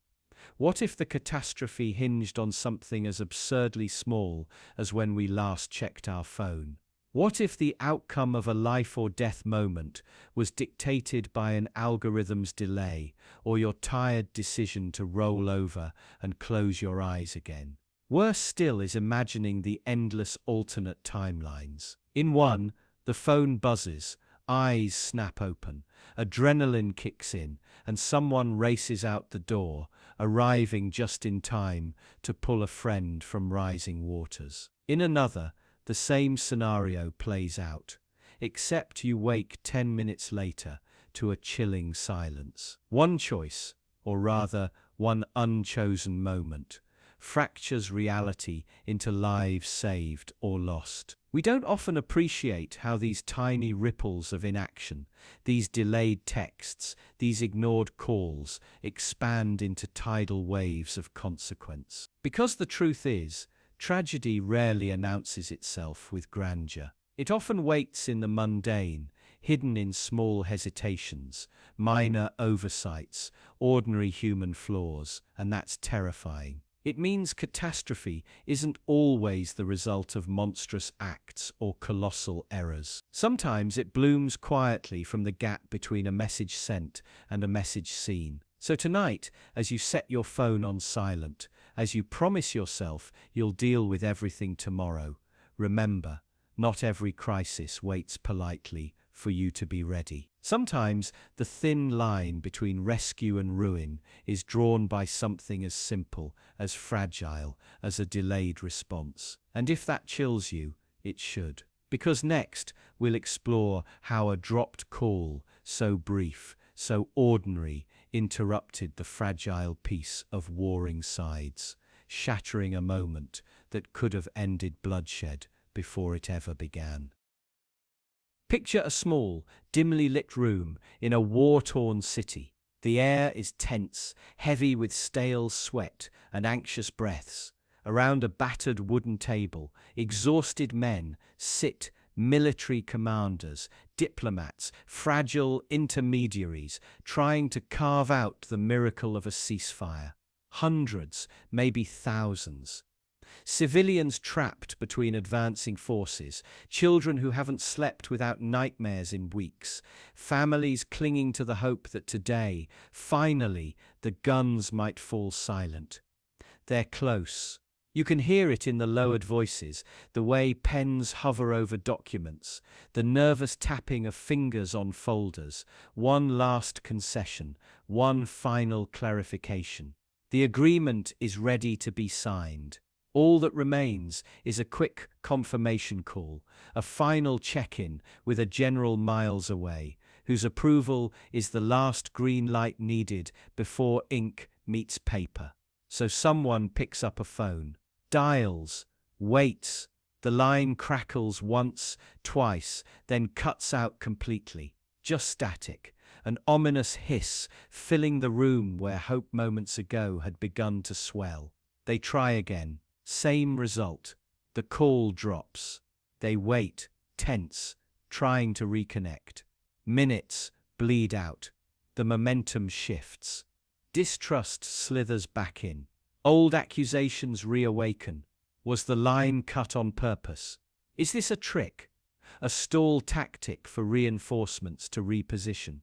What if the catastrophe hinged on something as absurdly small as when we last checked our phone? What if the outcome of a life or death moment was dictated by an algorithm's delay or your tired decision to roll over and close your eyes again? Worse still is imagining the endless alternate timelines. In one, the phone buzzes, eyes snap open, adrenaline kicks in, and someone races out the door, arriving just in time to pull a friend from rising waters. In another, the same scenario plays out, except you wake 10 minutes later to a chilling silence. One choice, or rather, one unchosen moment, fractures reality into lives saved or lost. We don't often appreciate how these tiny ripples of inaction, these delayed texts, these ignored calls, expand into tidal waves of consequence. Because the truth is, tragedy rarely announces itself with grandeur. It often waits in the mundane, hidden in small hesitations, minor oversights, ordinary human flaws, and that's terrifying. It means catastrophe isn't always the result of monstrous acts or colossal errors. Sometimes it blooms quietly from the gap between a message sent and a message seen. So tonight, as you set your phone on silent, as you promise yourself you'll deal with everything tomorrow, remember, not every crisis waits politely for you to be ready. Sometimes the thin line between rescue and ruin is drawn by something as simple, as fragile as a delayed response. And if that chills you, it should. Because next, we'll explore how a dropped call, so brief, so ordinary, interrupted the fragile peace of warring sides, shattering a moment that could have ended bloodshed before it ever began. Picture a small, dimly lit room in a war-torn city. The air is tense, heavy with stale sweat and anxious breaths. Around a battered wooden table, exhausted men sit, military commanders, diplomats, fragile intermediaries, trying to carve out the miracle of a ceasefire. Hundreds, maybe thousands. Civilians trapped between advancing forces, children who haven't slept without nightmares in weeks, families clinging to the hope that today, finally, the guns might fall silent. They're close. You can hear it in the lowered voices, the way pens hover over documents, the nervous tapping of fingers on folders, one last concession, one final clarification. The agreement is ready to be signed. All that remains is a quick confirmation call, a final check-in with a general miles away, whose approval is the last green light needed before ink meets paper. So someone picks up a phone, dials, waits. The line crackles once, twice, then cuts out completely. Just static, an ominous hiss filling the room where hope moments ago had begun to swell. They try again. Same result. The call drops. They wait, tense, trying to reconnect. Minutes bleed out. The momentum shifts. Distrust slithers back in. Old accusations reawaken. Was the line cut on purpose? Is this a trick? A stall tactic for reinforcements to reposition?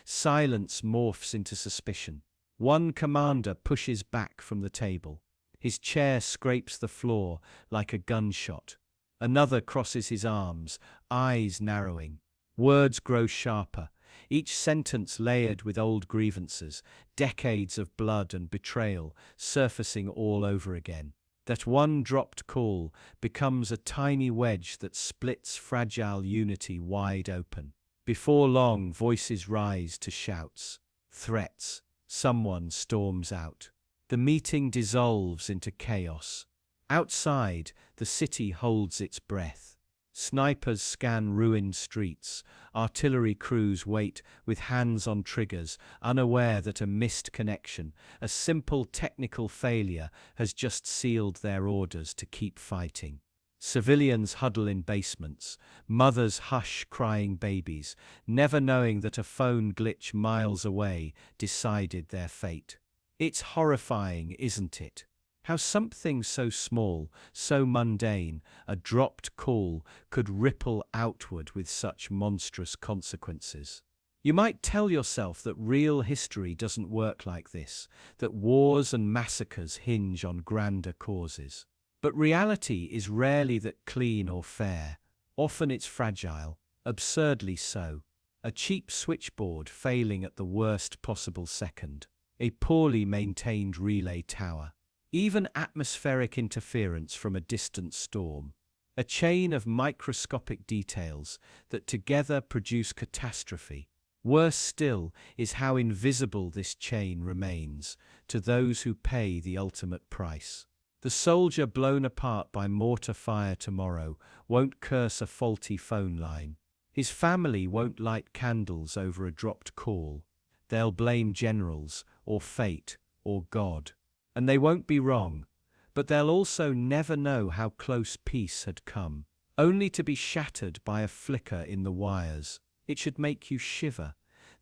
Silence morphs into suspicion. One commander pushes back from the table. His chair scrapes the floor like a gunshot. Another crosses his arms, eyes narrowing. Words grow sharper, each sentence layered with old grievances, decades of blood and betrayal surfacing all over again. That one dropped call becomes a tiny wedge that splits fragile unity wide open. Before long, voices rise to shouts, threats. Someone storms out. The meeting dissolves into chaos. Outside, the city holds its breath. Snipers scan ruined streets. Artillery crews wait with hands on triggers, unaware that a missed connection, a simple technical failure, has just sealed their orders to keep fighting. Civilians huddle in basements, mothers hush crying babies, never knowing that a phone glitch miles away decided their fate. It's horrifying, isn't it? How something so small, so mundane, a dropped call, could ripple outward with such monstrous consequences. You might tell yourself that real history doesn't work like this, that wars and massacres hinge on grander causes. But reality is rarely that clean or fair. Often it's fragile, absurdly so. A cheap switchboard failing at the worst possible second. A poorly maintained relay tower. Even atmospheric interference from a distant storm. A chain of microscopic details that together produce catastrophe. Worse still is how invisible this chain remains to those who pay the ultimate price. The soldier blown apart by mortar fire tomorrow won't curse a faulty phone line. His family won't light candles over a dropped call. They'll blame generals, or fate, or God. And they won't be wrong, but they'll also never know how close peace had come, only to be shattered by a flicker in the wires. It should make you shiver.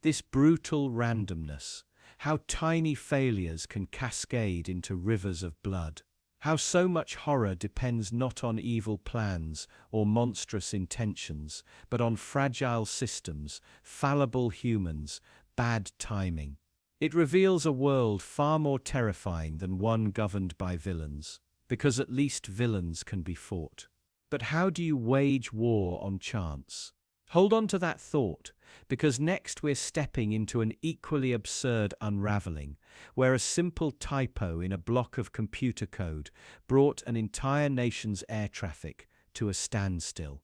This brutal randomness, how tiny failures can cascade into rivers of blood. How so much horror depends not on evil plans or monstrous intentions, but on fragile systems, fallible humans, bad timing. It reveals a world far more terrifying than one governed by villains, because at least villains can be fought. But how do you wage war on chance? Hold on to that thought, because next we're stepping into an equally absurd unraveling, where a simple typo in a block of computer code brought an entire nation's air traffic to a standstill.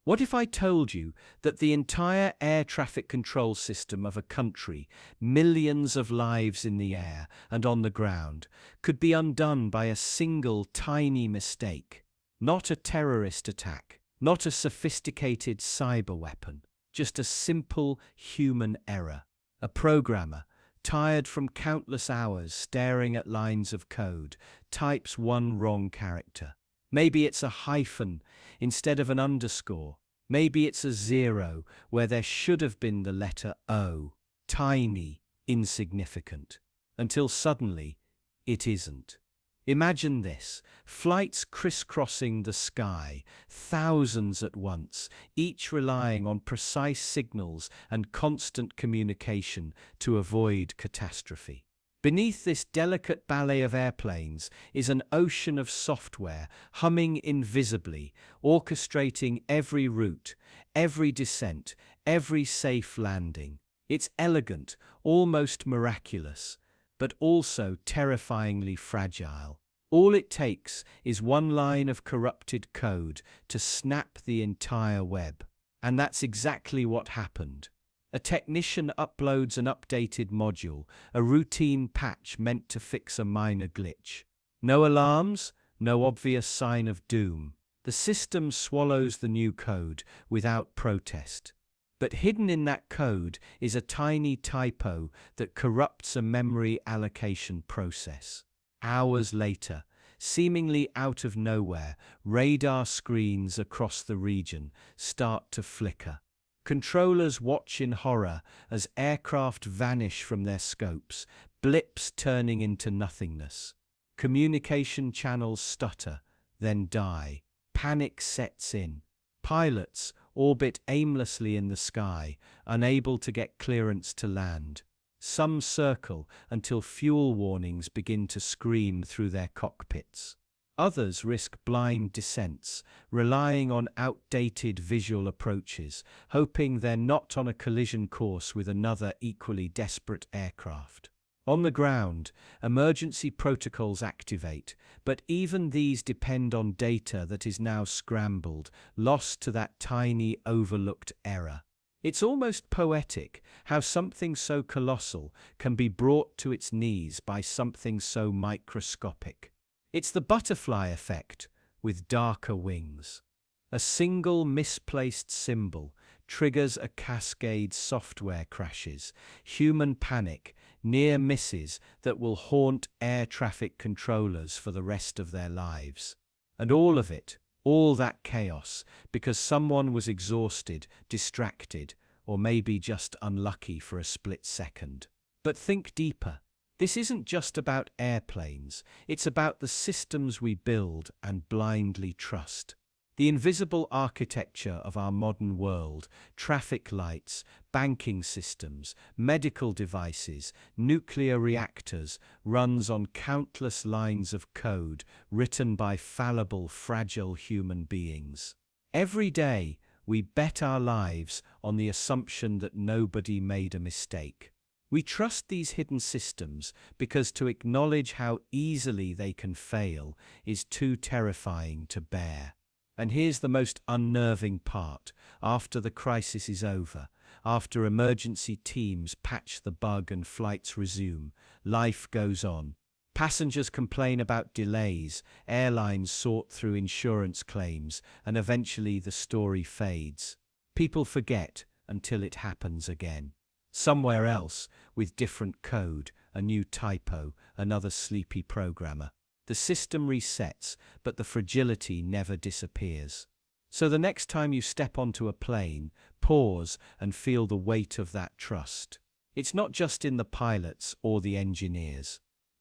What if I told you that the entire air traffic control system of a country, millions of lives in the air and on the ground, could be undone by a single tiny mistake? Not a terrorist attack, not a sophisticated cyber weapon, just a simple human error. A programmer, tired from countless hours staring at lines of code, types one wrong character. Maybe it's a hyphen instead of an underscore. Maybe it's a zero where there should have been the letter O. Tiny, insignificant. Until suddenly, it isn't. Imagine this, flights crisscrossing the sky, thousands at once, each relying on precise signals and constant communication to avoid catastrophe. Beneath this delicate ballet of airplanes is an ocean of software humming invisibly, orchestrating every route, every descent, every safe landing. It's elegant, almost miraculous, but also terrifyingly fragile. All it takes is one line of corrupted code to snap the entire web. And that's exactly what happened. A technician uploads an updated module, a routine patch meant to fix a minor glitch. No alarms, no obvious sign of doom. The system swallows the new code without protest. But hidden in that code is a tiny typo that corrupts a memory allocation process. Hours later, seemingly out of nowhere, radar screens across the region start to flicker. Controllers watch in horror as aircraft vanish from their scopes, blips turning into nothingness. Communication channels stutter, then die. Panic sets in. Pilots orbit aimlessly in the sky, unable to get clearance to land. Some circle until fuel warnings begin to scream through their cockpits. Others risk blind descents, relying on outdated visual approaches, hoping they're not on a collision course with another equally desperate aircraft. On the ground, emergency protocols activate, but even these depend on data that is now scrambled, lost to that tiny, overlooked error. It's almost poetic how something so colossal can be brought to its knees by something so microscopic. It's the butterfly effect, with darker wings. A single misplaced symbol triggers a cascade of software crashes, human panic, near misses that will haunt air traffic controllers for the rest of their lives. And all of it, all that chaos, because someone was exhausted, distracted, or maybe just unlucky for a split second. But think deeper. This isn't just about airplanes, it's about the systems we build and blindly trust. The invisible architecture of our modern world, traffic lights, banking systems, medical devices, nuclear reactors, runs on countless lines of code written by fallible, fragile human beings. Every day, we bet our lives on the assumption that nobody made a mistake. We trust these hidden systems because to acknowledge how easily they can fail is too terrifying to bear. And here's the most unnerving part. After the crisis is over, after emergency teams patch the bug and flights resume, life goes on. Passengers complain about delays, airlines sort through insurance claims, and eventually the story fades. People forget until it happens again. Somewhere else, with different code, a new typo, another sleepy programmer. The system resets, but the fragility never disappears. So the next time you step onto a plane, pause and feel the weight of that trust. It's not just in the pilots or the engineers.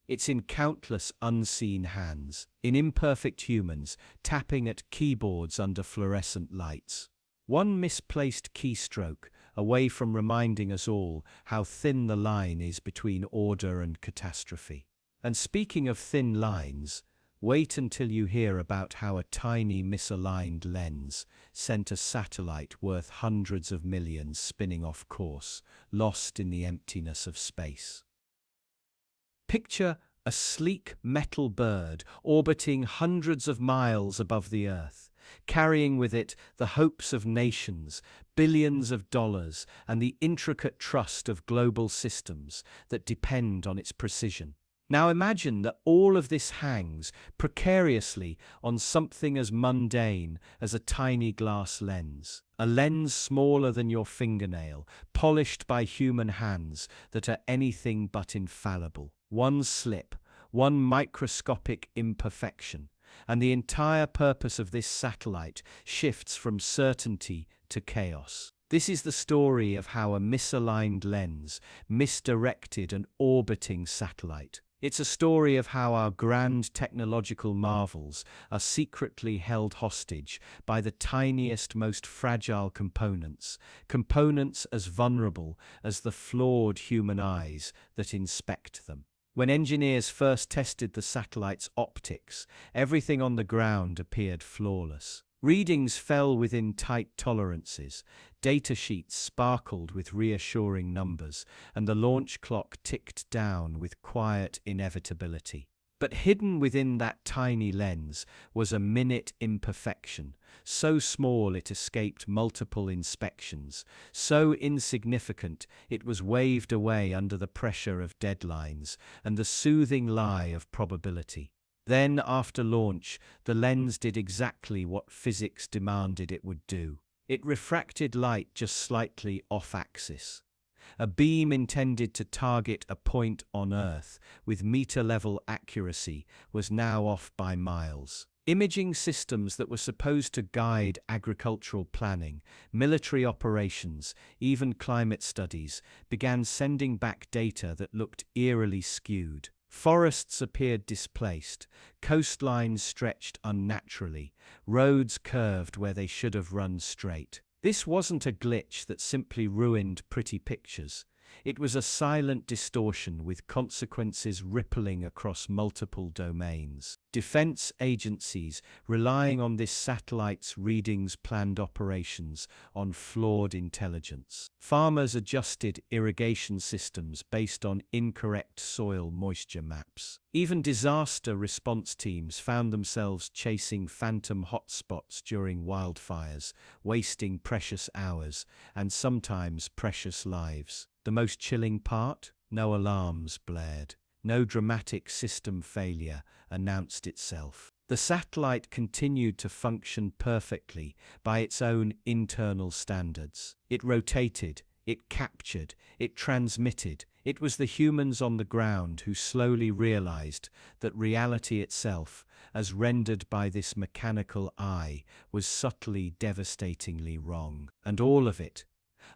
It's in countless unseen hands, in imperfect humans tapping at keyboards under fluorescent lights. One misplaced keystroke away from reminding us all how thin the line is between order and catastrophe. And speaking of thin lines, wait until you hear about how a tiny misaligned lens sent a satellite worth hundreds of millions spinning off course, lost in the emptiness of space. Picture a sleek metal bird orbiting hundreds of miles above the Earth, carrying with it the hopes of nations, billions of dollars, and the intricate trust of global systems that depend on its precision. Now imagine that all of this hangs precariously on something as mundane as a tiny glass lens. A lens smaller than your fingernail, polished by human hands that are anything but infallible. One slip, one microscopic imperfection, and the entire purpose of this satellite shifts from certainty to chaos. This is the story of how a misaligned lens misdirected an orbiting satellite. It's a story of how our grand technological marvels are secretly held hostage by the tiniest, most fragile components, components as vulnerable as the flawed human eyes that inspect them. When engineers first tested the satellite's optics, everything on the ground appeared flawless. Readings fell within tight tolerances, Datasheets sparkled with reassuring numbers, and the launch clock ticked down with quiet inevitability. But hidden within that tiny lens was a minute imperfection, so small it escaped multiple inspections, so insignificant it was waved away under the pressure of deadlines and the soothing lie of probability. Then, after launch, the lens did exactly what physics demanded it would do. It refracted light just slightly off-axis. A beam intended to target a point on Earth with meter-level accuracy was now off by miles. Imaging systems that were supposed to guide agricultural planning, military operations, even climate studies, began sending back data that looked eerily skewed. Forests appeared displaced, coastlines stretched unnaturally, roads curved where they should have run straight. This wasn't a glitch that simply ruined pretty pictures. It was a silent distortion with consequences rippling across multiple domains. Defense agencies, relying on this satellite's readings, planned operations on flawed intelligence. Farmers adjusted irrigation systems based on incorrect soil moisture maps. Even disaster response teams found themselves chasing phantom hotspots during wildfires, wasting precious hours and sometimes precious lives. The most chilling part? No alarms blared. No dramatic system failure announced itself. The satellite continued to function perfectly by its own internal standards. It rotated, it captured, it transmitted. It was the humans on the ground who slowly realized that reality itself, as rendered by this mechanical eye, was subtly, devastatingly wrong. And all of it,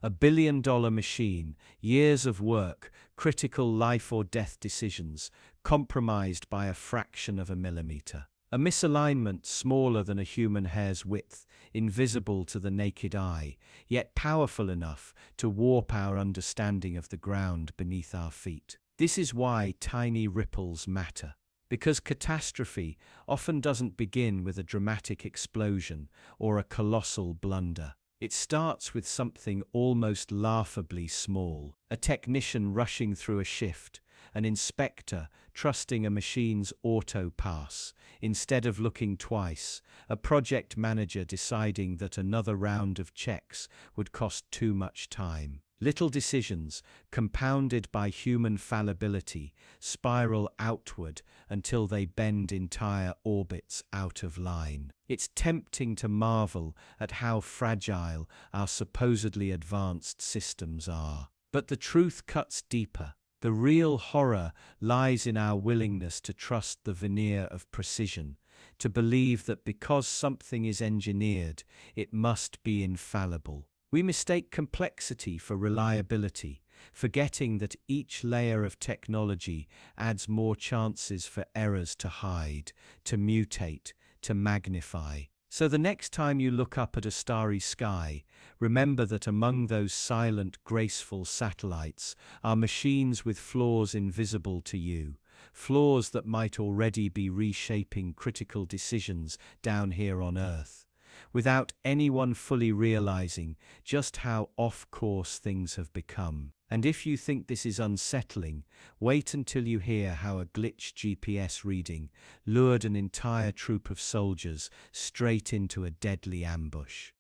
a billion-dollar machine, years of work, critical life or death decisions, compromised by a fraction of a millimeter. A misalignment smaller than a human hair's width, invisible to the naked eye, yet powerful enough to warp our understanding of the ground beneath our feet. This is why tiny ripples matter. Because catastrophe often doesn't begin with a dramatic explosion or a colossal blunder. It starts with something almost laughably small. A technician rushing through a shift, an inspector trusting a machine's auto pass instead of looking twice, a project manager deciding that another round of checks would cost too much time. Little decisions, compounded by human fallibility, spiral outward until they bend entire orbits out of line. It's tempting to marvel at how fragile our supposedly advanced systems are. But the truth cuts deeper. The real horror lies in our willingness to trust the veneer of precision, to believe that because something is engineered, it must be infallible. We mistake complexity for reliability, forgetting that each layer of technology adds more chances for errors to hide, to mutate, to magnify. So the next time you look up at a starry sky, remember that among those silent, graceful satellites are machines with flaws invisible to you, flaws that might already be reshaping critical decisions down here on Earth, without anyone fully realizing just how off-course things have become. And if you think this is unsettling, wait until you hear how a glitched GPS reading lured an entire troop of soldiers straight into a deadly ambush.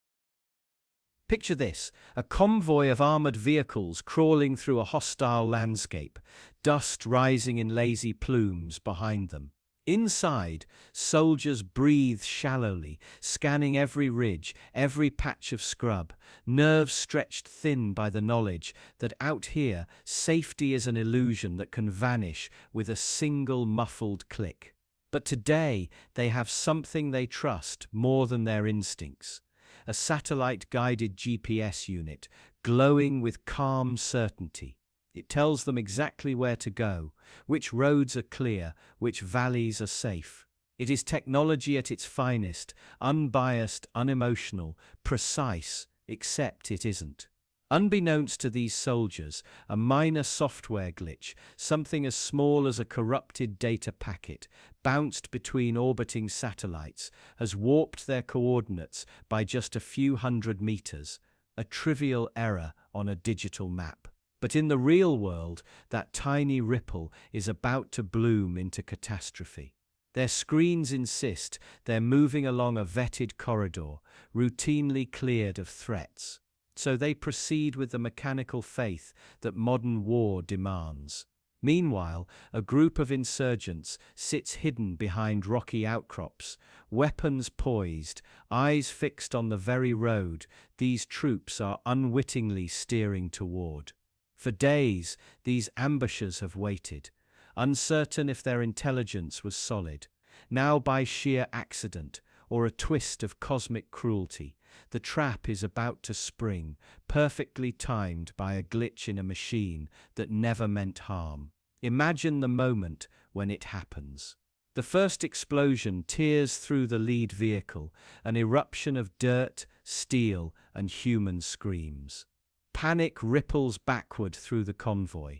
Picture this, a convoy of armored vehicles crawling through a hostile landscape, dust rising in lazy plumes behind them. Inside, soldiers breathe shallowly, scanning every ridge, every patch of scrub, nerves stretched thin by the knowledge that out here, safety is an illusion that can vanish with a single muffled click. But today, they have something they trust more than their instincts. A satellite-guided GPS unit, glowing with calm certainty. It tells them exactly where to go, which roads are clear, which valleys are safe. It is technology at its finest, unbiased, unemotional, precise, except it isn't. Unbeknownst to these soldiers, a minor software glitch, something as small as a corrupted data packet, bounced between orbiting satellites, has warped their coordinates by just a few hundred meters, a trivial error on a digital map. But in the real world, that tiny ripple is about to bloom into catastrophe. Their screens insist they're moving along a vetted corridor, routinely cleared of threats. So they proceed with the mechanical faith that modern war demands. Meanwhile, a group of insurgents sits hidden behind rocky outcrops, weapons poised, eyes fixed on the very road these troops are unwittingly steering toward. For days, these ambushers have waited, uncertain if their intelligence was solid. Now, by sheer accident, or a twist of cosmic cruelty, the trap is about to spring, perfectly timed by a glitch in a machine that never meant harm. Imagine the moment when it happens. The first explosion tears through the lead vehicle, an eruption of dirt, steel, and human screams. Panic ripples backward through the convoy.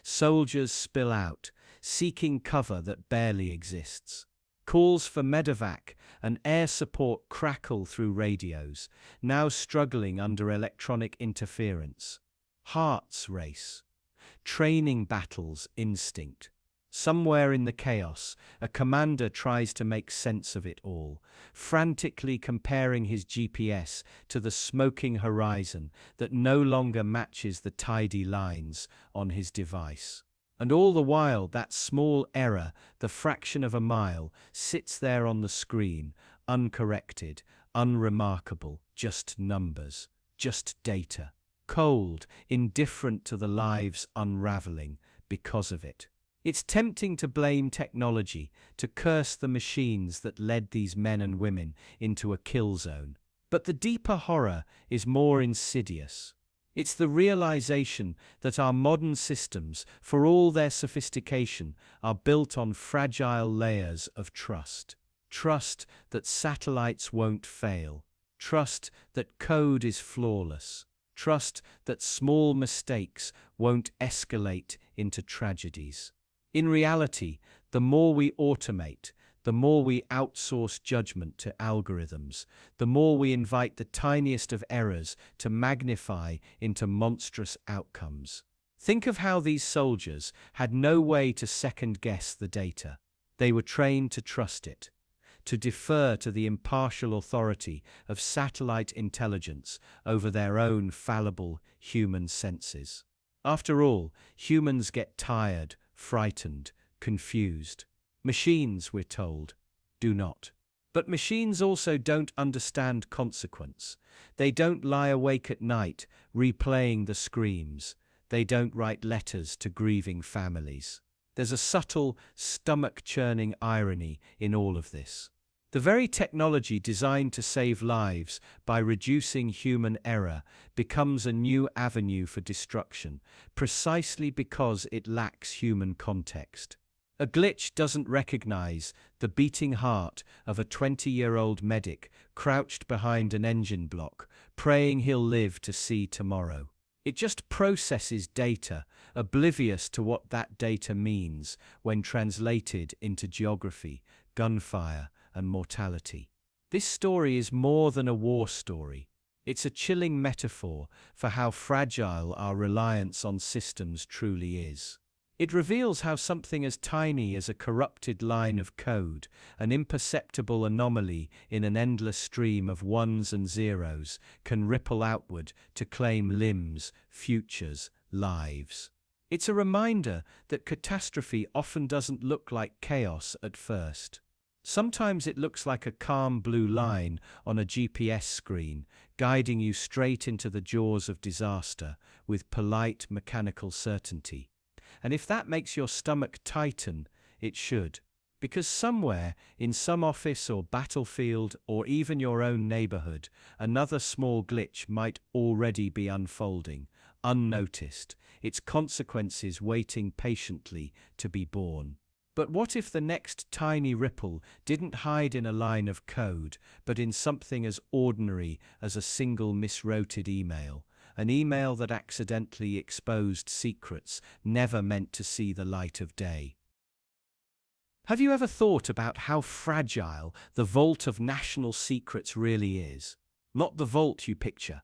Soldiers spill out, seeking cover that barely exists. Calls for medevac and air support crackle through radios, now struggling under electronic interference. Hearts race. Training battles instinct. Somewhere in the chaos, a commander tries to make sense of it all, frantically comparing his GPS to the smoking horizon that no longer matches the tidy lines on his device. And all the while, that small error, the fraction of a mile, sits there on the screen, uncorrected, unremarkable, just numbers, just data. Cold, indifferent to the lives unraveling because of it. It's tempting to blame technology, to curse the machines that led these men and women into a kill zone. But the deeper horror is more insidious. It's the realization that our modern systems, for all their sophistication, are built on fragile layers of trust. Trust that satellites won't fail. Trust that code is flawless. Trust that small mistakes won't escalate into tragedies. In reality, the more we automate, the more we outsource judgment to algorithms, the more we invite the tiniest of errors to magnify into monstrous outcomes. Think of how these soldiers had no way to second-guess the data. They were trained to trust it, to defer to the impartial authority of satellite intelligence over their own fallible human senses. After all, humans get tired, frightened, confused. Machines, we're told, do not. But machines also don't understand consequence. They don't lie awake at night, replaying the screams. They don't write letters to grieving families. There's a subtle, stomach-churning irony in all of this. The very technology designed to save lives by reducing human error becomes a new avenue for destruction, precisely because it lacks human context. A glitch doesn't recognize the beating heart of a 20-year-old medic crouched behind an engine block, praying he'll live to see tomorrow. It just processes data, oblivious to what that data means when translated into geography, gunfire, and mortality. This story is more than a war story. It's a chilling metaphor for how fragile our reliance on systems truly is. It reveals how something as tiny as a corrupted line of code, an imperceptible anomaly in an endless stream of ones and zeros, can ripple outward to claim limbs, futures, lives. It's a reminder that catastrophe often doesn't look like chaos at first. Sometimes it looks like a calm blue line on a GPS screen, guiding you straight into the jaws of disaster with polite mechanical certainty. And if that makes your stomach tighten, it should. Because somewhere, in some office or battlefield or even your own neighborhood, another small glitch might already be unfolding, unnoticed, its consequences waiting patiently to be borne. But what if the next tiny ripple didn't hide in a line of code, but in something as ordinary as a single misrouted email? An email that accidentally exposed secrets never meant to see the light of day. Have you ever thought about how fragile the vault of national secrets really is? Not the vault you picture.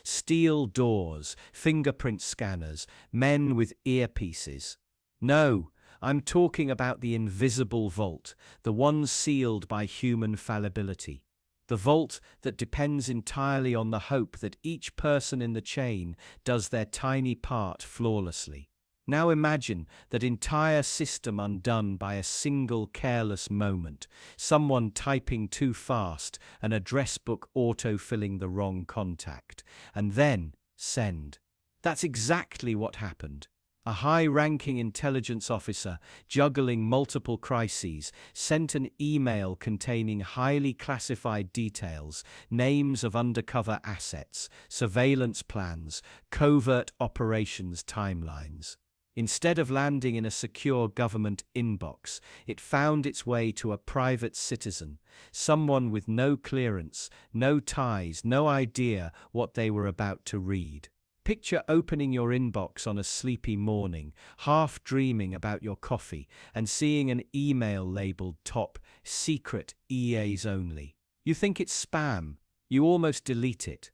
Steel doors, fingerprint scanners, men with earpieces. No, I'm talking about the invisible vault, the one sealed by human fallibility. The vault that depends entirely on the hope that each person in the chain does their tiny part flawlessly. Now imagine that entire system undone by a single careless moment, someone typing too fast, an address book auto-filling the wrong contact, and then send. That's exactly what happened. A high-ranking intelligence officer, juggling multiple crises, sent an email containing highly classified details, names of undercover assets, surveillance plans, covert operations timelines. Instead of landing in a secure government inbox, it found its way to a private citizen, someone with no clearance, no ties, no idea what they were about to read. Picture opening your inbox on a sleepy morning, half dreaming about your coffee, and seeing an email labeled top secret EAs only. You think it's spam. You almost delete it.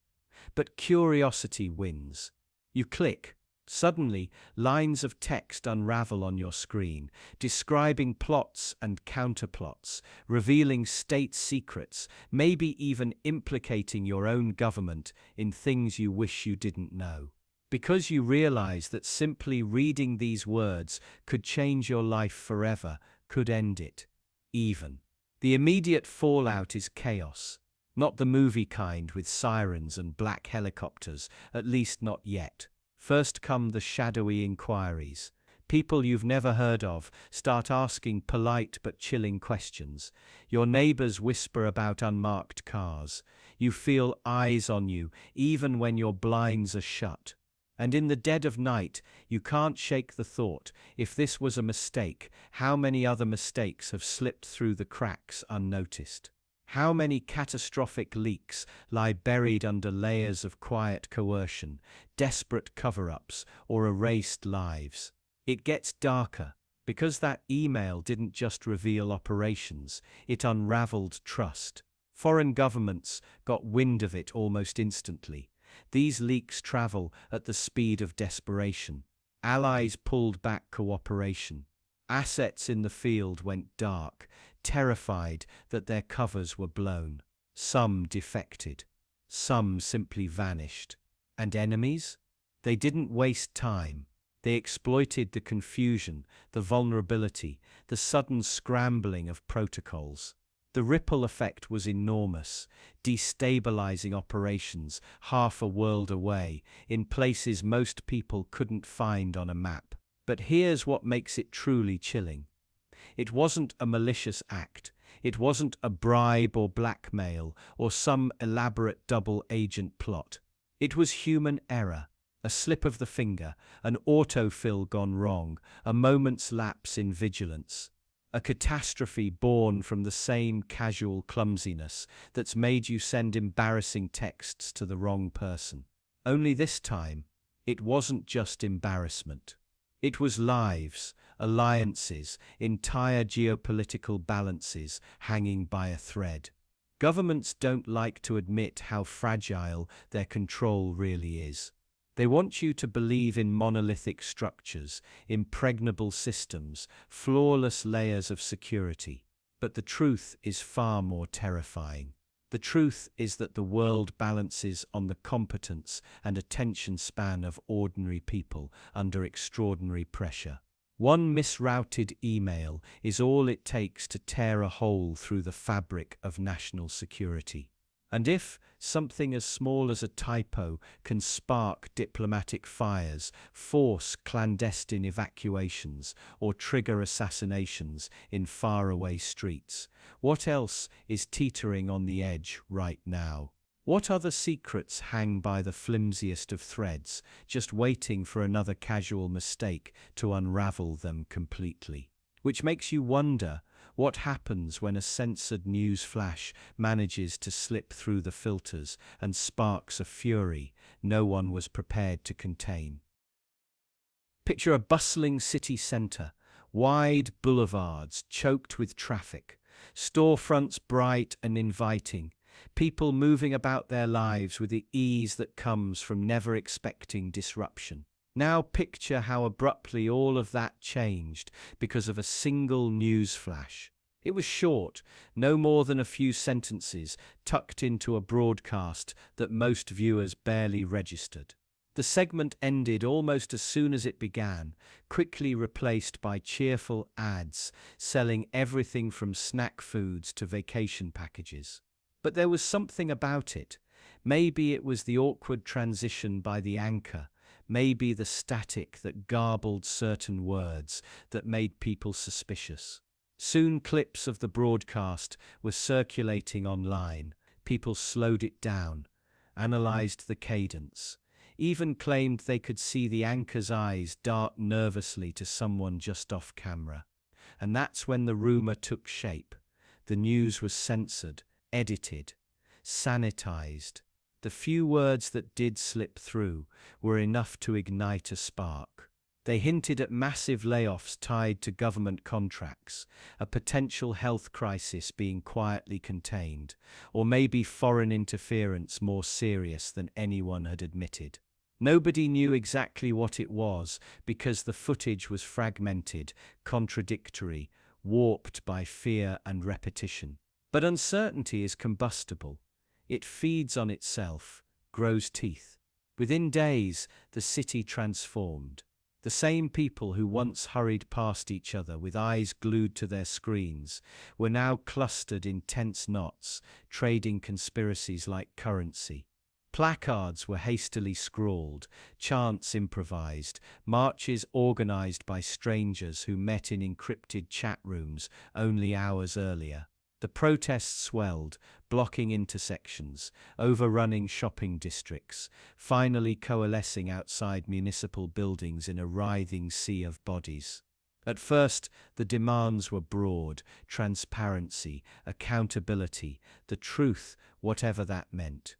But curiosity wins. You click. Suddenly, lines of text unravel on your screen, describing plots and counterplots, revealing state secrets, maybe even implicating your own government in things you wish you didn't know. Because you realize that simply reading these words could change your life forever, could end it. Even. The immediate fallout is chaos. Not the movie kind with sirens and black helicopters, at least not yet. First come the shadowy inquiries. People you've never heard of start asking polite but chilling questions. Your neighbors whisper about unmarked cars. You feel eyes on you, even when your blinds are shut. And in the dead of night, you can't shake the thought, if this was a mistake, how many other mistakes have slipped through the cracks unnoticed? How many catastrophic leaks lie buried under layers of quiet coercion, desperate cover-ups, or erased lives? It gets darker, because that email didn't just reveal operations, it unraveled trust. Foreign governments got wind of it almost instantly. These leaks travel at the speed of desperation. Allies pulled back cooperation. Assets in the field went dark, terrified that their covers were blown. Some defected. Some simply vanished. And enemies? They didn't waste time. They exploited the confusion, the vulnerability, the sudden scrambling of protocols. The ripple effect was enormous, destabilizing operations half a world away, in places most people couldn't find on a map. But here's what makes it truly chilling. It wasn't a malicious act. It wasn't a bribe or blackmail or some elaborate double-agent plot. It was human error, a slip of the finger, an autofill gone wrong, a moment's lapse in vigilance. A catastrophe born from the same casual clumsiness that's made you send embarrassing texts to the wrong person. Only this time, it wasn't just embarrassment. It was lives, alliances, entire geopolitical balances hanging by a thread. Governments don't like to admit how fragile their control really is. They want you to believe in monolithic structures, impregnable systems, flawless layers of security. But the truth is far more terrifying. The truth is that the world balances on the competence and attention span of ordinary people under extraordinary pressure. One misrouted email is all it takes to tear a hole through the fabric of national security. And if something as small as a typo can spark diplomatic fires, force clandestine evacuations, or trigger assassinations in faraway streets, what else is teetering on the edge right now? What other secrets hang by the flimsiest of threads, just waiting for another casual mistake to unravel them completely? Which makes you wonder, what happens when a censored news flash manages to slip through the filters and sparks a fury no one was prepared to contain? Picture a bustling city center, wide boulevards choked with traffic, storefronts bright and inviting, People moving about their lives with the ease that comes from never expecting disruption. Now picture how abruptly all of that changed because of a single news flash. It was short, no more than a few sentences, tucked into a broadcast that most viewers barely registered. The segment ended almost as soon as it began, quickly replaced by cheerful ads selling everything from snack foods to vacation packages. But there was something about it. Maybe it was the awkward transition by the anchor, maybe the static that garbled certain words that made people suspicious. Soon clips of the broadcast were circulating online. People slowed it down, analyzed the cadence, even claimed they could see the anchor's eyes dart nervously to someone just off camera. And that's when the rumor took shape. The news was censored, edited, sanitized. The few words that did slip through were enough to ignite a spark. They hinted at massive layoffs tied to government contracts, a potential health crisis being quietly contained, or maybe foreign interference more serious than anyone had admitted. Nobody knew exactly what it was because the footage was fragmented, contradictory, warped by fear and repetition. But uncertainty is combustible. It feeds on itself, grows teeth. Within days, the city transformed. The same people who once hurried past each other with eyes glued to their screens were now clustered in tense knots, trading conspiracies like currency. Placards were hastily scrawled, chants improvised, marches organized by strangers who met in encrypted chat rooms only hours earlier. The protests swelled, blocking intersections, overrunning shopping districts, finally coalescing outside municipal buildings in a writhing sea of bodies. At first, the demands were broad: transparency, accountability, the truth, whatever that meant.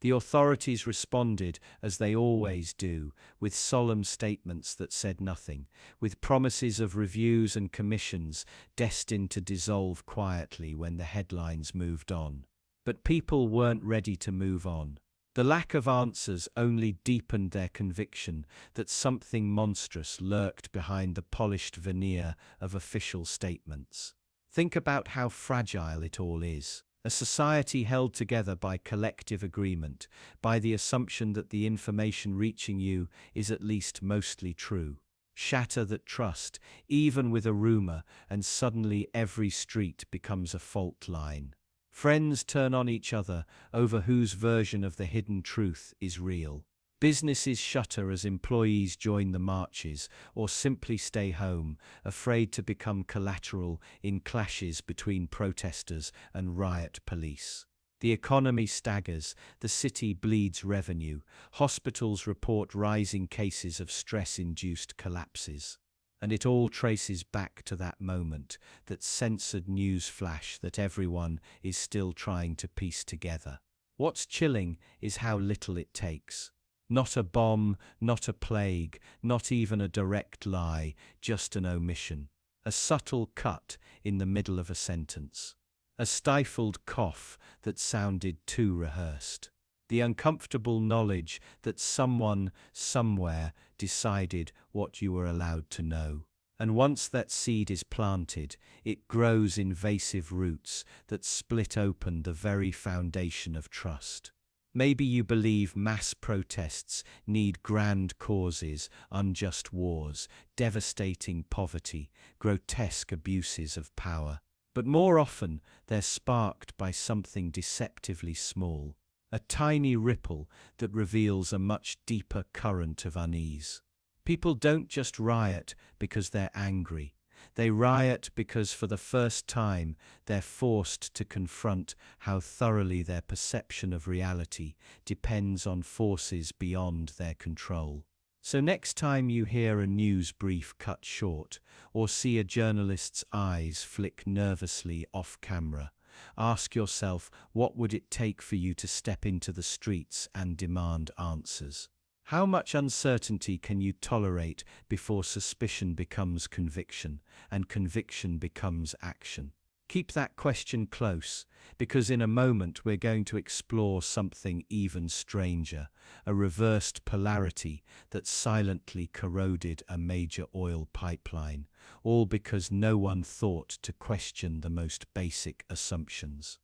The authorities responded, as they always do, with solemn statements that said nothing, with promises of reviews and commissions destined to dissolve quietly when the headlines moved on. But people weren't ready to move on. The lack of answers only deepened their conviction that something monstrous lurked behind the polished veneer of official statements. Think about how fragile it all is. A society held together by collective agreement, by the assumption that the information reaching you is at least mostly true. Shatter that trust, even with a rumor, and suddenly every street becomes a fault line. Friends turn on each other over whose version of the hidden truth is real. Businesses shutter as employees join the marches or simply stay home, afraid to become collateral in clashes between protesters and riot police. The economy staggers, the city bleeds revenue, hospitals report rising cases of stress-induced collapses. And it all traces back to that moment, that censored news flash that everyone is still trying to piece together. What's chilling is how little it takes. Not a bomb, not a plague, not even a direct lie, just an omission. A subtle cut in the middle of a sentence. A stifled cough that sounded too rehearsed. The uncomfortable knowledge that someone, somewhere, decided what you were allowed to know. And once that seed is planted, it grows invasive roots that split open the very foundation of trust. Maybe you believe mass protests need grand causes, unjust wars, devastating poverty, grotesque abuses of power. But more often, they're sparked by something deceptively small. A tiny ripple that reveals a much deeper current of unease. People don't just riot because they're angry. They riot because for the first time they're forced to confront how thoroughly their perception of reality depends on forces beyond their control. So next time you hear a news brief cut short, or see a journalist's eyes flick nervously off camera, ask yourself, what would it take for you to step into the streets and demand answers? How much uncertainty can you tolerate before suspicion becomes conviction, and conviction becomes action? Keep that question close, because in a moment we're going to explore something even stranger, a reversed polarity that silently corroded a major oil pipeline, all because no one thought to question the most basic assumptions.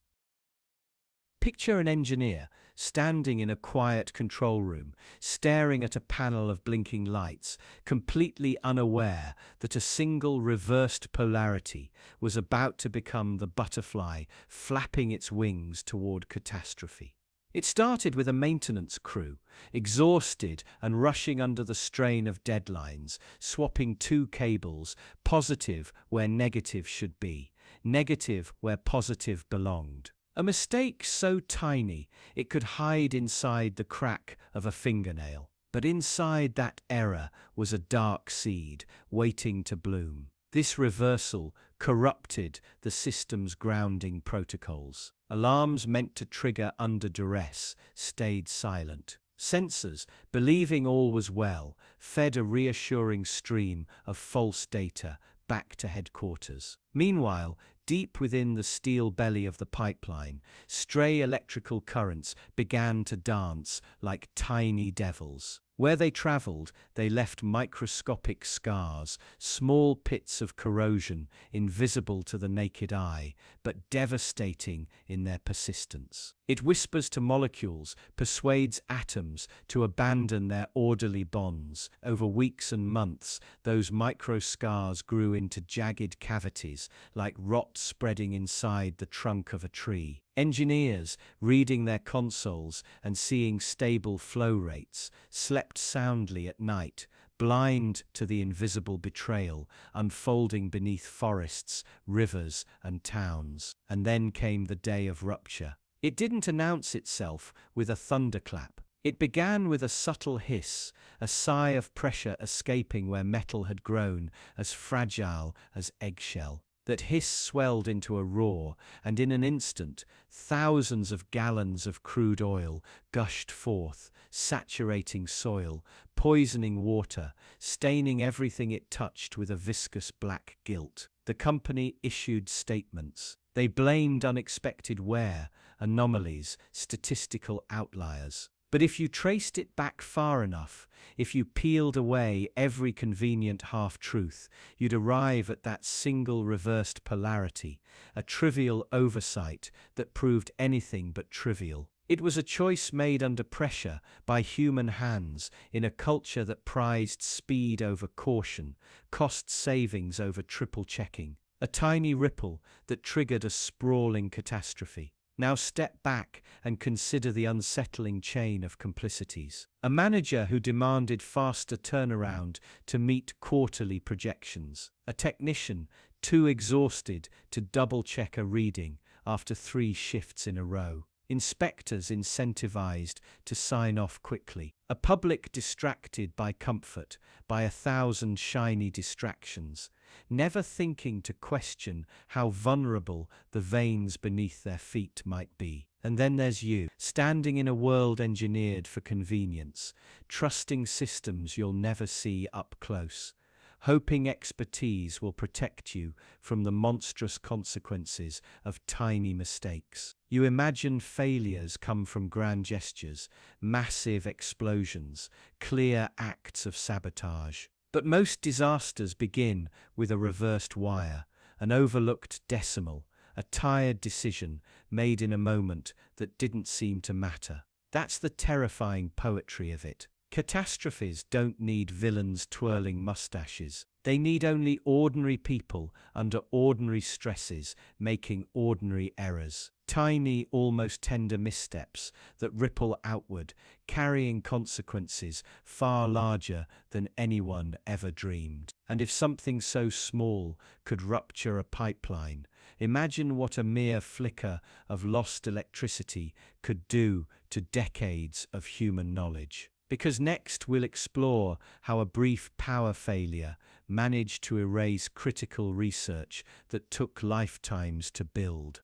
Picture an engineer standing in a quiet control room, staring at a panel of blinking lights, completely unaware that a single reversed polarity was about to become the butterfly flapping its wings toward catastrophe. It started with a maintenance crew, exhausted and rushing under the strain of deadlines, swapping two cables, positive where negative should be, negative where positive belonged. A mistake so tiny it could hide inside the crack of a fingernail. But inside that error was a dark seed waiting to bloom. This reversal corrupted the system's grounding protocols. Alarms meant to trigger under duress stayed silent. Sensors, believing all was well, fed a reassuring stream of false data back to headquarters. Meanwhile, deep within the steel belly of the pipeline, stray electrical currents began to dance like tiny devils. Where they traveled, they left microscopic scars, small pits of corrosion, invisible to the naked eye, but devastating in their persistence. It whispers to molecules, persuades atoms to abandon their orderly bonds. Over weeks and months, those micro scars grew into jagged cavities, like rot spreading inside the trunk of a tree. Engineers, reading their consoles and seeing stable flow rates, slept soundly at night, blind to the invisible betrayal unfolding beneath forests, rivers, and towns. And then came the day of rupture. It didn't announce itself with a thunderclap. It began with a subtle hiss, a sigh of pressure escaping where metal had grown as fragile as eggshell. That hiss swelled into a roar, and in an instant, thousands of gallons of crude oil gushed forth, saturating soil, poisoning water, staining everything it touched with a viscous black guilt. The company issued statements. They blamed unexpected wear, anomalies, statistical outliers. But if you traced it back far enough, if you peeled away every convenient half-truth, you'd arrive at that single reversed polarity, a trivial oversight that proved anything but trivial. It was a choice made under pressure by human hands in a culture that prized speed over caution, cost savings over triple checking. A tiny ripple that triggered a sprawling catastrophe. Now step back and consider the unsettling chain of complicities. A manager who demanded faster turnaround to meet quarterly projections. A technician too exhausted to double-check a reading after 3 shifts in a row. Inspectors incentivized to sign off quickly. A public distracted by comfort, by 1,000 shiny distractions, never thinking to question how vulnerable the veins beneath their feet might be. And then there's you, standing in a world engineered for convenience, trusting systems you'll never see up close, hoping expertise will protect you from the monstrous consequences of tiny mistakes. You imagine failures come from grand gestures, massive explosions, clear acts of sabotage. But most disasters begin with a reversed wire, an overlooked decimal, a tired decision made in a moment that didn't seem to matter. That's the terrifying poetry of it. Catastrophes don't need villains twirling mustaches. They need only ordinary people under ordinary stresses making ordinary errors. Tiny, almost tender missteps that ripple outward, carrying consequences far larger than anyone ever dreamed. And if something so small could rupture a pipeline, imagine what a mere flicker of lost electricity could do to decades of human knowledge. Because next we'll explore how a brief power failure managed to erase critical research that took lifetimes to build.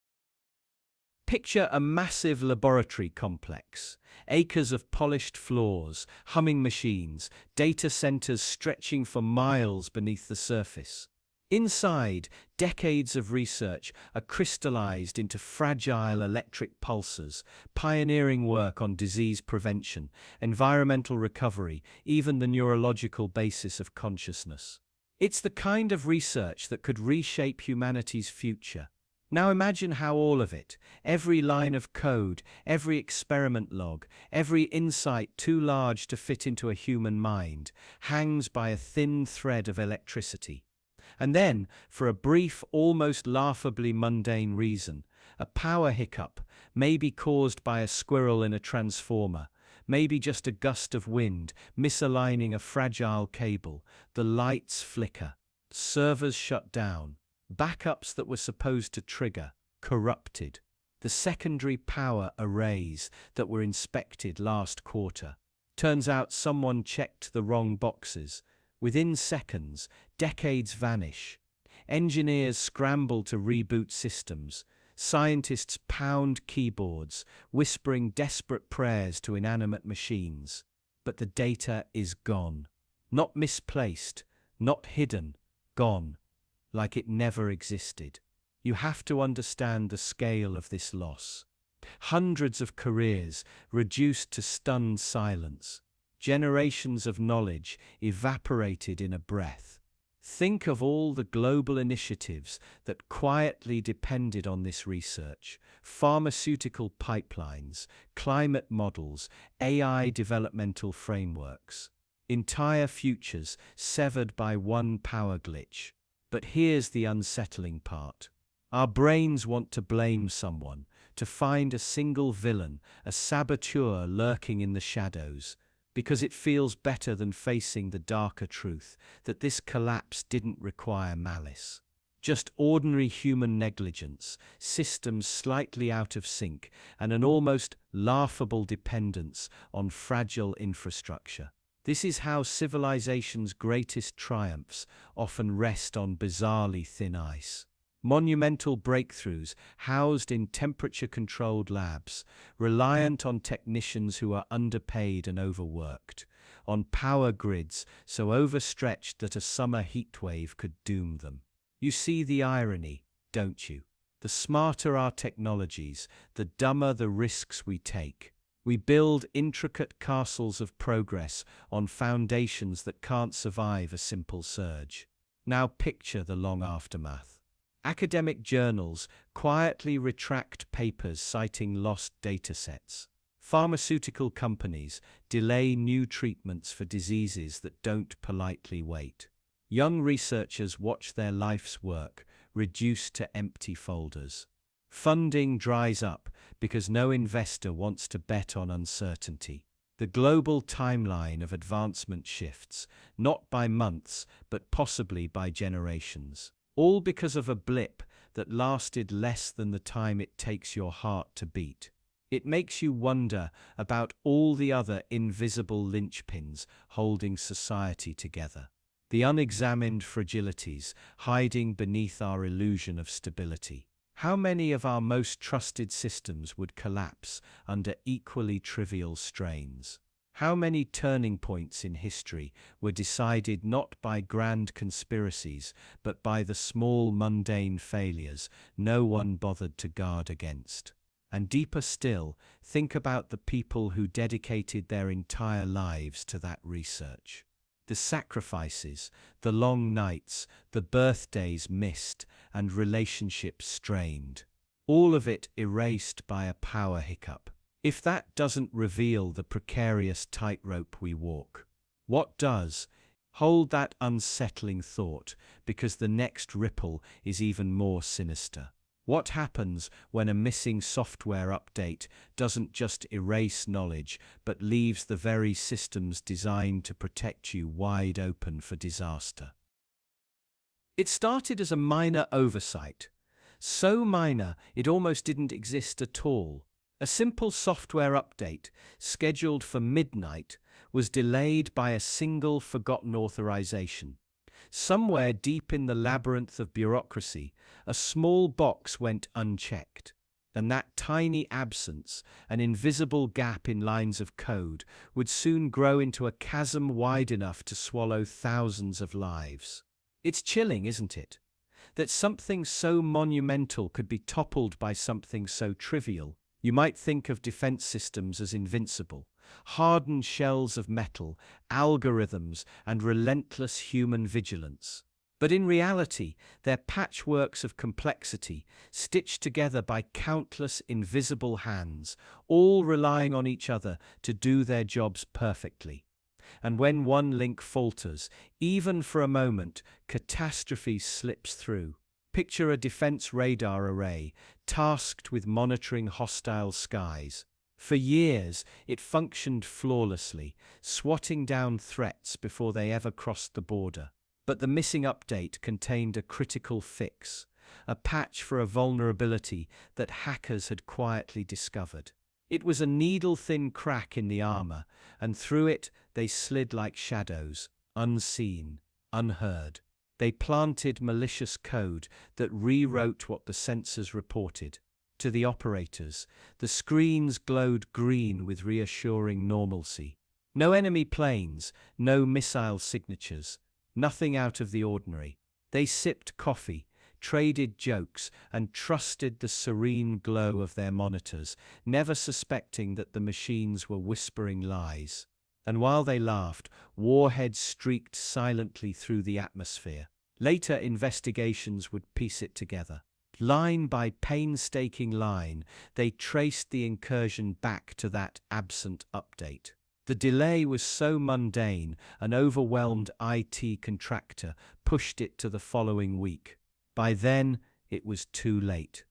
Picture a massive laboratory complex, acres of polished floors, humming machines, data centers stretching for miles beneath the surface. Inside, decades of research are crystallized into fragile electric pulsars, pioneering work on disease prevention, environmental recovery, even the neurological basis of consciousness. It's the kind of research that could reshape humanity's future. Now imagine how all of it, every line of code, every experiment log, every insight too large to fit into a human mind, hangs by a thin thread of electricity. And then, for a brief, almost laughably mundane reason, a power hiccup, maybe caused by a squirrel in a transformer, maybe just a gust of wind, misaligning a fragile cable, the lights flicker, servers shut down, backups that were supposed to trigger, corrupted, the secondary power arrays that were inspected last quarter. Turns out someone checked the wrong boxes. Within seconds, decades vanish. Engineers scramble to reboot systems. Scientists pound keyboards, whispering desperate prayers to inanimate machines. But the data is gone. Not misplaced, not hidden, gone, like it never existed. You have to understand the scale of this loss. Hundreds of careers reduced to stunned silence. Generations of knowledge evaporated in a breath. Think of all the global initiatives that quietly depended on this research: pharmaceutical pipelines, climate models, AI developmental frameworks. Entire futures severed by one power glitch. But here's the unsettling part. Our brains want to blame someone, to find a single villain, a saboteur lurking in the shadows, because it feels better than facing the darker truth that this collapse didn't require malice. Just ordinary human negligence, systems slightly out of sync, and an almost laughable dependence on fragile infrastructure. This is how civilization's greatest triumphs often rest on bizarrely thin ice. Monumental breakthroughs housed in temperature-controlled labs, reliant on technicians who are underpaid and overworked, on power grids so overstretched that a summer heatwave could doom them. You see the irony, don't you? The smarter our technologies, the dumber the risks we take. We build intricate castles of progress on foundations that can't survive a simple surge. Now picture the long aftermath. Academic journals quietly retract papers citing lost datasets. Pharmaceutical companies delay new treatments for diseases that don't politely wait. Young researchers watch their life's work reduced to empty folders. Funding dries up because no investor wants to bet on uncertainty. The global timeline of advancement shifts, not by months, but possibly by generations. All because of a blip that lasted less than the time it takes your heart to beat. It makes you wonder about all the other invisible linchpins holding society together. The unexamined fragilities hiding beneath our illusion of stability. How many of our most trusted systems would collapse under equally trivial strains? How many turning points in history were decided not by grand conspiracies, but by the small mundane failures no one bothered to guard against? And deeper still, think about the people who dedicated their entire lives to that research. The sacrifices, the long nights, the birthdays missed, and relationships strained. All of it erased by a power hiccup. If that doesn't reveal the precarious tightrope we walk, what does? Hold that unsettling thought, because the next ripple is even more sinister. What happens when a missing software update doesn't just erase knowledge, but leaves the very systems designed to protect you wide open for disaster? It started as a minor oversight, so minor it almost didn't exist at all. A simple software update, scheduled for midnight, was delayed by a single forgotten authorization. Somewhere deep in the labyrinth of bureaucracy, a small box went unchecked. And that tiny absence, an invisible gap in lines of code, would soon grow into a chasm wide enough to swallow thousands of lives. It's chilling, isn't it? That something so monumental could be toppled by something so trivial. You might think of defense systems as invincible, hardened shells of metal, algorithms, and relentless human vigilance. But in reality, they're patchworks of complexity, stitched together by countless invisible hands, all relying on each other to do their jobs perfectly. And when one link falters, even for a moment, catastrophe slips through. Picture a defense radar array, tasked with monitoring hostile skies. For years, it functioned flawlessly, swatting down threats before they ever crossed the border. But the missing update contained a critical fix, a patch for a vulnerability that hackers had quietly discovered. It was a needle-thin crack in the armor, and through it they slid like shadows, unseen, unheard. They planted malicious code that rewrote what the sensors reported. To the operators, the screens glowed green with reassuring normalcy. No enemy planes, no missile signatures, nothing out of the ordinary. They sipped coffee, traded jokes, and trusted the serene glow of their monitors, never suspecting that the machines were whispering lies. And while they laughed, warheads streaked silently through the atmosphere. Later investigations would piece it together. Line by painstaking line, they traced the incursion back to that absent update. The delay was so mundane, an overwhelmed IT contractor pushed it to the following week. By then, it was too late.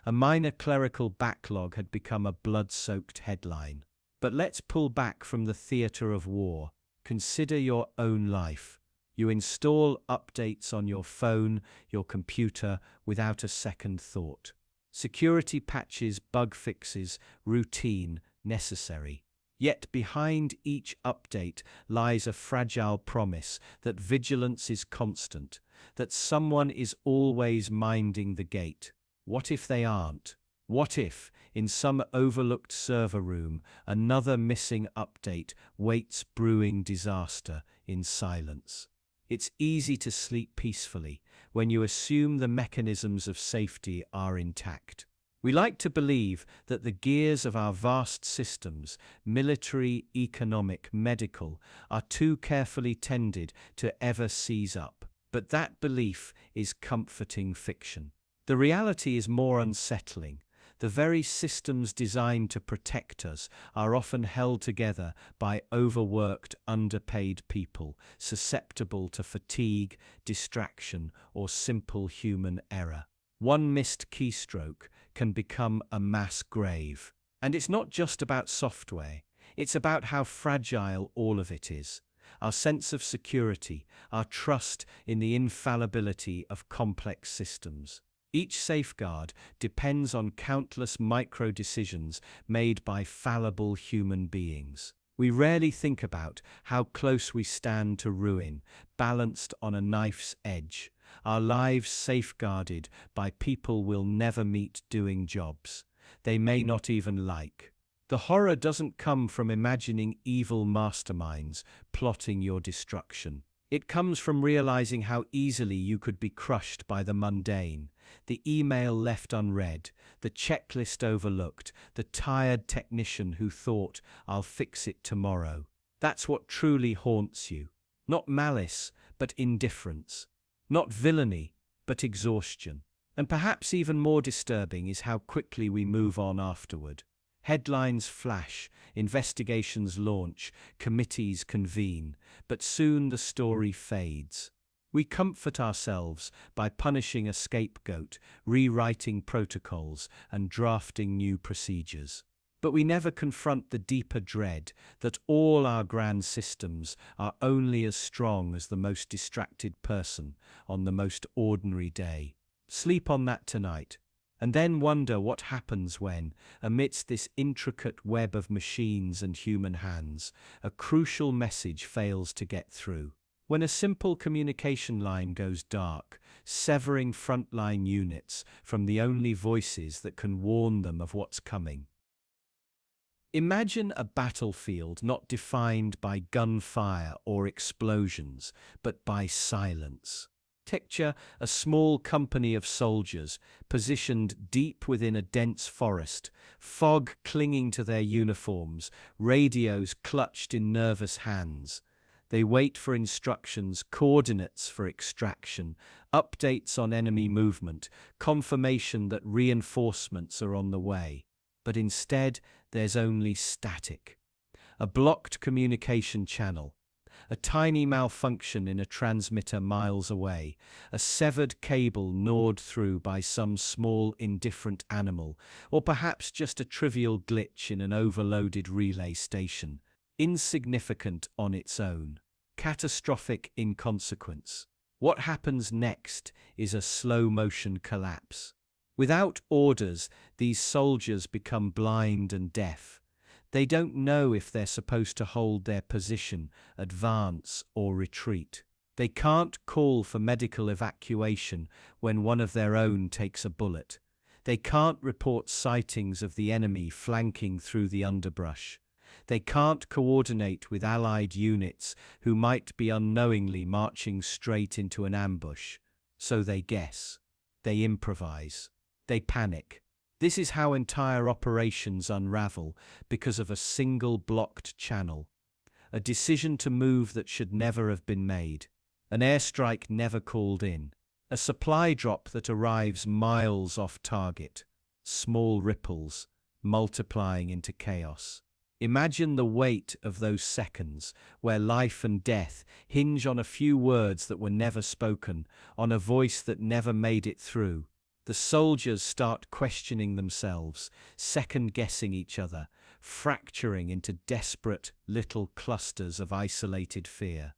A minor clerical backlog had become a blood-soaked headline. But let's pull back from the theater of war. Consider your own life. You install updates on your phone, your computer, without a second thought. Security patches, bug fixes, routine, necessary. Yet behind each update lies a fragile promise that vigilance is constant, that someone is always minding the gate. What if they aren't? What if, in some overlooked server room, another missing update waits brewing disaster in silence? It's easy to sleep peacefully when you assume the mechanisms of safety are intact. We like to believe that the gears of our vast systems, military, economic, medical, are too carefully tended to ever seize up. But that belief is comforting fiction. The reality is more unsettling. The very systems designed to protect us are often held together by overworked, underpaid people, susceptible to fatigue, distraction, or simple human error. One missed keystroke can become a mass grave. And it's not just about software, it's about how fragile all of it is. Our sense of security, our trust in the infallibility of complex systems. Each safeguard depends on countless micro-decisions made by fallible human beings. We rarely think about how close we stand to ruin, balanced on a knife's edge. Our lives safeguarded by people we'll never meet doing jobs they may not even like. The horror doesn't come from imagining evil masterminds plotting your destruction. It comes from realizing how easily you could be crushed by the mundane, the email left unread, the checklist overlooked, the tired technician who thought, "I'll fix it tomorrow." That's what truly haunts you. Not malice, but indifference. Not villainy, but exhaustion. And perhaps even more disturbing is how quickly we move on afterward. Headlines flash, investigations launch, committees convene, but soon the story fades. We comfort ourselves by punishing a scapegoat, rewriting protocols, and drafting new procedures. But we never confront the deeper dread that all our grand systems are only as strong as the most distracted person on the most ordinary day. Sleep on that tonight. And then wonder what happens when, amidst this intricate web of machines and human hands, a crucial message fails to get through. When a simple communication line goes dark, severing frontline units from the only voices that can warn them of what's coming. Imagine a battlefield not defined by gunfire or explosions, but by silence. Picture a small company of soldiers positioned deep within a dense forest, fog clinging to their uniforms, radios clutched in nervous hands. They wait for instructions, coordinates for extraction, updates on enemy movement, confirmation that reinforcements are on the way. But instead, there's only static. A blocked communication channel, a tiny malfunction in a transmitter miles away, a severed cable gnawed through by some small indifferent animal, or perhaps just a trivial glitch in an overloaded relay station. Insignificant on its own, catastrophic in consequence. What happens next is a slow-motion collapse. Without orders, these soldiers become blind and deaf. They don't know if they're supposed to hold their position, advance, or retreat. They can't call for medical evacuation when one of their own takes a bullet. They can't report sightings of the enemy flanking through the underbrush. They can't coordinate with allied units who might be unknowingly marching straight into an ambush. So they guess. They improvise. They panic. This is how entire operations unravel because of a single blocked channel. A decision to move that should never have been made. An airstrike never called in. A supply drop that arrives miles off target. Small ripples, multiplying into chaos. Imagine the weight of those seconds, where life and death hinge on a few words that were never spoken, on a voice that never made it through. The soldiers start questioning themselves, second-guessing each other, fracturing into desperate little clusters of isolated fear.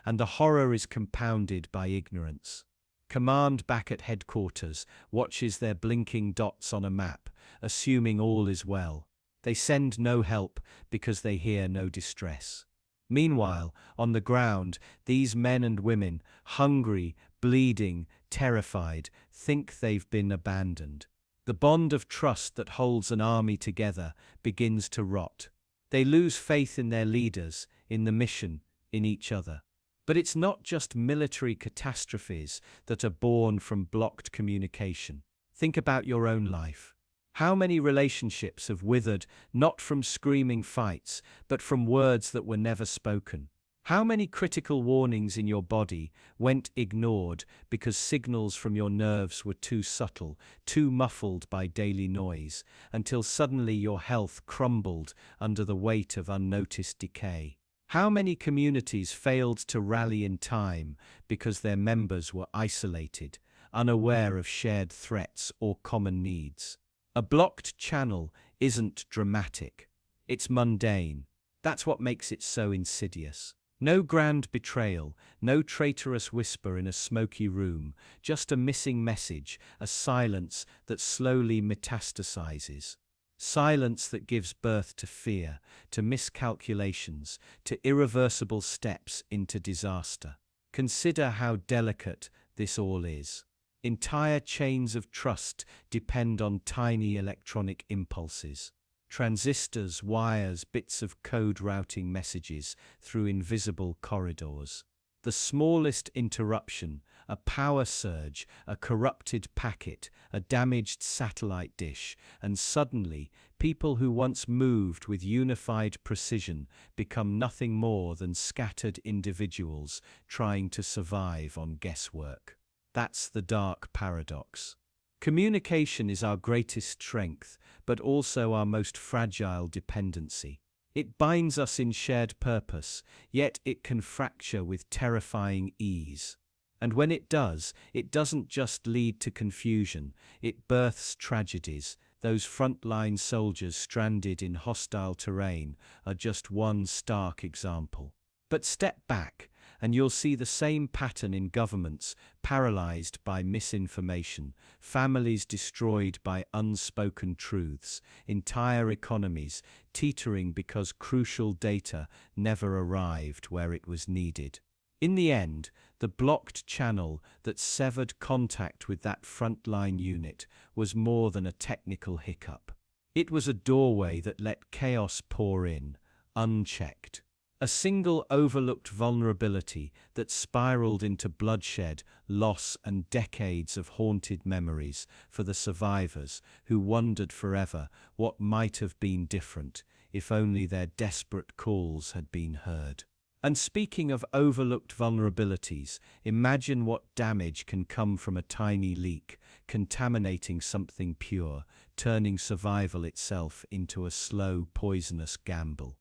And the horror is compounded by ignorance. Command back at headquarters watches their blinking dots on a map, assuming all is well. They send no help because they hear no distress. Meanwhile, on the ground, these men and women, hungry, bleeding, terrified, think they've been abandoned. The bond of trust that holds an army together begins to rot. They lose faith in their leaders, in the mission, in each other. But it's not just military catastrophes that are born from blocked communication. Think about your own life. How many relationships have withered not from screaming fights, but from words that were never spoken? How many critical warnings in your body went ignored because signals from your nerves were too subtle, too muffled by daily noise, until suddenly your health crumbled under the weight of unnoticed decay? How many communities failed to rally in time because their members were isolated, unaware of shared threats or common needs? A blocked channel isn't dramatic. It's mundane. That's what makes it so insidious. No grand betrayal, no traitorous whisper in a smoky room, just a missing message, a silence that slowly metastasizes. Silence that gives birth to fear, to miscalculations, to irreversible steps into disaster. Consider how delicate this all is. Entire chains of trust depend on tiny electronic impulses. Transistors, wires, bits of code routing messages through invisible corridors. The smallest interruption, a power surge, a corrupted packet, a damaged satellite dish, and suddenly, people who once moved with unified precision become nothing more than scattered individuals trying to survive on guesswork. That's the dark paradox. Communication is our greatest strength, but also our most fragile dependency. It binds us in shared purpose, yet it can fracture with terrifying ease. And when it does, it doesn't just lead to confusion, it births tragedies. Those frontline soldiers stranded in hostile terrain are just one stark example. But step back, and you'll see the same pattern in governments paralyzed by misinformation, families destroyed by unspoken truths, entire economies teetering because crucial data never arrived where it was needed. In the end, the blocked channel that severed contact with that frontline unit was more than a technical hiccup. It was a doorway that let chaos pour in, unchecked. A single overlooked vulnerability that spiraled into bloodshed, loss, and decades of haunted memories for the survivors who wondered forever what might have been different if only their desperate calls had been heard. And speaking of overlooked vulnerabilities, imagine what damage can come from a tiny leak, contaminating something pure, turning survival itself into a slow, poisonous gamble.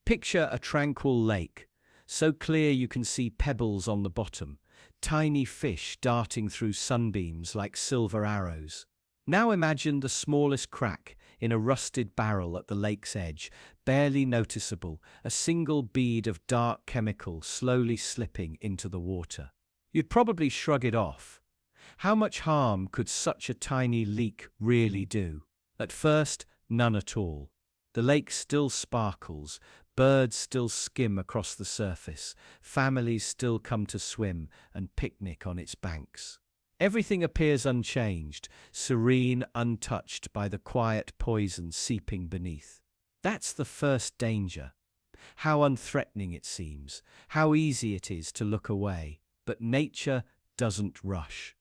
Picture a tranquil lake, so clear you can see pebbles on the bottom, tiny fish darting through sunbeams like silver arrows. Now imagine the smallest crack in a rusted barrel at the lake's edge, barely noticeable, a single bead of dark chemical slowly slipping into the water. You'd probably shrug it off. How much harm could such a tiny leak really do? At first, none at all. The lake still sparkles, birds still skim across the surface, families still come to swim and picnic on its banks. Everything appears unchanged, serene, untouched by the quiet poison seeping beneath. That's the first danger. How unthreatening it seems, how easy it is to look away. But nature doesn't rush.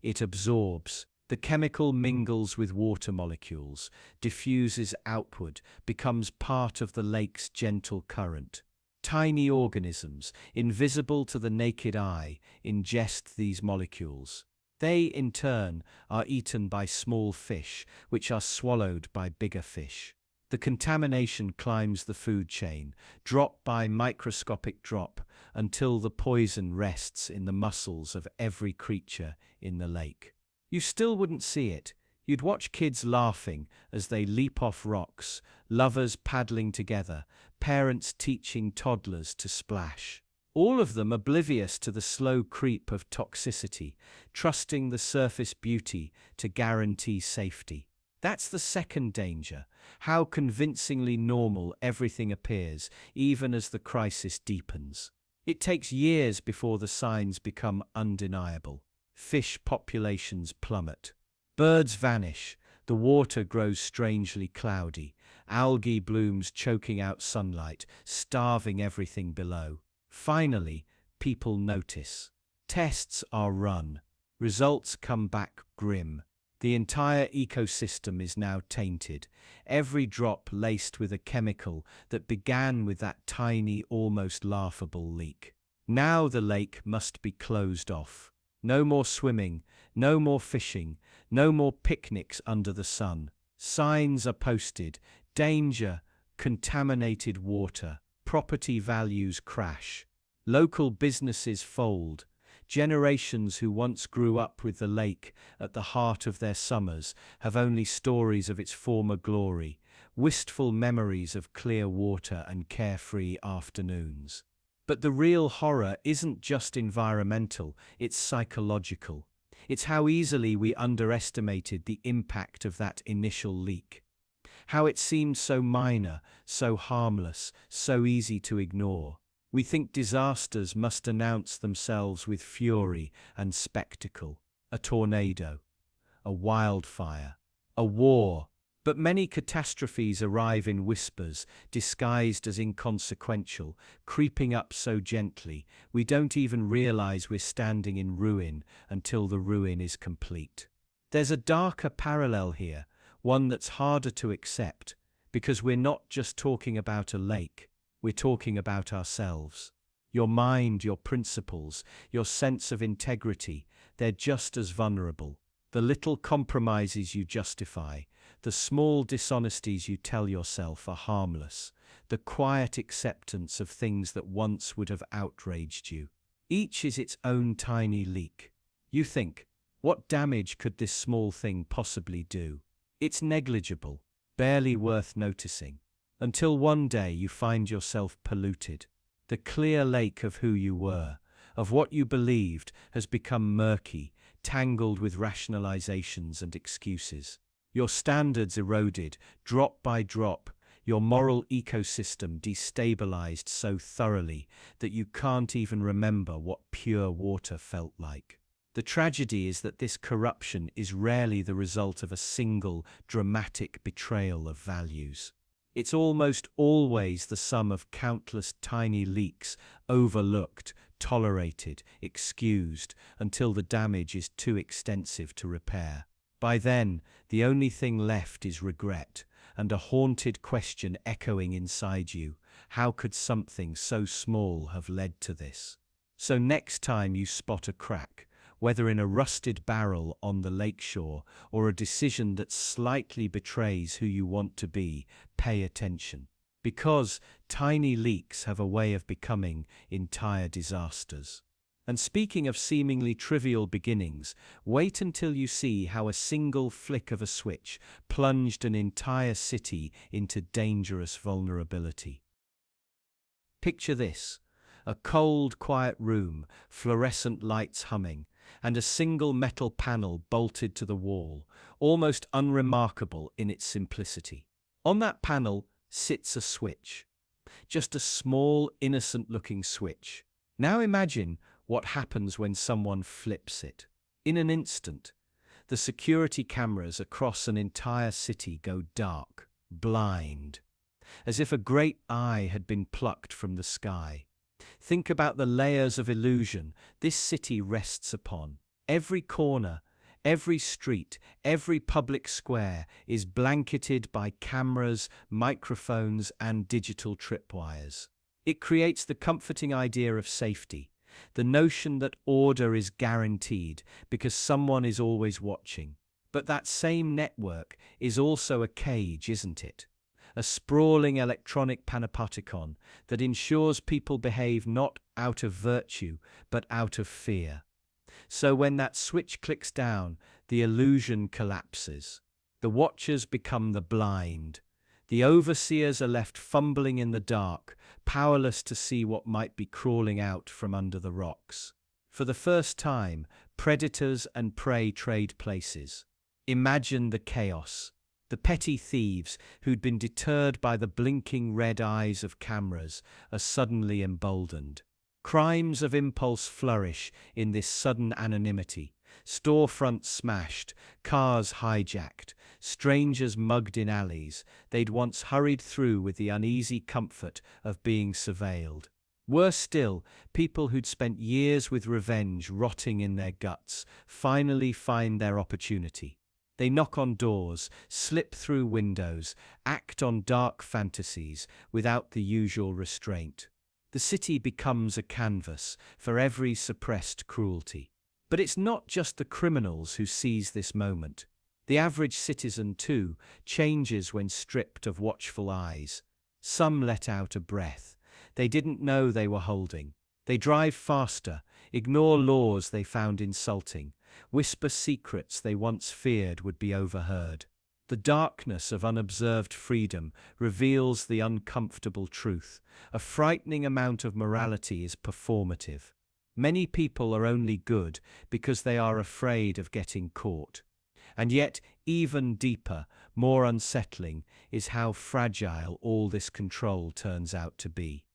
It absorbs. The chemical mingles with water molecules, diffuses outward, becomes part of the lake's gentle current. Tiny organisms, invisible to the naked eye, ingest these molecules. They, in turn, are eaten by small fish, which are swallowed by bigger fish. The contamination climbs the food chain, drop by microscopic drop, until the poison rests in the muscles of every creature in the lake. You still wouldn't see it. You'd watch kids laughing as they leap off rocks, lovers paddling together, parents teaching toddlers to splash. All of them oblivious to the slow creep of toxicity, trusting the surface beauty to guarantee safety. That's the second danger, how convincingly normal everything appears, even as the crisis deepens. It takes years before the signs become undeniable. Fish populations plummet. Birds vanish. The water grows strangely cloudy. Algae blooms choking out sunlight, starving everything below. Finally, people notice. Tests are run. Results come back grim. The entire ecosystem is now tainted, every drop laced with a chemical that began with that tiny, almost laughable leak. Now the lake must be closed off. No more swimming, no more fishing, no more picnics under the sun. Signs are posted. Danger, contaminated water, property values crash. Local businesses fold. Generations who once grew up with the lake at the heart of their summers have only stories of its former glory, wistful memories of clear water and carefree afternoons. But the real horror isn't just environmental, it's psychological. It's how easily we underestimated the impact of that initial leak. How it seemed so minor, so harmless, so easy to ignore. We think disasters must announce themselves with fury and spectacle. A tornado, a wildfire, a war. But many catastrophes arrive in whispers, disguised as inconsequential, creeping up so gently, we don't even realize we're standing in ruin until the ruin is complete. There's a darker parallel here, one that's harder to accept, because we're not just talking about a lake, we're talking about ourselves. Your mind, your principles, your sense of integrity, they're just as vulnerable. The little compromises you justify, the small dishonesties you tell yourself are harmless, the quiet acceptance of things that once would have outraged you. Each is its own tiny leak. You think, what damage could this small thing possibly do? It's negligible, barely worth noticing. Until one day you find yourself polluted. The clear lake of who you were, of what you believed, has become murky, tangled with rationalizations and excuses. Your standards eroded, drop by drop, your moral ecosystem destabilized so thoroughly that you can't even remember what pure water felt like. The tragedy is that this corruption is rarely the result of a single, dramatic betrayal of values. It's almost always the sum of countless tiny leaks, overlooked, tolerated, excused, until the damage is too extensive to repair. By then, the only thing left is regret, and a haunted question echoing inside you: how could something so small have led to this? So next time you spot a crack, whether in a rusted barrel on the lakeshore or a decision that slightly betrays who you want to be, pay attention. Because tiny leaks have a way of becoming entire disasters. And speaking of seemingly trivial beginnings, wait until you see how a single flick of a switch plunged an entire city into dangerous vulnerability. Picture this: a cold, quiet room, fluorescent lights humming, and a single metal panel bolted to the wall, almost unremarkable in its simplicity. On that panel sits a switch. Just a small, innocent-looking switch. Now imagine what happens when someone flips it. In an instant, the security cameras across an entire city go dark, blind, as if a great eye had been plucked from the sky. Think about the layers of illusion this city rests upon. Every corner, every street, every public square is blanketed by cameras, microphones, and digital tripwires. It creates the comforting idea of safety, the notion that order is guaranteed because someone is always watching. But that same network is also a cage, isn't it? A sprawling electronic panopticon that ensures people behave not out of virtue, but out of fear. So when that switch clicks down, the illusion collapses. The watchers become the blind. The overseers are left fumbling in the dark, powerless to see what might be crawling out from under the rocks. For the first time, predators and prey trade places. Imagine the chaos. The petty thieves, who'd been deterred by the blinking red eyes of cameras, are suddenly emboldened. Crimes of impulse flourish in this sudden anonymity. Storefronts smashed, cars hijacked, strangers mugged in alleys they'd once hurried through with the uneasy comfort of being surveilled. Worse still, people who'd spent years with revenge rotting in their guts finally find their opportunity. They knock on doors, slip through windows, act on dark fantasies without the usual restraint. The city becomes a canvas for every suppressed cruelty. But it's not just the criminals who seize this moment. The average citizen, too, changes when stripped of watchful eyes. Some let out a breath they didn't know they were holding. They drive faster, ignore laws they found insulting, whisper secrets they once feared would be overheard. The darkness of unobserved freedom reveals the uncomfortable truth. A frightening amount of morality is performative. Many people are only good because they are afraid of getting caught. And yet, even deeper, more unsettling, is how fragile all this control turns out to be.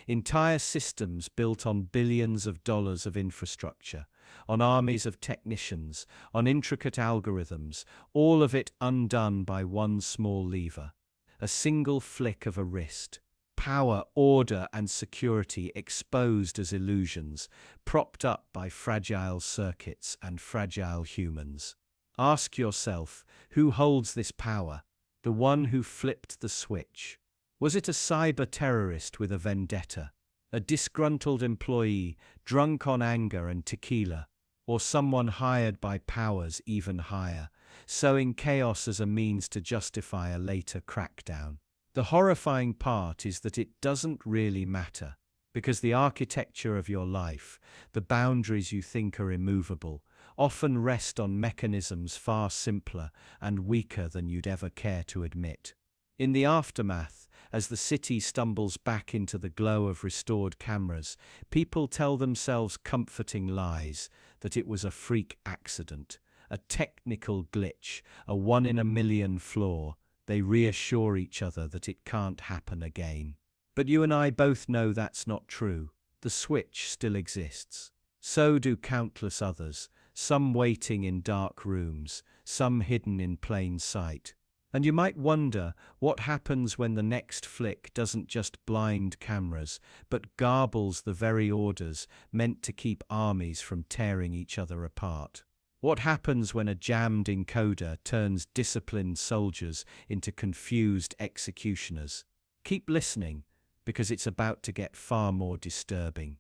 Entire systems built on billions of dollars of infrastructure, on armies of technicians, on intricate algorithms, all of it undone by one small lever. A single flick of a wrist. Power, order, and security exposed as illusions, propped up by fragile circuits and fragile humans. Ask yourself, who holds this power? The one who flipped the switch? Was it a cyber terrorist with a vendetta? A disgruntled employee, drunk on anger and tequila? Or someone hired by powers even higher, sowing chaos as a means to justify a later crackdown? The horrifying part is that it doesn't really matter, because the architecture of your life, the boundaries you think are immovable, often rest on mechanisms far simpler and weaker than you'd ever care to admit. In the aftermath, as the city stumbles back into the glow of restored cameras, people tell themselves comforting lies that it was a freak accident, a technical glitch, a one-in-a-million flaw. They reassure each other that it can't happen again. But you and I both know that's not true. The switch still exists. So do countless others, some waiting in dark rooms, some hidden in plain sight. And you might wonder what happens when the next flick doesn't just blind cameras, but garbles the very orders meant to keep armies from tearing each other apart. What happens when a jammed encoder turns disciplined soldiers into confused executioners? Keep listening, because it's about to get far more disturbing.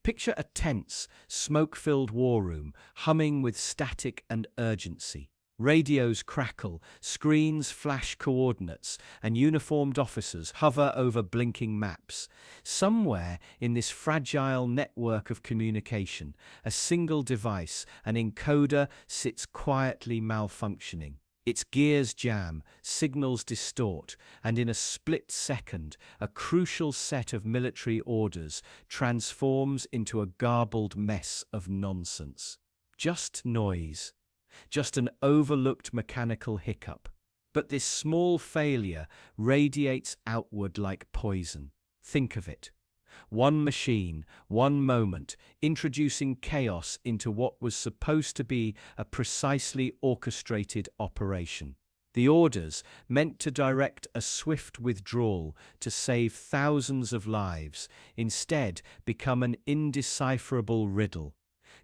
Picture a tense, smoke-filled war room, humming with static and urgency. Radios crackle, screens flash coordinates, and uniformed officers hover over blinking maps. Somewhere in this fragile network of communication, a single device, an encoder, sits quietly malfunctioning. Its gears jam, signals distort, and in a split second, a crucial set of military orders transforms into a garbled mess of nonsense. Just noise. Just an overlooked mechanical hiccup. But this small failure radiates outward like poison. Think of it. One machine, one moment, introducing chaos into what was supposed to be a precisely orchestrated operation. The orders, meant to direct a swift withdrawal to save thousands of lives, instead become an indecipherable riddle.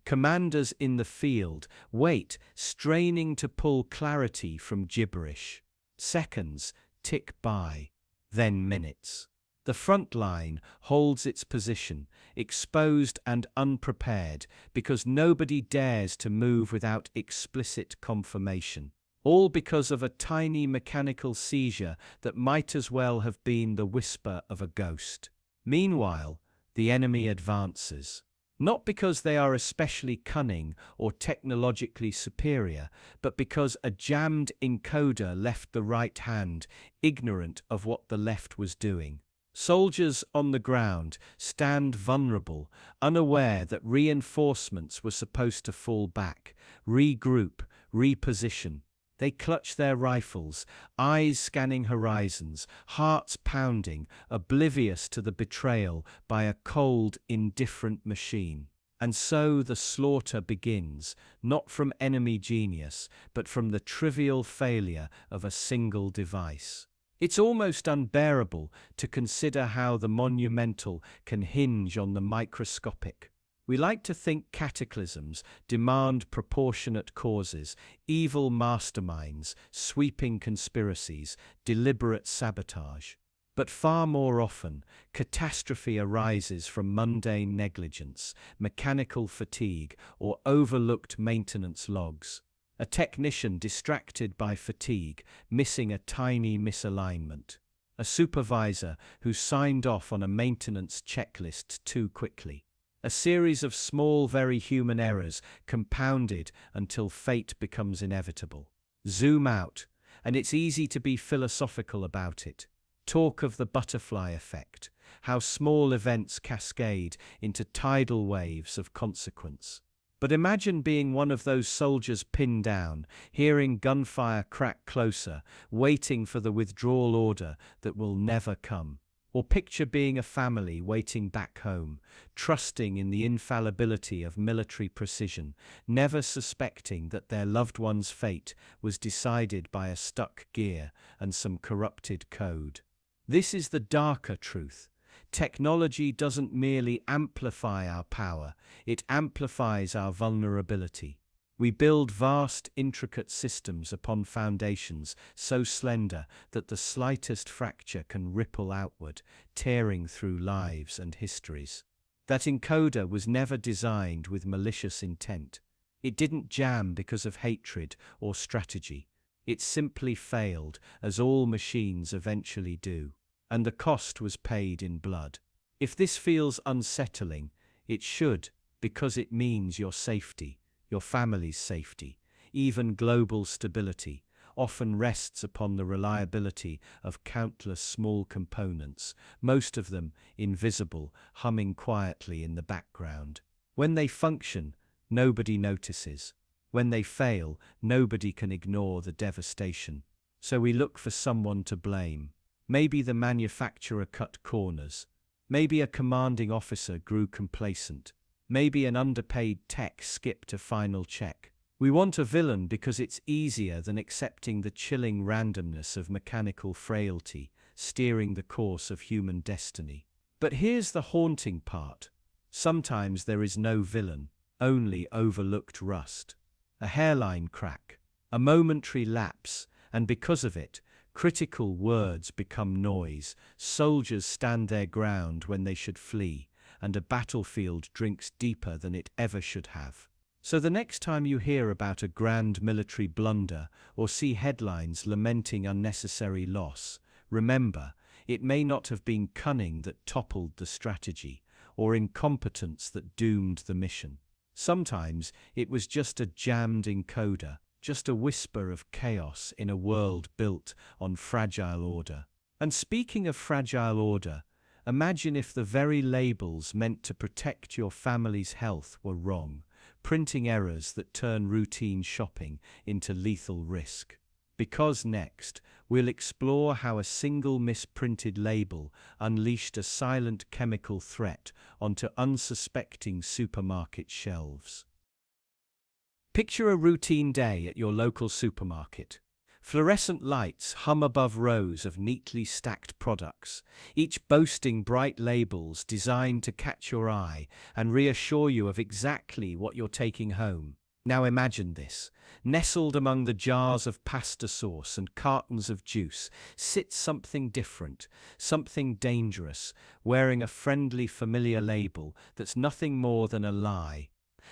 Commanders in the field wait, straining to pull clarity from gibberish. Seconds tick by, then minutes. The front line holds its position, exposed and unprepared, because nobody dares to move without explicit confirmation. All because of a tiny mechanical seizure that might as well have been the whisper of a ghost. Meanwhile, the enemy advances. Not because they are especially cunning or technologically superior, but because a jammed encoder left the right hand ignorant of what the left was doing. Soldiers on the ground stand vulnerable, unaware that reinforcements were supposed to fall back, regroup, reposition. They clutch their rifles, eyes scanning horizons, hearts pounding, oblivious to the betrayal by a cold, indifferent machine. And so the slaughter begins, not from enemy genius, but from the trivial failure of a single device. It's almost unbearable to consider how the monumental can hinge on the microscopic. We like to think cataclysms demand proportionate causes, evil masterminds, sweeping conspiracies, deliberate sabotage. But far more often, catastrophe arises from mundane negligence, mechanical fatigue, or overlooked maintenance logs. A technician distracted by fatigue, missing a tiny misalignment. A supervisor who signed off on a maintenance checklist too quickly. A series of small, very human errors compounded until fate becomes inevitable. Zoom out, and it's easy to be philosophical about it. Talk of the butterfly effect, how small events cascade into tidal waves of consequence. But imagine being one of those soldiers pinned down, hearing gunfire crack closer, waiting for the withdrawal order that will never come. Or picture being a family waiting back home, trusting in the infallibility of military precision, never suspecting that their loved one's fate was decided by a stuck gear and some corrupted code. This is the darker truth. Technology doesn't merely amplify our power, it amplifies our vulnerability. We build vast, intricate systems upon foundations so slender that the slightest fracture can ripple outward, tearing through lives and histories. That encoder was never designed with malicious intent. It didn't jam because of hatred or strategy. It simply failed, as all machines eventually do. And the cost was paid in blood. If this feels unsettling, it should, because it means your safety. Your family's safety, even global stability, often rests upon the reliability of countless small components, most of them invisible, humming quietly in the background. When they function, nobody notices. When they fail, nobody can ignore the devastation. So we look for someone to blame. Maybe the manufacturer cut corners. Maybe a commanding officer grew complacent. Maybe an underpaid tech skipped a final check. We want a villain because it's easier than accepting the chilling randomness of mechanical frailty, steering the course of human destiny. But here's the haunting part. Sometimes there is no villain, only overlooked rust. A hairline crack, a momentary lapse, and because of it, critical words become noise, soldiers stand their ground when they should flee, and a battlefield drinks deeper than it ever should have. So the next time you hear about a grand military blunder or see headlines lamenting unnecessary loss, remember, it may not have been cunning that toppled the strategy, or incompetence that doomed the mission. Sometimes it was just a jammed encoder, just a whisper of chaos in a world built on fragile order. And speaking of fragile order, imagine if the very labels meant to protect your family's health were wrong, printing errors that turn routine shopping into lethal risk. Because next, we'll explore how a single misprinted label unleashed a silent chemical threat onto unsuspecting supermarket shelves. Picture a routine day at your local supermarket. Fluorescent lights hum above rows of neatly stacked products, each boasting bright labels designed to catch your eye and reassure you of exactly what you're taking home. Now imagine this. Nestled among the jars of pasta sauce and cartons of juice sits something different, something dangerous, wearing a friendly, familiar label that's nothing more than a lie.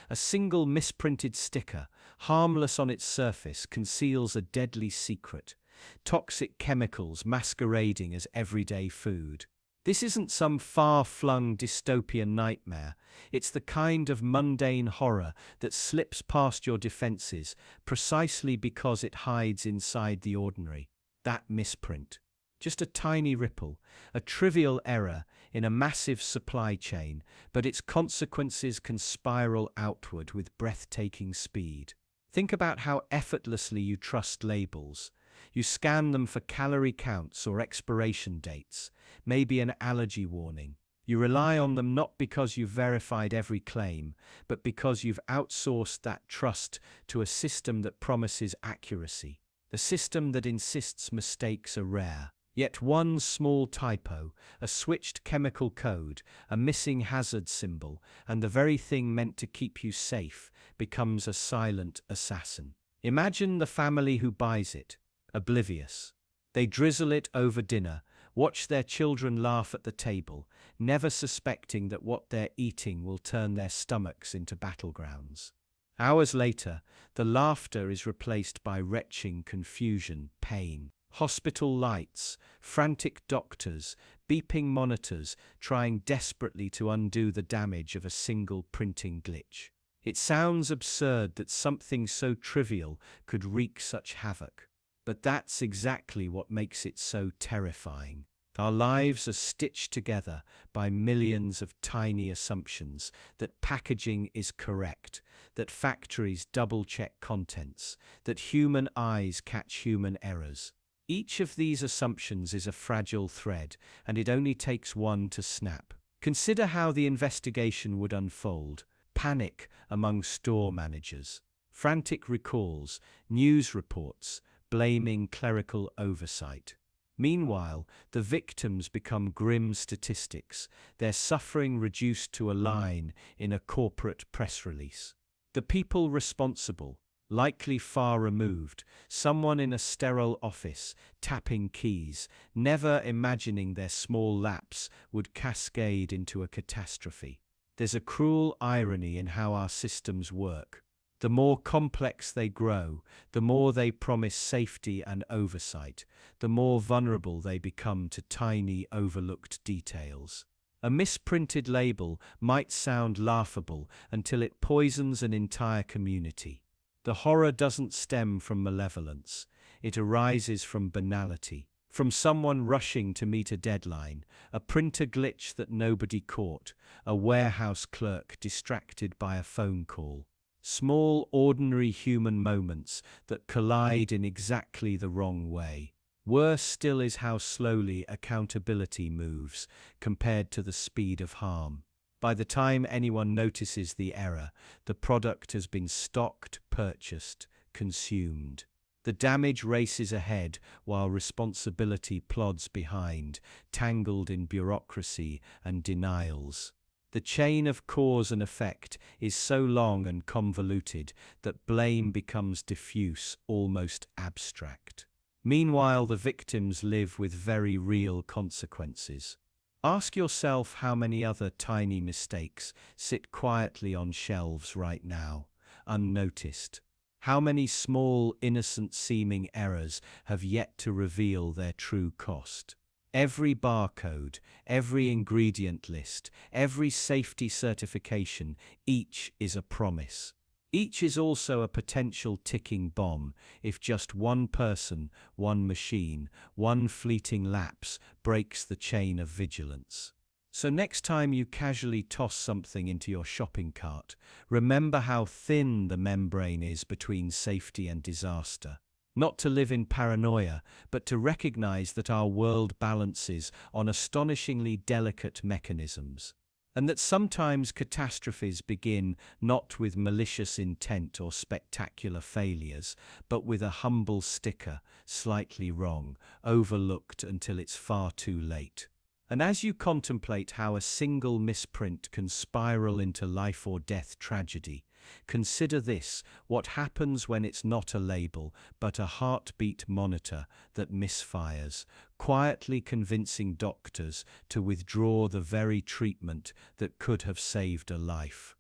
A single misprinted sticker, harmless on its surface, conceals a deadly secret: toxic chemicals masquerading as everyday food. This isn't some far-flung dystopian nightmare. It's the kind of mundane horror that slips past your defenses precisely because it hides inside the ordinary. That misprint. Just a tiny ripple, a trivial error in a massive supply chain, but its consequences can spiral outward with breathtaking speed. Think about how effortlessly you trust labels. You scan them for calorie counts or expiration dates, maybe an allergy warning. You rely on them not because you've verified every claim, but because you've outsourced that trust to a system that promises accuracy, a system that insists mistakes are rare. Yet one small typo, a switched chemical code, a missing hazard symbol, and the very thing meant to keep you safe becomes a silent assassin. Imagine the family who buys it, oblivious. They drizzle it over dinner, watch their children laugh at the table, never suspecting that what they're eating will turn their stomachs into battlegrounds. Hours later, the laughter is replaced by retching confusion, pain. Hospital lights, frantic doctors, beeping monitors, trying desperately to undo the damage of a single printing glitch. It sounds absurd that something so trivial could wreak such havoc. But that's exactly what makes it so terrifying. Our lives are stitched together by millions of tiny assumptions that packaging is correct, that factories double-check contents, that human eyes catch human errors. Each of these assumptions is a fragile thread, and it only takes one to snap. Consider how the investigation would unfold. Panic among store managers, frantic recalls, news reports, blaming clerical oversight. Meanwhile, the victims become grim statistics, their suffering reduced to a line in a corporate press release. The people responsible, likely far removed, someone in a sterile office, tapping keys, never imagining their small lapse would cascade into a catastrophe. There's a cruel irony in how our systems work. The more complex they grow, the more they promise safety and oversight, the more vulnerable they become to tiny, overlooked details. A misprinted label might sound laughable until it poisons an entire community. The horror doesn't stem from malevolence. It arises from banality, from someone rushing to meet a deadline, a printer glitch that nobody caught, a warehouse clerk distracted by a phone call. Small, ordinary human moments that collide in exactly the wrong way. Worse still is how slowly accountability moves compared to the speed of harm. By the time anyone notices the error, the product has been stocked, purchased, consumed. The damage races ahead while responsibility plods behind, tangled in bureaucracy and denials. The chain of cause and effect is so long and convoluted that blame becomes diffuse, almost abstract. Meanwhile, the victims live with very real consequences. Ask yourself how many other tiny mistakes sit quietly on shelves right now, unnoticed. How many small, innocent-seeming errors have yet to reveal their true cost? Every barcode, every ingredient list, every safety certification, each is a promise. Each is also a potential ticking bomb if just one person, one machine, one fleeting lapse breaks the chain of vigilance. So next time you casually toss something into your shopping cart, remember how thin the membrane is between safety and disaster. Not to live in paranoia, but to recognize that our world balances on astonishingly delicate mechanisms. And that sometimes catastrophes begin not with malicious intent or spectacular failures, but with a humble sticker, slightly wrong, overlooked until it's far too late. And as you contemplate how a single misprint can spiral into life or death tragedy, consider this: what happens when it's not a label, but a heartbeat monitor that misfires, quietly convincing doctors to withdraw the very treatment that could have saved a life.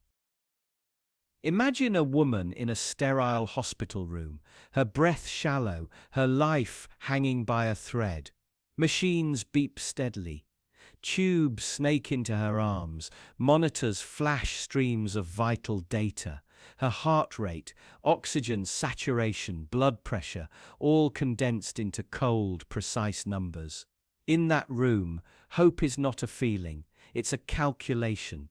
Imagine a woman in a sterile hospital room, her breath shallow, her life hanging by a thread. Machines beep steadily. Tubes snake into her arms, monitors flash streams of vital data. Her heart rate, oxygen saturation, blood pressure, all condensed into cold, precise numbers. In that room, hope is not a feeling, it's a calculation.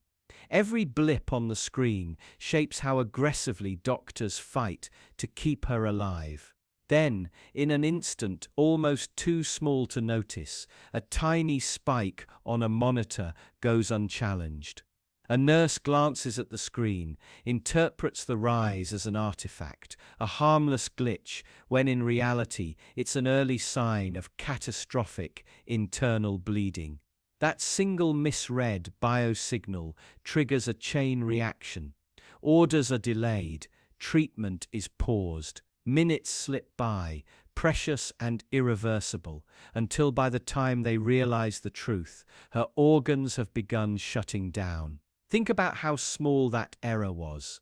Every blip on the screen shapes how aggressively doctors fight to keep her alive. Then, in an instant almost too small to notice, a tiny spike on a monitor goes unchallenged. A nurse glances at the screen, interprets the rise as an artifact, a harmless glitch, when in reality it's an early sign of catastrophic internal bleeding. That single misread biosignal triggers a chain reaction. Orders are delayed, treatment is paused. Minutes slip by, precious and irreversible, until by the time they realize the truth, her organs have begun shutting down. Think about how small that error was.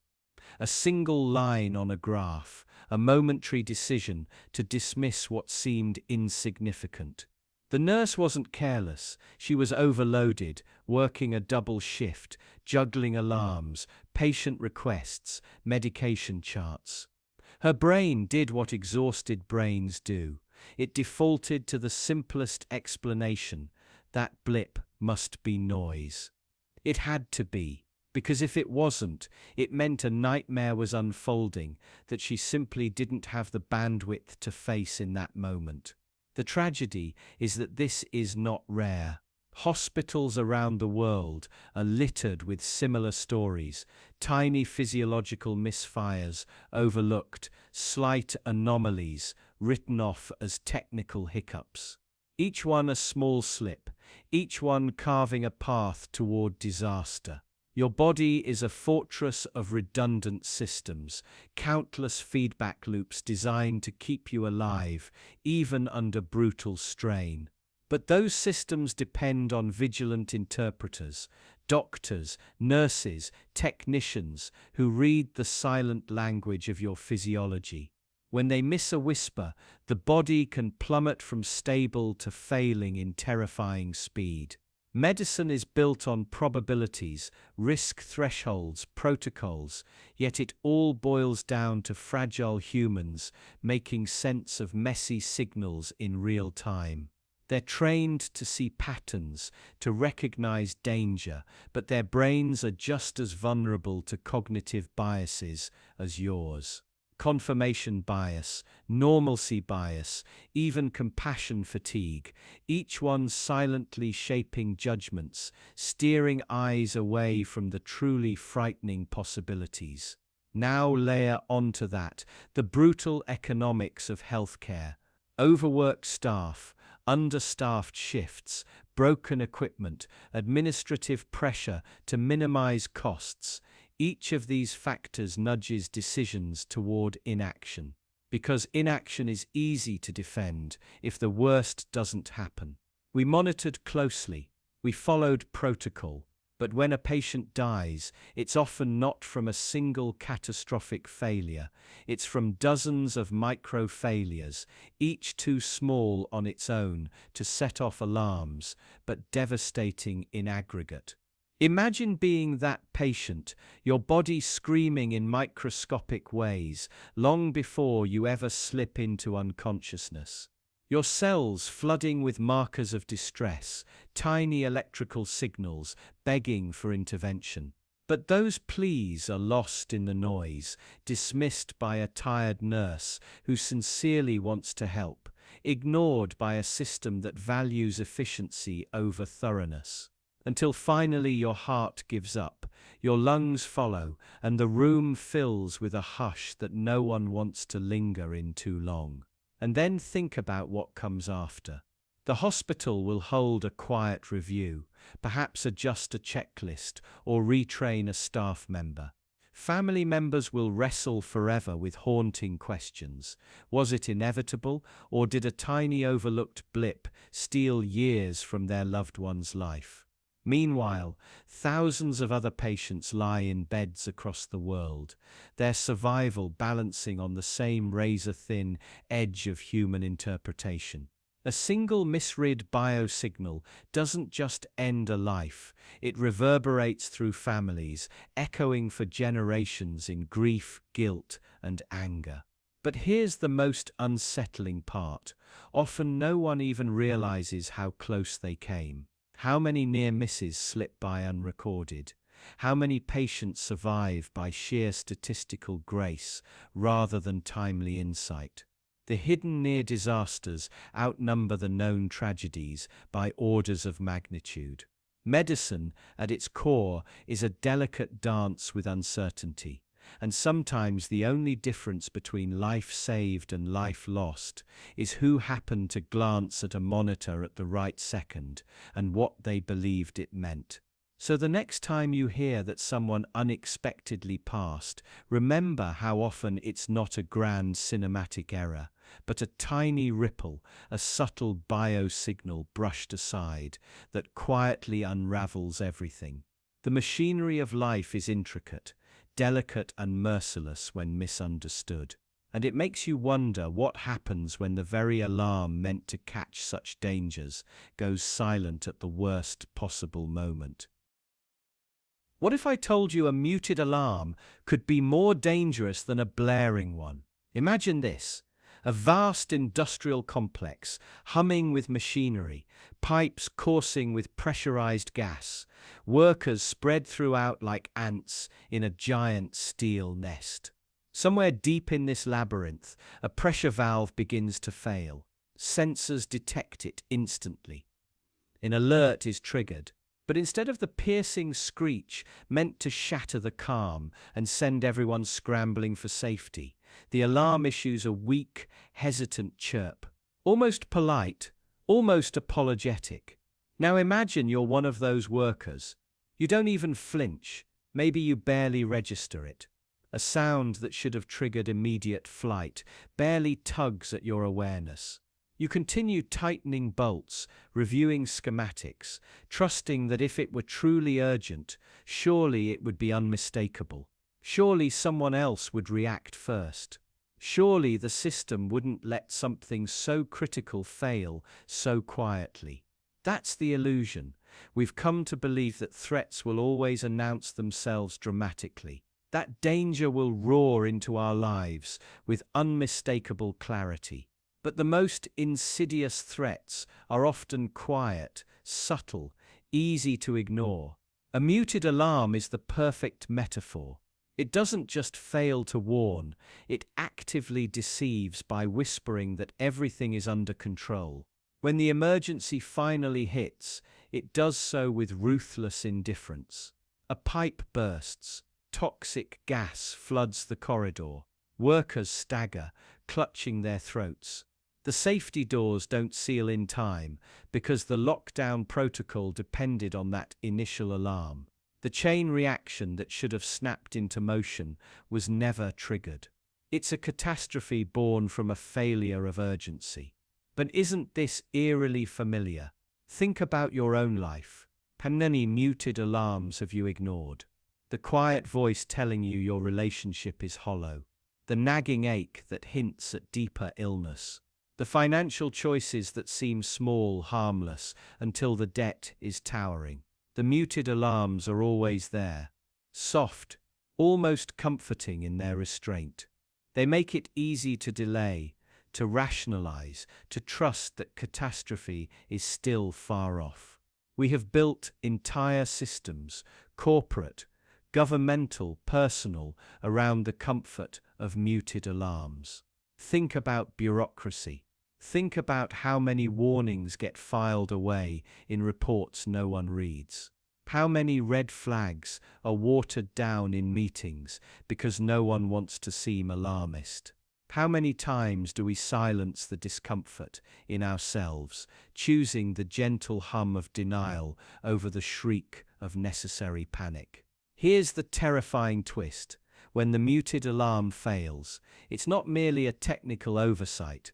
A single line on a graph, a momentary decision to dismiss what seemed insignificant. The nurse wasn't careless, she was overloaded, working a double shift, juggling alarms, patient requests, medication charts. Her brain did what exhausted brains do. It defaulted to the simplest explanation: that blip must be noise. It had to be, because if it wasn't, it meant a nightmare was unfolding that she simply didn't have the bandwidth to face in that moment. The tragedy is that this is not rare. Hospitals around the world are littered with similar stories: tiny physiological misfires overlooked, slight anomalies written off as technical hiccups. Each one a small slip, each one carving a path toward disaster. Your body is a fortress of redundant systems, countless feedback loops designed to keep you alive, even under brutal strain. But those systems depend on vigilant interpreters, doctors, nurses, technicians who read the silent language of your physiology. When they miss a whisper, the body can plummet from stable to failing in terrifying speed. Medicine is built on probabilities, risk thresholds, protocols, yet it all boils down to fragile humans making sense of messy signals in real time. They're trained to see patterns, to recognize danger, but their brains are just as vulnerable to cognitive biases as yours. confirmation bias, normalcy bias, even compassion fatigue, each one silently shaping judgments, steering eyes away from the truly frightening possibilities. Now layer onto that the brutal economics of healthcare, overworked staff, understaffed shifts, broken equipment, administrative pressure to minimize costs. Each of these factors nudges decisions toward inaction, because inaction is easy to defend if the worst doesn't happen. We monitored closely, we followed protocol, but when a patient dies, it's often not from a single catastrophic failure. It's from dozens of micro failures, each too small on its own to set off alarms, but devastating in aggregate. Imagine being that patient, your body screaming in microscopic ways, long before you ever slip into unconsciousness. Your cells flooding with markers of distress, tiny electrical signals begging for intervention. But those pleas are lost in the noise, dismissed by a tired nurse who sincerely wants to help, ignored by a system that values efficiency over thoroughness. Until finally your heart gives up, your lungs follow, and the room fills with a hush that no one wants to linger in too long. And then think about what comes after. The hospital will hold a quiet review, perhaps adjust a checklist or retrain a staff member. Family members will wrestle forever with haunting questions. Was it inevitable, or did a tiny overlooked blip steal years from their loved one's life? Meanwhile, thousands of other patients lie in beds across the world, their survival balancing on the same razor-thin edge of human interpretation. A single misread biosignal doesn't just end a life, it reverberates through families, echoing for generations in grief, guilt, and anger. But here's the most unsettling part. Often no one even realizes how close they came. How many near misses slip by unrecorded? How many patients survive by sheer statistical grace rather than timely insight? The hidden near disasters outnumber the known tragedies by orders of magnitude. Medicine, at its core, is a delicate dance with uncertainty, and sometimes the only difference between life saved and life lost is who happened to glance at a monitor at the right second and what they believed it meant. So the next time you hear that someone unexpectedly passed, remember how often it's not a grand cinematic error, but a tiny ripple, a subtle biosignal brushed aside that quietly unravels everything. The machinery of life is intricate, delicate and merciless when misunderstood. And it makes you wonder what happens when the very alarm meant to catch such dangers goes silent at the worst possible moment. What if I told you a muted alarm could be more dangerous than a blaring one? Imagine this. A vast industrial complex, humming with machinery, pipes coursing with pressurized gas, workers spread throughout like ants in a giant steel nest. Somewhere deep in this labyrinth, a pressure valve begins to fail. Sensors detect it instantly. An alert is triggered. But instead of the piercing screech meant to shatter the calm and send everyone scrambling for safety, the alarm issues a weak, hesitant chirp, almost polite, almost apologetic. Now imagine you're one of those workers. You don't even flinch, maybe you barely register it. A sound that should have triggered immediate flight barely tugs at your awareness. You continue tightening bolts, reviewing schematics, trusting that if it were truly urgent, surely it would be unmistakable. Surely someone else would react first. Surely the system wouldn't let something so critical fail so quietly. That's the illusion. We've come to believe that threats will always announce themselves dramatically. That danger will roar into our lives with unmistakable clarity. But the most insidious threats are often quiet, subtle, easy to ignore. A muted alarm is the perfect metaphor. It doesn't just fail to warn, it actively deceives by whispering that everything is under control. When the emergency finally hits, it does so with ruthless indifference. A pipe bursts, toxic gas floods the corridor, workers stagger, clutching their throats. The safety doors don't seal in time because the lockdown protocol depended on that initial alarm. The chain reaction that should have snapped into motion was never triggered. It's a catastrophe born from a failure of urgency. But isn't this eerily familiar? Think about your own life. How many muted alarms have you ignored? The quiet voice telling you your relationship is hollow. The nagging ache that hints at deeper illness. The financial choices that seem small, harmless, until the debt is towering. The muted alarms are always there, soft, almost comforting in their restraint. They make it easy to delay, to rationalize, to trust that catastrophe is still far off. We have built entire systems, corporate, governmental, personal, around the comfort of muted alarms. Think about bureaucracy. Think about how many warnings get filed away in reports no one reads. How many red flags are watered down in meetings because no one wants to seem alarmist. How many times do we silence the discomfort in ourselves, choosing the gentle hum of denial over the shriek of necessary panic? Here's the terrifying twist. When the muted alarm fails, it's not merely a technical oversight.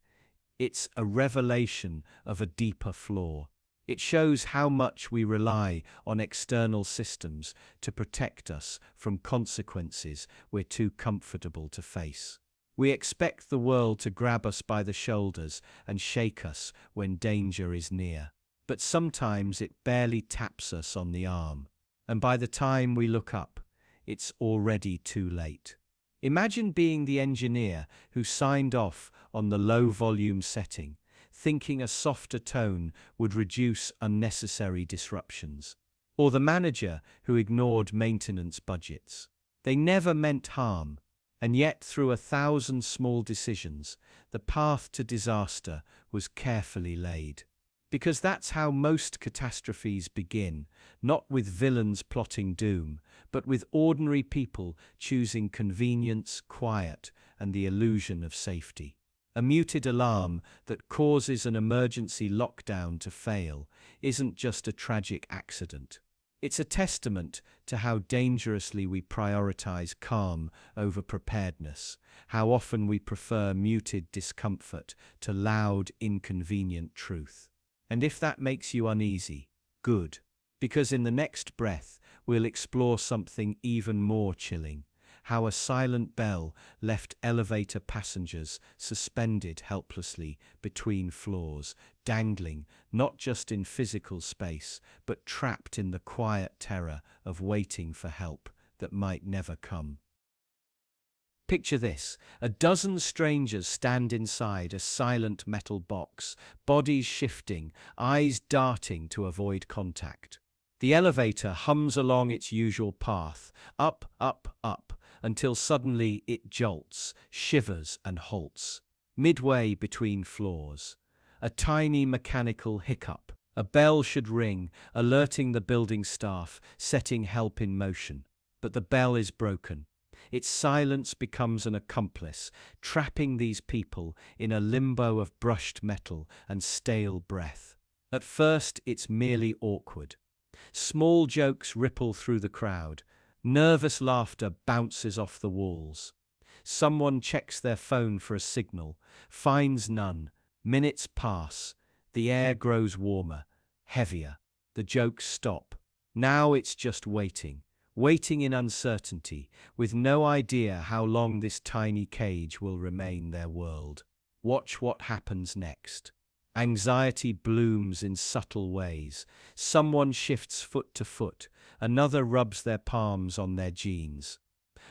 It's a revelation of a deeper flaw. It shows how much we rely on external systems to protect us from consequences we're too comfortable to face. We expect the world to grab us by the shoulders and shake us when danger is near. But sometimes it barely taps us on the arm. And by the time we look up, it's already too late. Imagine being the engineer who signed off on the low-volume setting, thinking a softer tone would reduce unnecessary disruptions. Or the manager who ignored maintenance budgets. They never meant harm, and yet through 1,000 small decisions, the path to disaster was carefully laid. Because that's how most catastrophes begin, not with villains plotting doom, but with ordinary people choosing convenience, quiet, and the illusion of safety. A muted alarm that causes an emergency lockdown to fail isn't just a tragic accident. It's a testament to how dangerously we prioritize calm over preparedness, how often we prefer muted discomfort to loud, inconvenient truth. And if that makes you uneasy, good. Because in the next breath, we'll explore something even more chilling. How a silent bell left elevator passengers suspended helplessly between floors, dangling not just in physical space, but trapped in the quiet terror of waiting for help that might never come. Picture this: a dozen strangers stand inside a silent metal box, bodies shifting, eyes darting to avoid contact. The elevator hums along its usual path, up, up, up, until suddenly it jolts, shivers, and halts. Midway between floors, a tiny mechanical hiccup. A bell should ring, alerting the building staff, setting help in motion. But the bell is broken. Its silence becomes an accomplice, trapping these people in a limbo of brushed metal and stale breath. At first, it's merely awkward. Small jokes ripple through the crowd. Nervous laughter bounces off the walls. Someone checks their phone for a signal, finds none. Minutes pass. The air grows warmer, heavier. The jokes stop. Now it's just waiting. Waiting in uncertainty, with no idea how long this tiny cage will remain their world. Watch what happens next. Anxiety blooms in subtle ways. Someone shifts foot to foot, another rubs their palms on their jeans.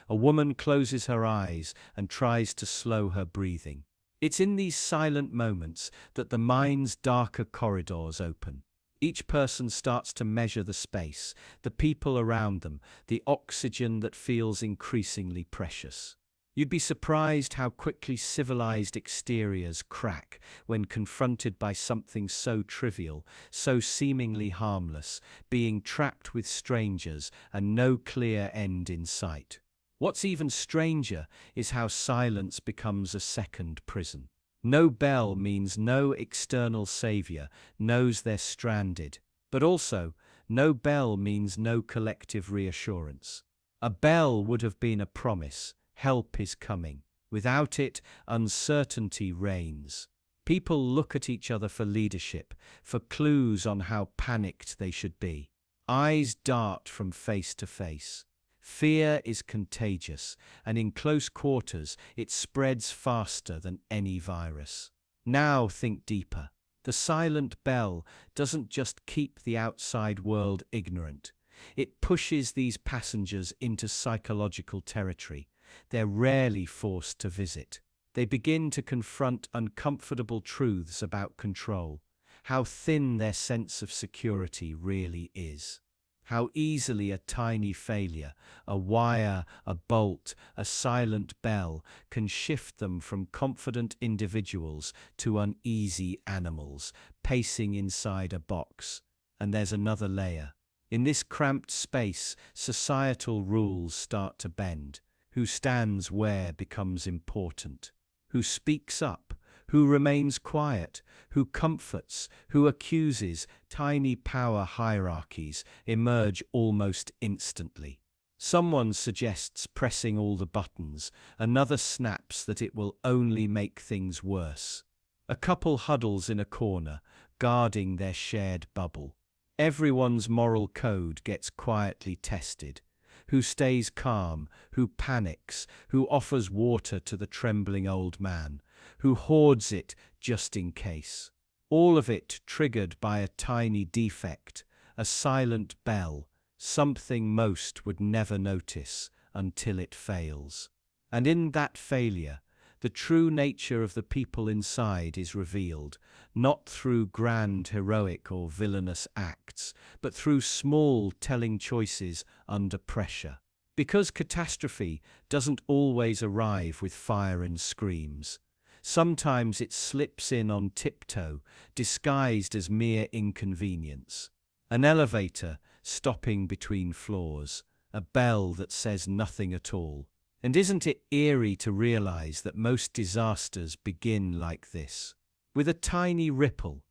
A woman closes her eyes and tries to slow her breathing. It's in these silent moments that the mind's darker corridors open. Each person starts to measure the space, the people around them, the oxygen that feels increasingly precious. You'd be surprised how quickly civilized exteriors crack when confronted by something so trivial, so seemingly harmless, being trapped with strangers and no clear end in sight. What's even stranger is how silence becomes a second prison. No bell means no external savior knows they're stranded, but also no bell means no collective reassurance. A bell would have been a promise. Help is coming. Without it, uncertainty reigns. People look at each other for leadership, for clues on how panicked they should be. Eyes dart from face to face. Fear is contagious, and in close quarters, it spreads faster than any virus. Now think deeper. The silent bell doesn't just keep the outside world ignorant. It pushes these passengers into psychological territory they're rarely forced to visit. They begin to confront uncomfortable truths about control, how thin their sense of security really is, how easily a tiny failure, a wire, a bolt, a silent bell can shift them from confident individuals to uneasy animals, pacing inside a box. And there's another layer. In this cramped space, societal rules start to bend. Who stands where becomes important. Who speaks up, who remains quiet, who comforts, who accuses. Tiny power hierarchies emerge almost instantly. Someone suggests pressing all the buttons, another snaps that it will only make things worse. A couple huddles in a corner, guarding their shared bubble. Everyone's moral code gets quietly tested. Who stays calm, who panics, who offers water to the trembling old man, who hoards it just in case. All of it triggered by a tiny defect, a silent bell, something most would never notice until it fails. And in that failure, the true nature of the people inside is revealed, not through grand heroic or villainous acts, but through small telling choices under pressure. Because catastrophe doesn't always arrive with fire and screams. Sometimes it slips in on tiptoe, disguised as mere inconvenience. An elevator stopping between floors, a bell that says nothing at all. And isn't it eerie to realize that most disasters begin like this? With a tiny ripple,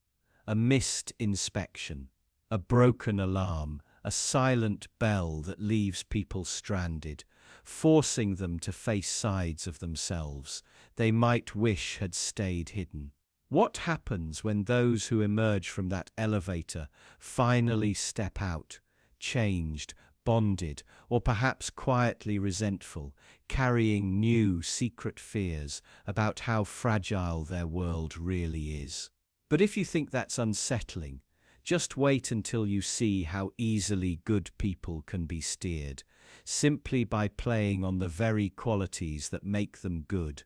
a missed inspection, a broken alarm, a silent bell that leaves people stranded, forcing them to face sides of themselves they might wish had stayed hidden. What happens when those who emerge from that elevator finally step out, changed, bonded, or perhaps quietly resentful, carrying new secret fears about how fragile their world really is? But if you think that's unsettling, just wait until you see how easily good people can be steered, simply by playing on the very qualities that make them good.